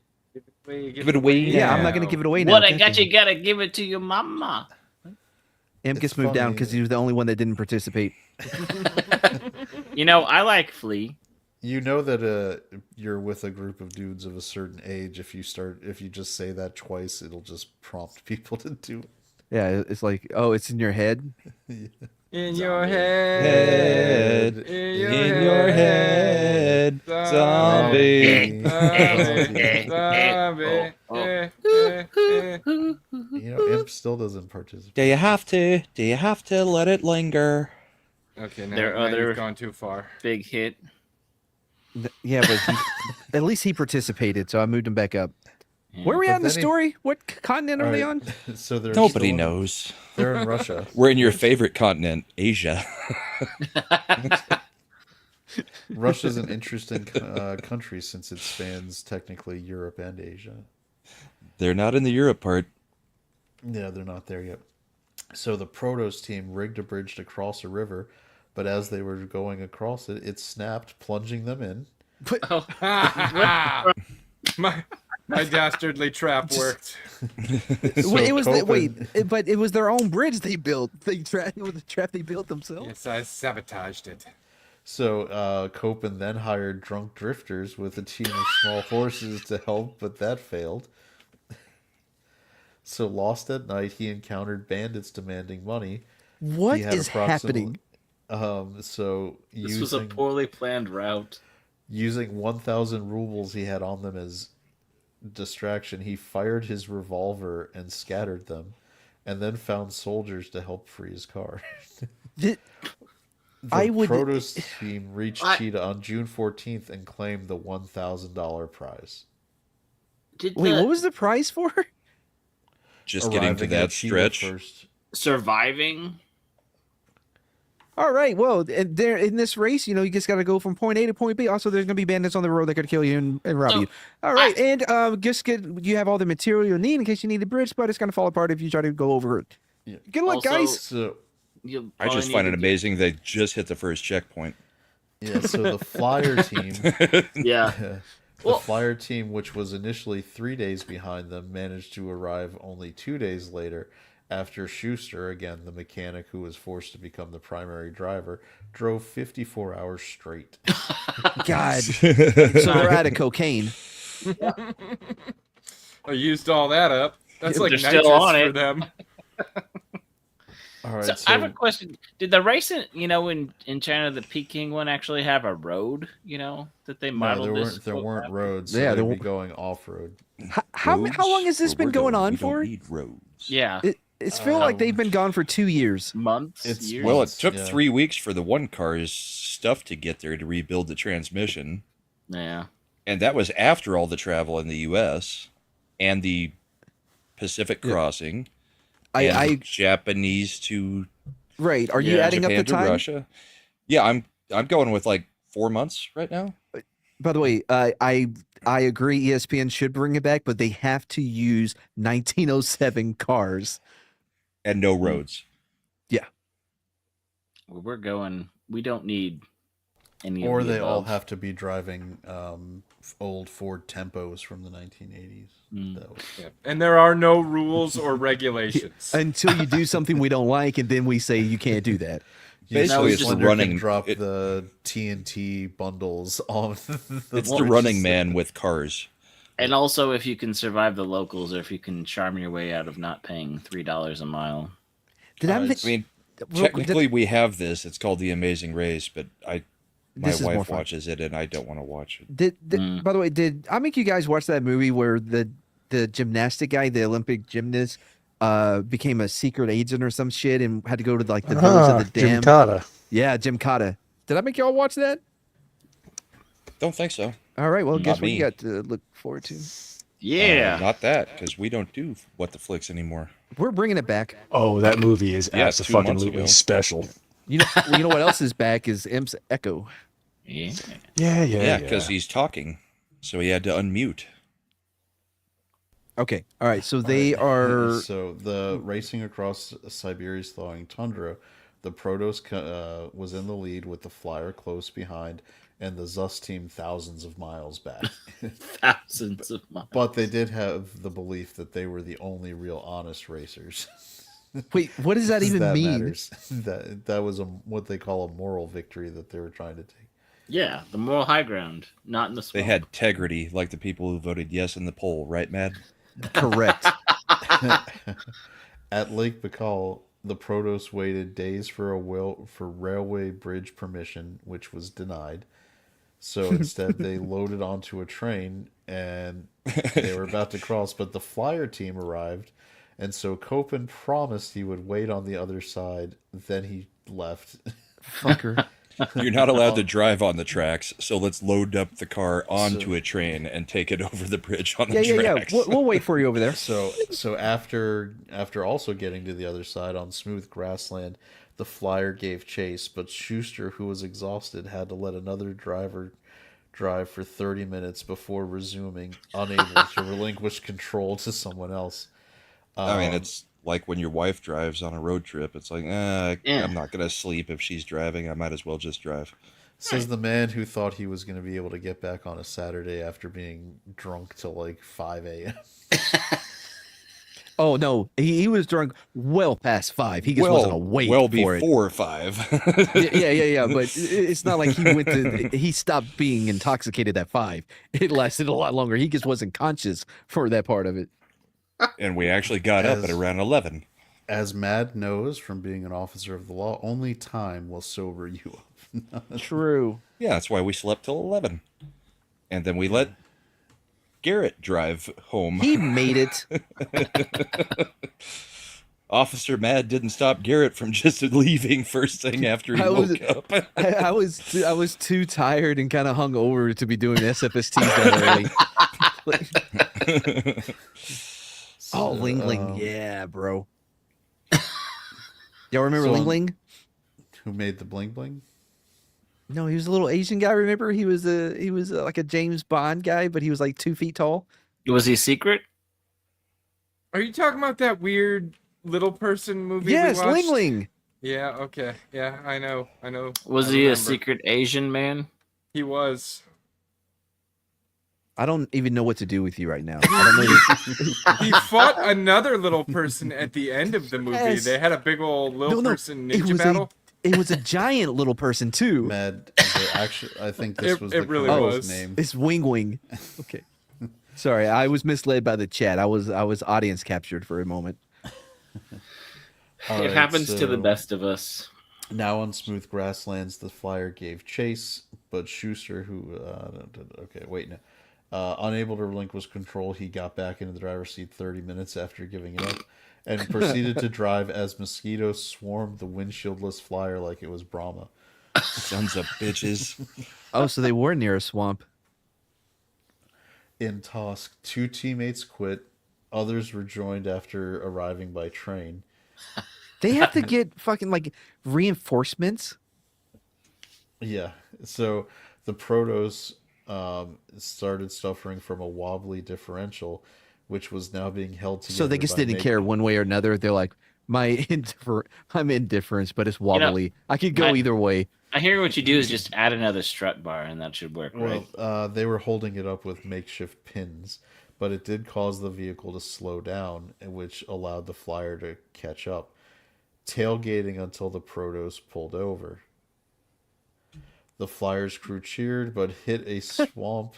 Give it away. Yeah, I'm not going to give it away now. What I got, you gotta give it to your mama. Em gets moved down because he was the only one that didn't participate. You know, I like Flea. You know that you're with a group of dudes of a certain age. If you just say that twice, it'll just prompt people to do it. Yeah, it's like, oh, it's in your head. In your head. In your head. Zombie. Zombie. You know, Imp still doesn't participate. Do you have to? Do you have to let it linger? Okay, now, There are now other- you've gone too far. Big hit. Yeah, but at least he participated, so I moved him back up. Where are we But at in the then he- story? What continent are All they right, on? So they're Nobody still- knows. They're in Russia. We're in your favorite continent, Asia. Russia's an interesting country since it spans technically Europe and Asia. They're not in the Europe part. Yeah, they're not there yet. So the Protos team rigged a bridge to cross a river, but as they were going across it, it snapped, plunging them in. My dastardly trap worked. Wait, Copen- but it was their own bridge they built. It was a trap they built themselves. Yes, I sabotaged it. So Copen then hired drunk drifters with a team of small horses to help, but that failed. So lost at night, he encountered bandits demanding money. What He had is happening? So This was a poorly planned route. using 1,000 rubles he had on them as distraction, he fired his revolver and scattered them, and then found soldiers to help free his car. Did- The I would- Protos team reached Cheetah on June 14th and claimed the $1,000 prize. Wait, what was the prize for? Just getting to Arriving that at Cheetah stretch. first. Surviving. All right. Well, there in this race, you just got to go from point A to point B. Also, there's going to be bandits on the road that could kill you and rob you. All right, and you have all the material you need in case you need a bridge, but it's going to fall apart if you try to go over it. Yeah. Good luck, Also, guys. So I just find it amazing they just hit the first checkpoint. yeah, so the Flyer team, Yeah. the Flyer team, which was initially 3 days behind them, managed to arrive only 2 days later. After Schuster, again the mechanic who was forced to become the primary driver, drove 54 hours straight. God. So they're out of cocaine. I used all that up. That's like They're nitrous still on for it. them. All right, So I have a question. Did the race in China, the Peking one, actually have a road? That they no, modeled there weren't roads. So Yeah, they'd there be going off road. How long has this been going on for? We don't need roads. Yeah. It's feel like they've been gone for 2 years. Months. It's- years. Well, it took Yeah. 3 weeks for the one car's stuff to get there to rebuild the transmission. Yeah. And that was after all the travel in the U.S. and the Pacific crossing. And Japanese to Right. Are you adding Japan up the to time? Russia. Yeah, I'm going with like 4 months right now. By the way, I agree ESPN should bring it back, but they have to use 1907 cars. And no roads. Yeah. Where we're going, we don't need any Or of the they all above. have to be driving old Ford Tempos from the 1980s. That was- Yeah. And there are no rules or regulations. Until you do something we don't like, and then we say you can't do that. Basically, it's the Slender can running. drop the TNT bundles on. It's the running man with cars. And also, if you can survive the locals, or if you can charm your way out of not paying $3 a mile. Did I I miss? mean, technically, we have this. It's called The Amazing Race, but my This is more wife fun. watches it, and I don't want to watch it. By the way, did I make you guys watch that movie where the gymnastic guy, the Olympic gymnast, became a secret agent or some shit and had to go to like the village of the dam? Jim Cotta. Yeah, Jim Cotta. Did I make y'all watch that? Don't think so. All right. Well, Not guess what me. you got to look forward to. Yeah. Not that, because we don't do What the Flicks anymore. We're bringing it back. Oh, that movie is Yeah, 2 months absolutely ago. special. You know what else is back is Imp's Echo. Yeah. Yeah, because he's talking, so he had to unmute. Okay. All right. So they are. So the racing across Siberia's thawing tundra, the Protos was in the lead with the Flyer close behind, and the Zus team thousands of miles back. Thousands of miles. But they did have the belief that they were the only real honest racers. Wait, what does that even mean? Matters. That was what they call a moral victory that they were trying to take. Yeah, the moral high ground, not in the They swamp. had integrity, like the people who voted yes in the poll, right, Mad? Correct. At Lake Baikal, the Protos waited days for railway bridge permission, which was denied. So instead, they loaded onto a train and they were about to cross, but the Flyer team arrived, and so Copen promised he would wait on the other side. Then he left. Fucker. You're not allowed to drive on the tracks, so let's load up the car onto a train and take it over the bridge on the tracks. We'll wait for you over there. So after also getting to the other side on smooth grassland, the Flyer gave chase, but Schuster, who was exhausted, had to let another driver drive for 30 minutes before resuming, unable to relinquish control to someone else. I mean, it's like when your wife drives on a road trip. It's like, I'm not going to sleep if she's driving. I might as well just drive. Says the man who thought he was going to be able to get back on a Saturday after being drunk till like 5 a.m. Oh no, he was drunk well past 5. He just wasn't awake well for it. before 5. yeah. But it's not like he stopped being intoxicated at 5. It lasted a lot longer. He just wasn't conscious for that part of it. And we actually got up at As- around 11. As Mad knows from being an officer of the law, only time will sober you up. True. Yeah, that's why we slept till 11. And then we let Garrett drive home. He made it. Officer Mad didn't stop Garrett from just leaving first thing after he woke up. I was too tired and kind of hungover to be doing SFSTs that early. Oh, Ling Ling, yeah, bro. Y'all remember Ling Ling? Who made the bling bling? No, he was a little Asian guy. Remember, he was like a James Bond guy, but he was like 2 feet tall. Was he secret? Are you talking about that weird little person movie? Yes, we watched? Ling Ling. Yeah. Okay. Yeah, I know. Was he a secret Asian man? He was. I don't even know what to do with you right now. I don't know. He fought another little person at the end of the movie. Yes. They had a big old little person it ninja was battle. It was a giant little person too. Mad. Actually, I think this was It the really colonel's was. name. It's Wing Wing. Okay. Sorry, I was misled by the chat. I was audience captured for a moment. All It right, happens to the so best of us. Now on smooth grasslands, the flyer gave chase, but Schuster, who unable to relinquish control, he got back into the driver's seat 30 minutes after giving it up, and proceeded to drive as mosquitoes swarmed the windshieldless flyer like it was Brahma. Sons of bitches. Oh, so they were near a swamp. In Tosk, 2 teammates quit. Others rejoined after arriving by train. They have to get fucking like reinforcements. Yeah. So the Protos started suffering from a wobbly differential, which was now being held together. So they just by didn't care one way or another. They're like, I'm indifference, but it's wobbly. I could go either way. I hear what you do is just add another strut bar, and that should work, right? Well, they were holding it up with makeshift pins, but it did cause the vehicle to slow down, which allowed the flyer to catch up, tailgating until the Protos pulled over. The flyer's crew cheered, but hit a swamp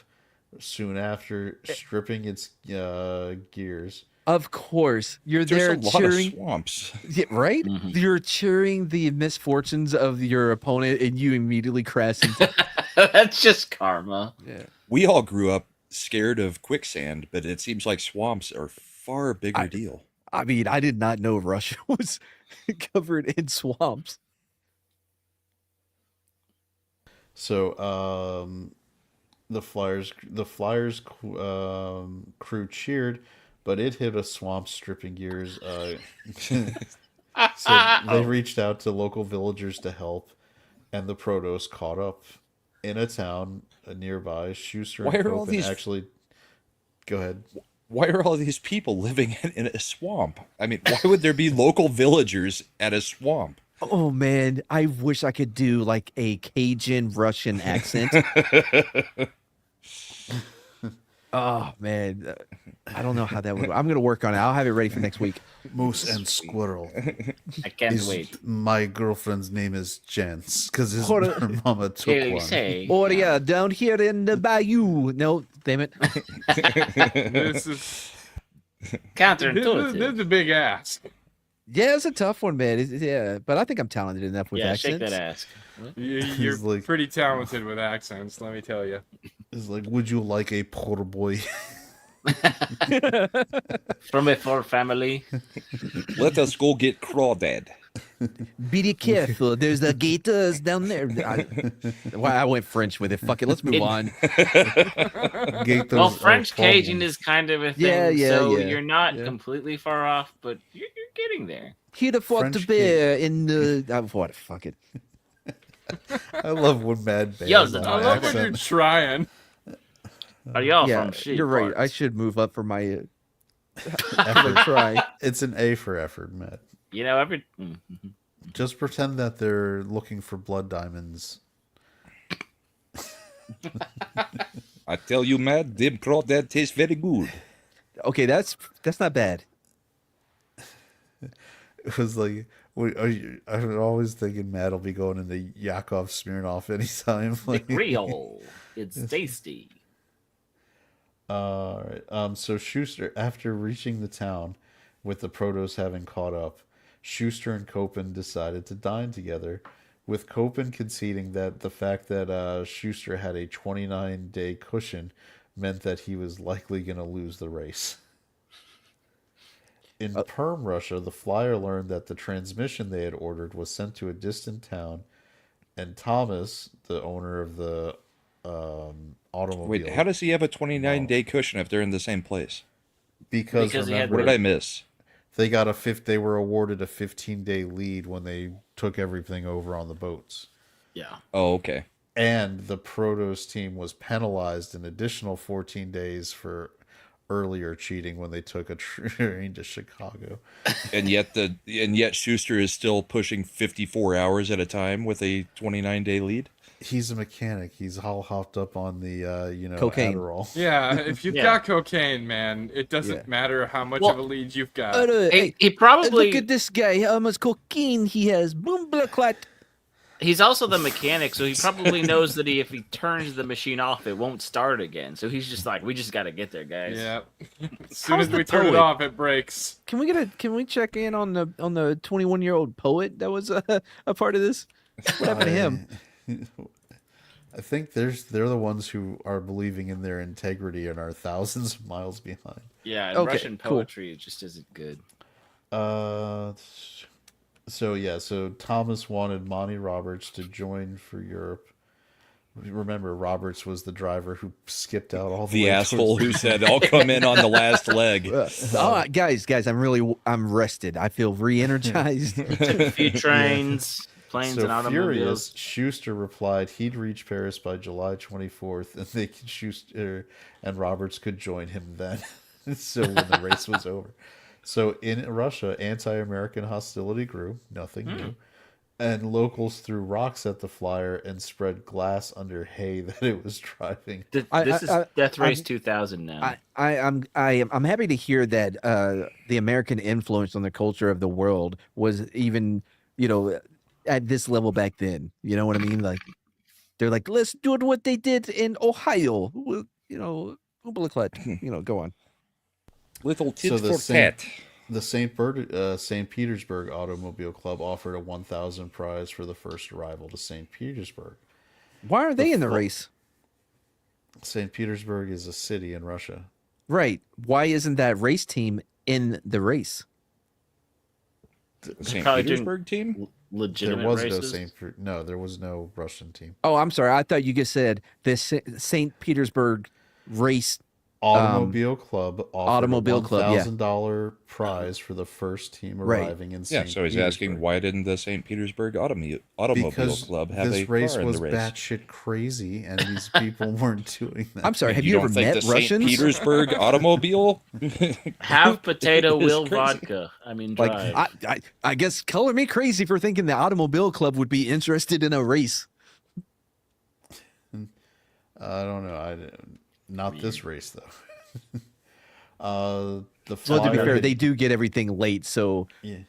soon after, stripping its gears. Of course, you're There's there a lot cheering of swamps. Yeah, right? You're cheering the misfortunes of your opponent, and you immediately crash into. That's just karma. Yeah. We all grew up scared of quicksand, but it seems like swamps are far bigger deal. I mean, I did not know Russia was covered in swamps. So the Flyers crew cheered, but it hit a swamp, stripping gears. So they reached out to local villagers to help, and the Protos caught up. In a town nearby, Schuster and Why are all Copen these- actually... Go ahead. Why are all these people living in a swamp? I mean, why would there be local villagers at a swamp? Oh man, I wish I could do like a Cajun Russian accent. Oh man, I don't know how that would. I'm gonna work on it. I'll have it ready for next week. Moose and Squirrel. I can't wait. My girlfriend's name is Jens, because his Hold her mama took Really one. say. Or yeah, down here in the bayou. No, damn it. This is Counterintuitive. a big ass. Yeah, it's a tough one, man. Yeah, but I think I'm talented enough with Yeah, accents. shake that ass. You're like- pretty talented with accents, let me tell you. It's like, would you like a poor boy? From a poor family. Let us go get crawdad. Be careful. There's the gators down there. I went French with it. Fuck it. Let's move on. Gators Well, are French Cajun problems. is kind of a thing, Yeah, so yeah. you're not Yeah. completely far off, but you're getting there. Here fought the French bear in the. What? Fuck it. I love when Mad Band. Yo's I love when you're trying. Are y'all Yeah, from sheep? you're right. I should move up for my effort try. It's an A for effort, Matt. You know, Just pretend that they're looking for blood diamonds. I tell you, Matt, them crawdad tastes very good. Okay, that's not bad. It was like, I'm always thinking Matt will be going into Yakov Smirnoff anytime. the Like, Creole. It's tasty. All right. So Schuster, after reaching the town, with the Protos having caught up, Schuster and Copen decided to dine together, with Copen conceding that the fact that Schuster had a 29-day cushion meant that he was likely going to lose the race. In Perm, Russia, the flyer learned that the transmission they had ordered was sent to a distant town, and Thomas, the owner of the automobile... Wait, how does he have a 29-day cushion if they're in the same place? Because remember, what did I miss? They got they were awarded a 15-day lead when they took everything over on the boats. Yeah. Oh, okay. And the Protos team was penalized an additional 14 days for earlier cheating when they took a train to Chicago. And yet Schuster is still pushing 54 hours at a time with a 29-day lead. He's a mechanic. He's all hopped up on the cocaine. Adderall. Yeah, if you've got cocaine, man, it doesn't matter how much of a lead you've got. He probably look at this guy. How much cocaine he has. Boom, blah, clat. He's also the mechanic, so he probably knows that if he turns the machine off, it won't start again. So he's just like, we just got to get there, guys. Yeah. As soon as the we turn it poet? off, it breaks. Can we check in on the 21-year-old poet that was a part of this? What happened to him? I think they're the ones who are believing in their integrity and are thousands of miles behind. Yeah, and Russian poetry just isn't good. So Thomas wanted Monty Roberts to join for Europe. Remember, Roberts was the driver who skipped out all the way asshole who said, "I'll come in on the last leg." Guys, I'm rested. I feel re-energized. A few trains, planes, and automobiles. Furious, Schuster replied he'd reach Paris by July 24th, and Schuster and Roberts could join him then. So when the race was over. So in Russia, anti-American hostility grew, nothing new, and locals threw rocks at the flyer and spread glass under hay that it was driving. This is Death Race 2000 now. I'm happy to hear that the American influence on the culture of the world was even, at this level back then. You know what I mean? Like, they're like, let's do what they did in Ohio. Go on. Little tit for tat. The St. Petersburg Automobile Club offered a 1,000 prize for the first arrival to St. Petersburg. Why are they in the race? St. Petersburg is a city in Russia. Right. Why isn't that race team in the race? The St. Petersburg team? Legitimate there was races? there was no Russian team. Oh, I'm sorry. I thought you just said the St. Petersburg race. Automobile Club offered a $1,000 $1,000 prize for the first team arriving in St. Yeah, so he's asking, why didn't the St. Petersburg Automobile Club have this a race car in was the race? batshit crazy, and these people weren't doing that. I'm sorry, have you ever met the Russians? St. Petersburg Automobile? Have potato Is will crazy. vodka. I mean, drive. I guess color me crazy for thinking the Automobile Club would be interested in a race. I don't know. Not this race though. Well, to be fair, they do get everything late, so yeah,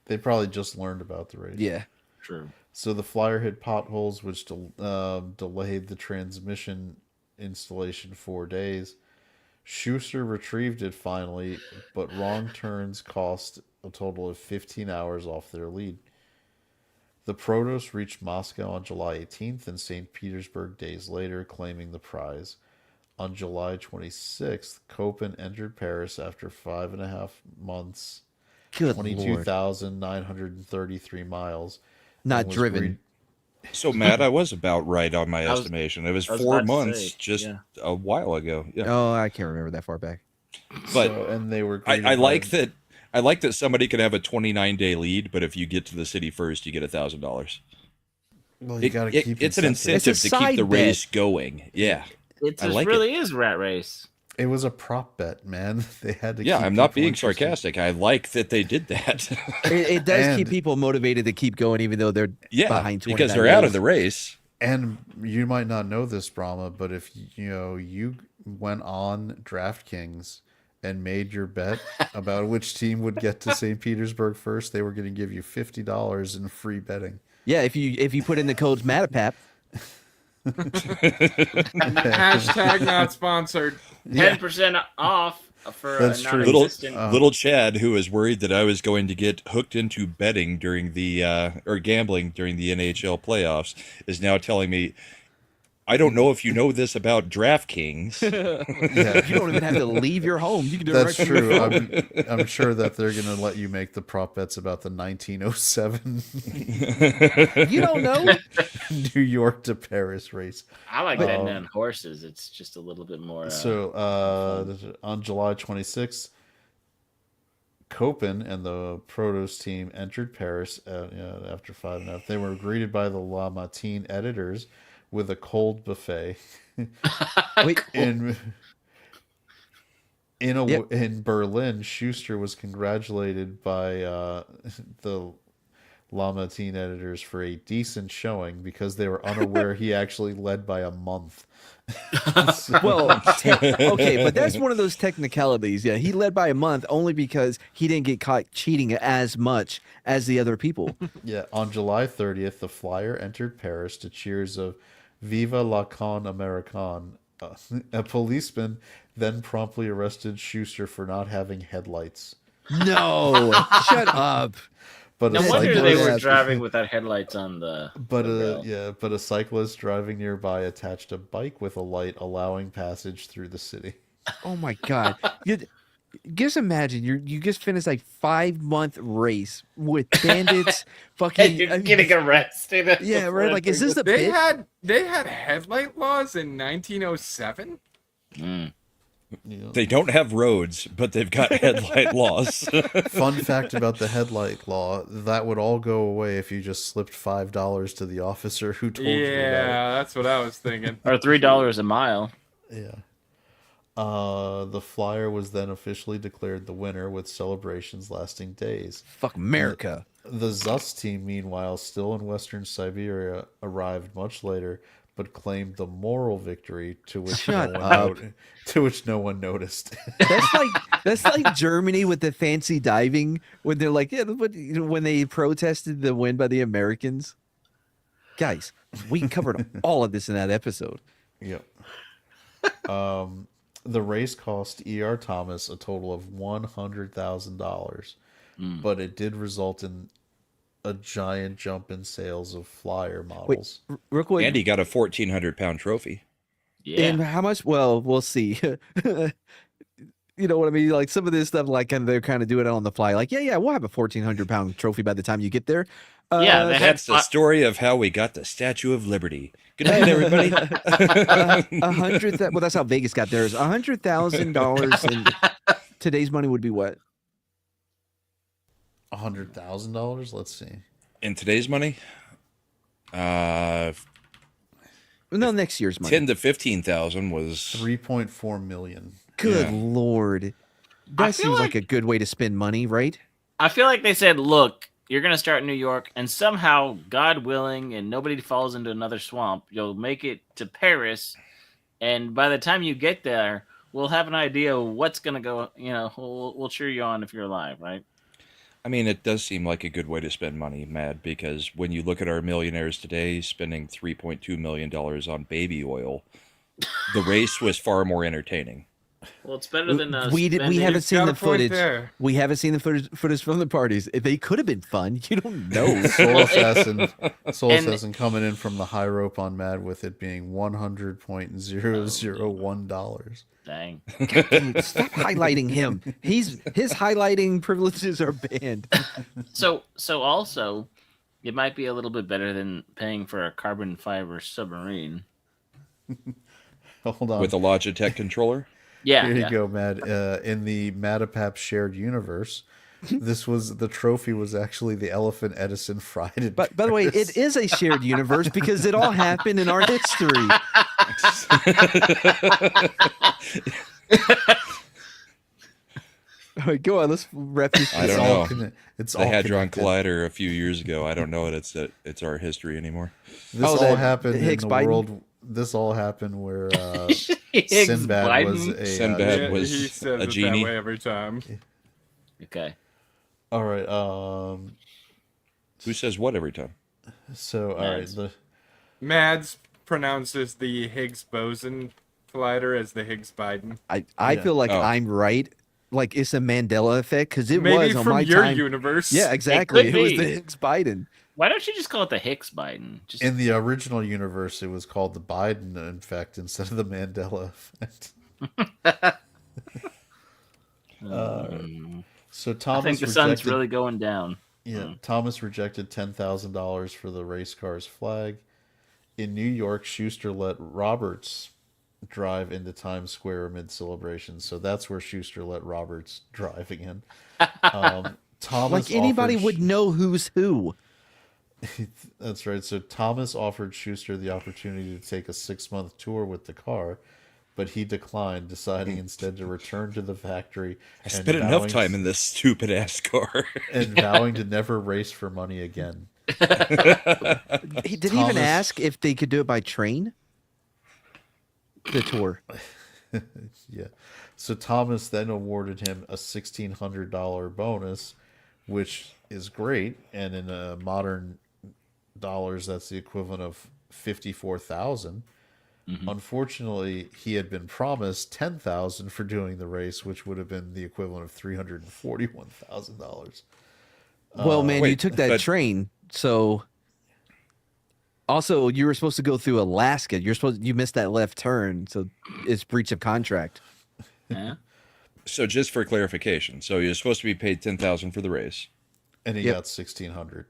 they probably just learned about the race. Yeah, true. So the flyer hit potholes, which delayed the transmission installation 4 days. Schuster retrieved it finally, but wrong turns cost a total of 15 hours off their lead. The Protos reached Moscow on July 18th and St. Petersburg days later, claiming the prize. On July 26th, Copen entered Paris after 5.5 months, Good 22,933 miles. Not driven. So, Matt, I was about right on my estimation. It was 4 months a while ago. Yeah. Oh, I can't remember that far back. But and they were. I like that. I like that somebody can have a 29-day lead, but if you get to the city first, you get $1,000. Well, you gotta keep. It's an incentive to keep the race going. Yeah. It really is rat race. It was a prop bet, man. They had to. Yeah, keep I'm not people being interested. sarcastic. I like that they did that. It does keep people motivated to keep going, even though they're behind 29 because they're out of the race. And you might not know this, Brahma, but if you went on DraftKings and made your bet about which team would get to St. Petersburg first, they were going to give you $50 in free betting. Yeah, if you put in the codes MADePAP. Hashtag not sponsored. 10% off for That's a true. non-existent. Little Chad, who was worried that I was going to get hooked into betting during the or gambling during the NHL playoffs, is now telling me, I don't know if you know this about DraftKings. Yeah. You don't even have to leave your home. You can do That's it right from your true. phone. I'm sure that they're going to let you make the prop bets about the 1907 You don't know. New York to Paris race. I like betting on horses. It's just a little bit more. On July 26th, Copen and the Protos team entered Paris after 5.5. They were greeted by the La Matin editors with a cold buffet. Wait, in Berlin, Schuster was congratulated by the La Matin editors for a decent showing because they were unaware he actually led by a month. Well, okay, but that's one of those technicalities. Yeah, he led by a month only because he didn't get caught cheating as much as the other people. Yeah, on July 30th, the Flyer entered Paris to cheers of "Viva la con American." A policeman then promptly arrested Schuster for not having headlights. No, shut up. But no a wonder cyclist, they were driving without headlights on the. But a cyclist driving nearby attached a bike with a light, allowing passage through the city. Oh my God! Just imagine you just finished a 5-month race with bandits, fucking You're getting arrested. Yeah, right. Like, is this a They bit? had headlight laws in 1907. They don't have roads, but they've got headlight laws. Fun fact about the headlight law: that would all go away if you just slipped $5 to the officer who told you about it. Yeah, that's what I was thinking. Or $3 a mile. Yeah. The Flyer was then officially declared the winner with celebrations lasting days. Fuck America. The Zust team, meanwhile, still in Western Siberia, arrived much later, but claimed the moral victory to which no one noticed. That's like Germany with the fancy diving when they're like, yeah, but, when they protested the win by the Americans. Guys, we covered all of this in that episode. Yep. The race cost E.R. Thomas a total of $100,000, but it did result in a giant jump in sales of Flyer models. Wait, real quick. And he got a 1,400-pound trophy. Yeah. And how much? Well, we'll see. You know what I mean? Like some of this stuff, like, and they're kind of doing it on the fly. Like, yeah, we'll have a 1,400-pound trophy by the time you get there. That's the story of how we got the Statue of Liberty. Good night, everybody. Well, that's how Vegas got theirs. $100,000 in today's money would be what? $100,000. Let's see. In today's money, No, next year's money. 10 to 15,000 was $3.4 million. Good Lord, that seems like a good way to spend money, right? I feel like they said, look, you're going to start in New York, and somehow, God willing, and nobody falls into another swamp, you'll make it to Paris, and by the time you get there, we'll have an idea of what's going to go, we'll cheer you on if you're alive, right? I mean, it does seem like a good way to spend money, Mad, because when you look at our millionaires today spending $3.2 million on baby oil, the race was far more entertaining. Well, it's better than we haven't seen the footage. There. We haven't seen the footage from the parties. They could have been fun. You don't know. Soul Assassin coming in from the high rope on Mad with it being $100.001. Dang. Stop highlighting him. His highlighting privileges are banned. So also, it might be a little bit better than paying for a carbon fiber submarine. Hold on. With a Logitech controller? Yeah. Here you go, Mad. In the MADePAP shared universe, the trophy was actually the elephant Edison fried in But by the way, it is a shared universe because it all happened in our history. All right, go on. Let's wrap this. I don't know. It's the all Hadron connected. Collider a few years ago. I don't know that it's our history anymore. This all happened in the world. This all happened where Sinbad was he says a it genie. that way every time. Okay. All right. Who says what every time? So all right. Mads pronounces the Higgs boson Collider as the Higgs Biden. I Yeah. feel like Oh. I'm right. Like it's a Mandela effect because it Maybe was on from my your time. universe. Yeah, exactly. could It was be. the Higgs Biden. Why don't you just call it the Hicks Biden? Just In the original universe, it was called the Biden effect instead of the Mandela effect. So Thomas I think the rejected, sun's really going down. Yeah, Thomas rejected $10,000 for the race car's flag. In New York, Schuster let Roberts drive into Times Square amid celebrations. So that's where Schuster let Roberts drive again. Thomas Like anybody offered- would know who's who. That's right. So Thomas offered Schuster the opportunity to take a 6-month tour with the car, but he declined, deciding instead to return to the factory. I spent enough time in this stupid ass car. And vowing to never race for money again. Did he even Thomas- ask if they could do it by train? The tour. Yeah. So Thomas then awarded him a $1,600 bonus, which is great. And in modern dollars, that's the equivalent of $54,000. Unfortunately, he had been promised $10,000 for doing the race, which would have been the equivalent of $341,000. Well, man, you wait, took that but- train, so. Also, you were supposed to go through Alaska. You missed that left turn, so it's breach of contract. Yeah. So just for clarification, so you're supposed to be paid $10,000 for the race, And he Yep. got $1,600.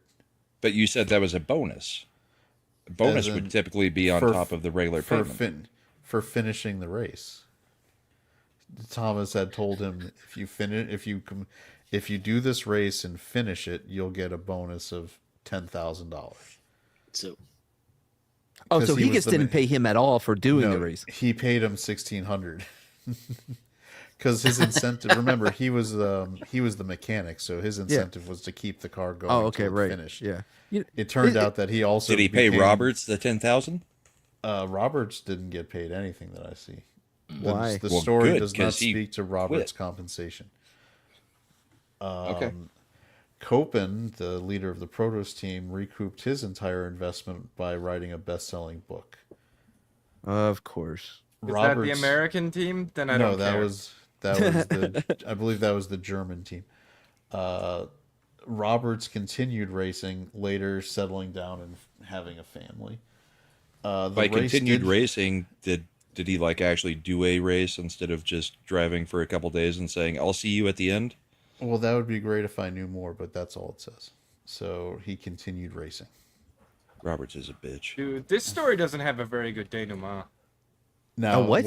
but you said that was a bonus. A bonus As in would typically be on for- top of the regular for payment. for finishing the race. Thomas had told him if you do this race and finish it, you'll get a bonus of $10,000. So Oh, 'Cause so he was Higgins the didn't ma- pay him at all for doing No, the race. he paid him $1,600 because his incentive. Remember, he was the mechanic, so his incentive was to keep the car going. Oh, okay, till it right. Finished. Yeah. It turned out that he also Did he pay became- Roberts the $10,000? Roberts didn't get paid anything that I see. Why? The Well, story good, does not 'cause he speak to Roberts' quit. compensation. Okay. Copen, the leader of the Protos team, recouped his entire investment by writing a best-selling book. Of course. Is that the American team? Then I no, don't that care. was the I believe that was the German team. Roberts continued racing, later settling down and having a family. The By race continued did- racing, did he like actually do a race instead of just driving for a couple days and saying, "I'll see you at the end"? Well, that would be great if I knew more, but that's all it says. So he continued racing. Roberts is a bitch. Dude, this story doesn't have a very good denouement. Now, what?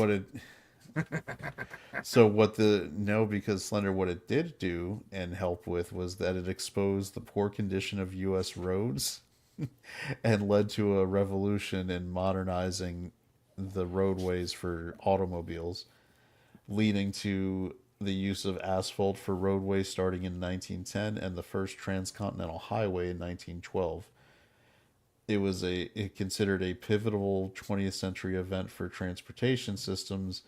Because Slender, what it did do and help with was that it exposed the poor condition of U.S. roads and led to a revolution in modernizing the roadways for automobiles, leading to the use of asphalt for roadways starting in 1910 and the first transcontinental highway in 1912. It considered a pivotal 20th century event for transportation systems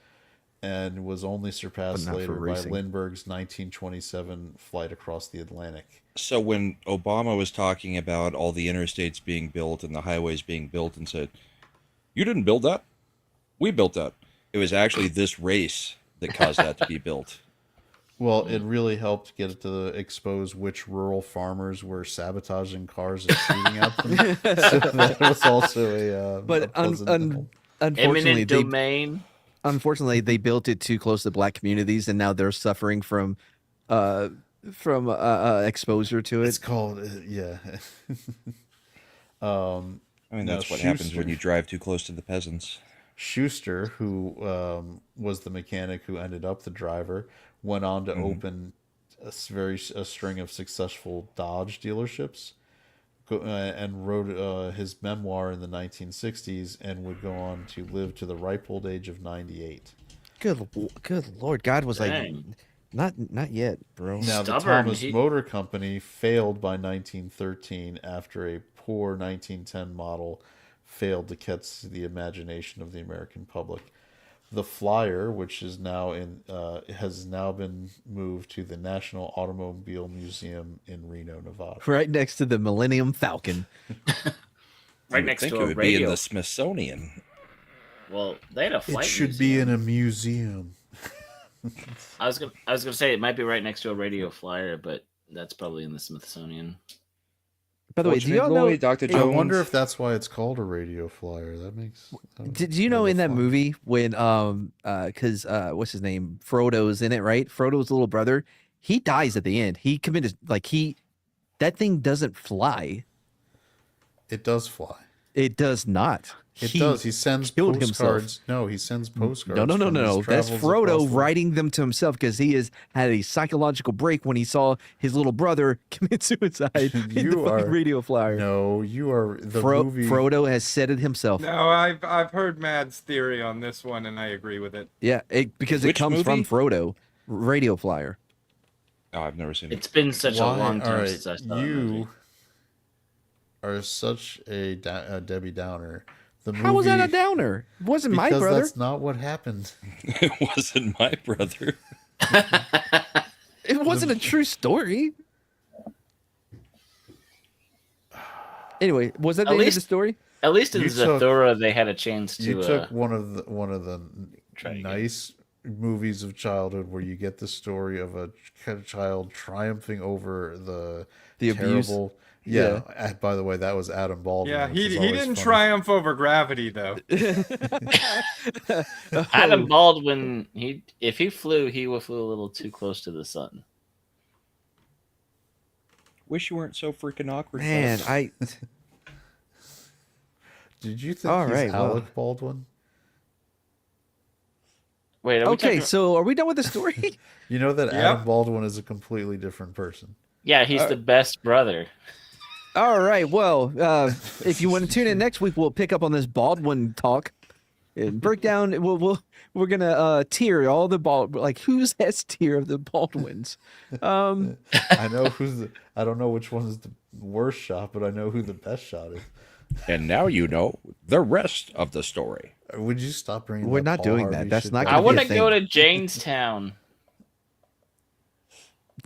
and was only surpassed But not for later by racing. Lindbergh's 1927 flight across the Atlantic. So when Obama was talking about all the interstates being built and the highways being built and said, "You didn't build that. We built that." It was actually this race that caused that to be built. Well, it really helped get it to expose which rural farmers were sabotaging cars and shooting at them. So that was also a But pleasant help. unfortunately, eminent domain. unfortunately, they built it too close to black communities, and now they're suffering from exposure to It's it. called yeah. I mean, Now, that's what happens when Schuster- you drive too close to the peasants. Schuster, who was the mechanic who ended up the driver, went on to open a string of successful Dodge dealerships, and wrote his memoir in the 1960s, and would go on to live to the ripe old age of 98. Good Lord, God was Dang. like, not yet, bro. Now, the Stubborn, Thomas he- Motor Company failed by 1913 after a poor 1910 model failed to catch the imagination of the American public. The Flyer, which is now has now been moved to the National Automobile Museum in Reno, Nevada. Right next to the Millennium Falcon. You Right would next think to it a would be in radio. the Smithsonian. Well, they had a It flight. should be in a museum. I was gonna say it might be right next to a radio flyer, but that's probably in the Smithsonian. By the way, do y'all know? Dr. I Jones? wonder if that's why it's called a radio flyer. That makes. Did you know in that movie when because what's his name, Frodo's in it, right? Frodo's little brother, he dies at the end. He committed that thing doesn't fly. It does fly. It does not. It does. He sends killed postcards. himself. No, he sends postcards. No. from his That's travels Frodo across the- writing them to himself because he had a psychological break when he saw his little brother commit suicide in the fucking radio flyer. No, you are the movie. Frodo has said it himself. No, I've heard Mad's theory on this one, and I agree with it. Yeah, because it Which comes from movie? Frodo, radio flyer. Oh, I've never seen it. It's been such a Why? long time All right, since I saw that movie. you are such a Debbie Downer. The movie, How was that a downer? It wasn't my because brother. that's not what happened. It wasn't my brother. It wasn't a true story. Anyway, was that the end of the story? At least in You took- Zathura, they had a chance to. You took one of the Try nice movies of childhood where you get the story of a child triumphing over the abuse. terrible. Yeah. By the way, that was Adam Baldwin. Yeah, which he is always didn't funny. triumph over gravity though. Adam Baldwin, if he flew, he would flew a little too close to the sun. Wish you weren't so freaking awkward. Man, fellas. Did you think All he's right, well. Alec Baldwin? Wait, are we Okay, talking- so are we done with the story? You know that Yep. Adam Baldwin is a completely different person. Yeah, he's the best brother. All right. Well, if you want to tune in next week, we'll pick up on this Baldwin talk and break down. We're gonna tier all the who's S tier of the Baldwins. I know I don't know which one is the worst shot, but I know who the best shot is. And now you know the rest of the story. Would you stop bringing? We're up not Paul doing Harvey that. That's shit not back? I gonna want be a to go thing. to Janestown.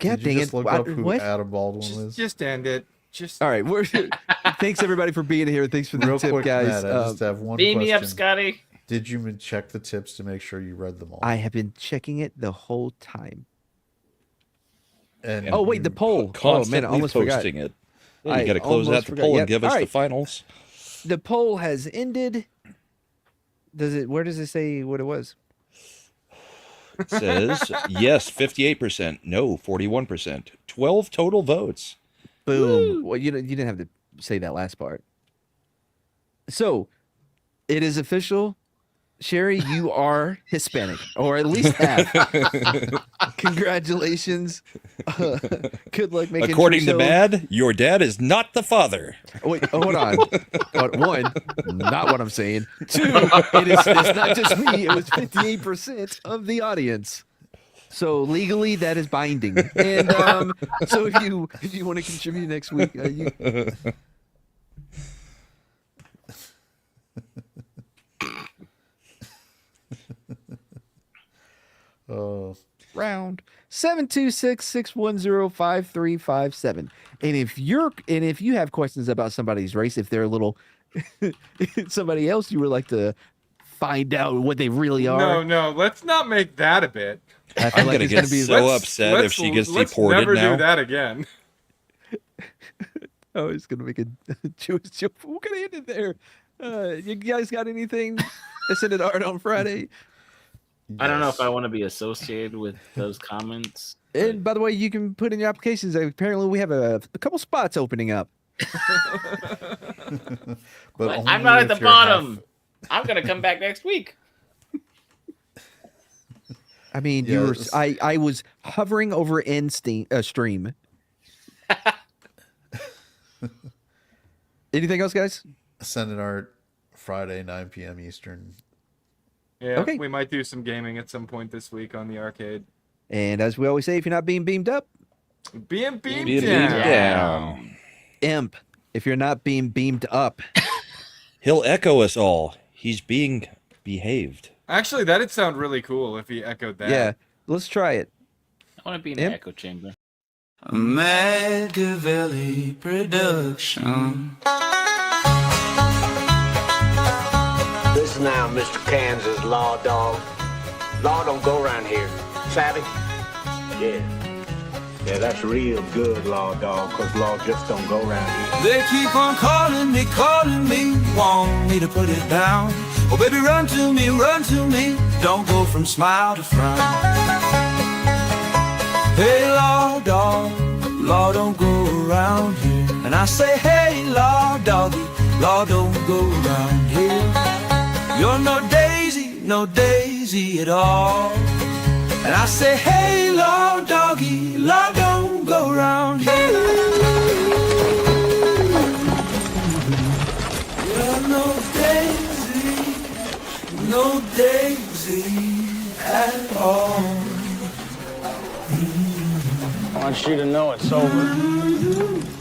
God Did you dang just it! look up who What? Adam Baldwin is? Just end it. Just All right. Thanks everybody for being here. Thanks for the Real tip, quick, guys. Matt, I just have one Beam question. me up, Scotty. Did you check the tips to make sure you read them all? I have been checking it the whole time. And Oh wait, the poll. Oh man, Constantly I almost forgot. posting it. Yeah, I you got to close almost out the forgot. poll Yep. and give us All the right. finals. The poll has ended. Where does it say what it was? It says yes, 58%. No, 41%. 12 total votes. Boom. Well, you didn't have to say that last part. So, it is official. Sherry, you are Hispanic, or at least half. Congratulations. Good luck making. According to Trousseau- Mad, your dad is not the father. Wait, hold on. One, not what I'm saying. Two, it's not just me. It was 58% of the audience. So legally, that is binding. And so if you want to contribute next week, you. Round 726-610-5357. And if you have questions about somebody's race, if they're a little somebody else you would like to find out what they really are. No, let's not make that a bit. I feel I'm like gonna it's get gonna be so upset if she gets let's deported never now. do that again. Oh, it's gonna make a Jewish joke. We're gonna end it there. You guys got anything to send it art on Friday? I don't know if I want to be associated with those comments. And by the way, you can put in your applications. Apparently, we have a couple spots opening up. But I'm only not at if the you're bottom. I'm gonna come back next week. I mean, Yes. I was hovering over stream. Anything else, guys? Send an art Friday, 9 p.m. Eastern. Yeah, Okay. we might do some gaming at some point this week on the arcade. And as we always say, if you're not being beamed up, Being beamed Being down. beamed down. imp. If you're not being beamed up, He'll echo us all. He's being behaved. Actually, that'd sound really cool if he echoed that. yeah, let's try it. I want to be in Yep. the echo chamber. MADePAP production. This Listen now, Mr. Kansas Law Dog. Law don't go around here. Savvy? Yeah. Yeah, that's real good, Law Dog, because law just don't go around here. They keep on calling me, want me to put it down. Oh, baby, run to me, don't go from smile to frown. Hey, law dog, law don't go around here. And I say, hey, law doggy, law don't go around here. You're no daisy at all. And I say, hey, law doggy, law don't go around here. You're no daisy at all. I want you to know it's over.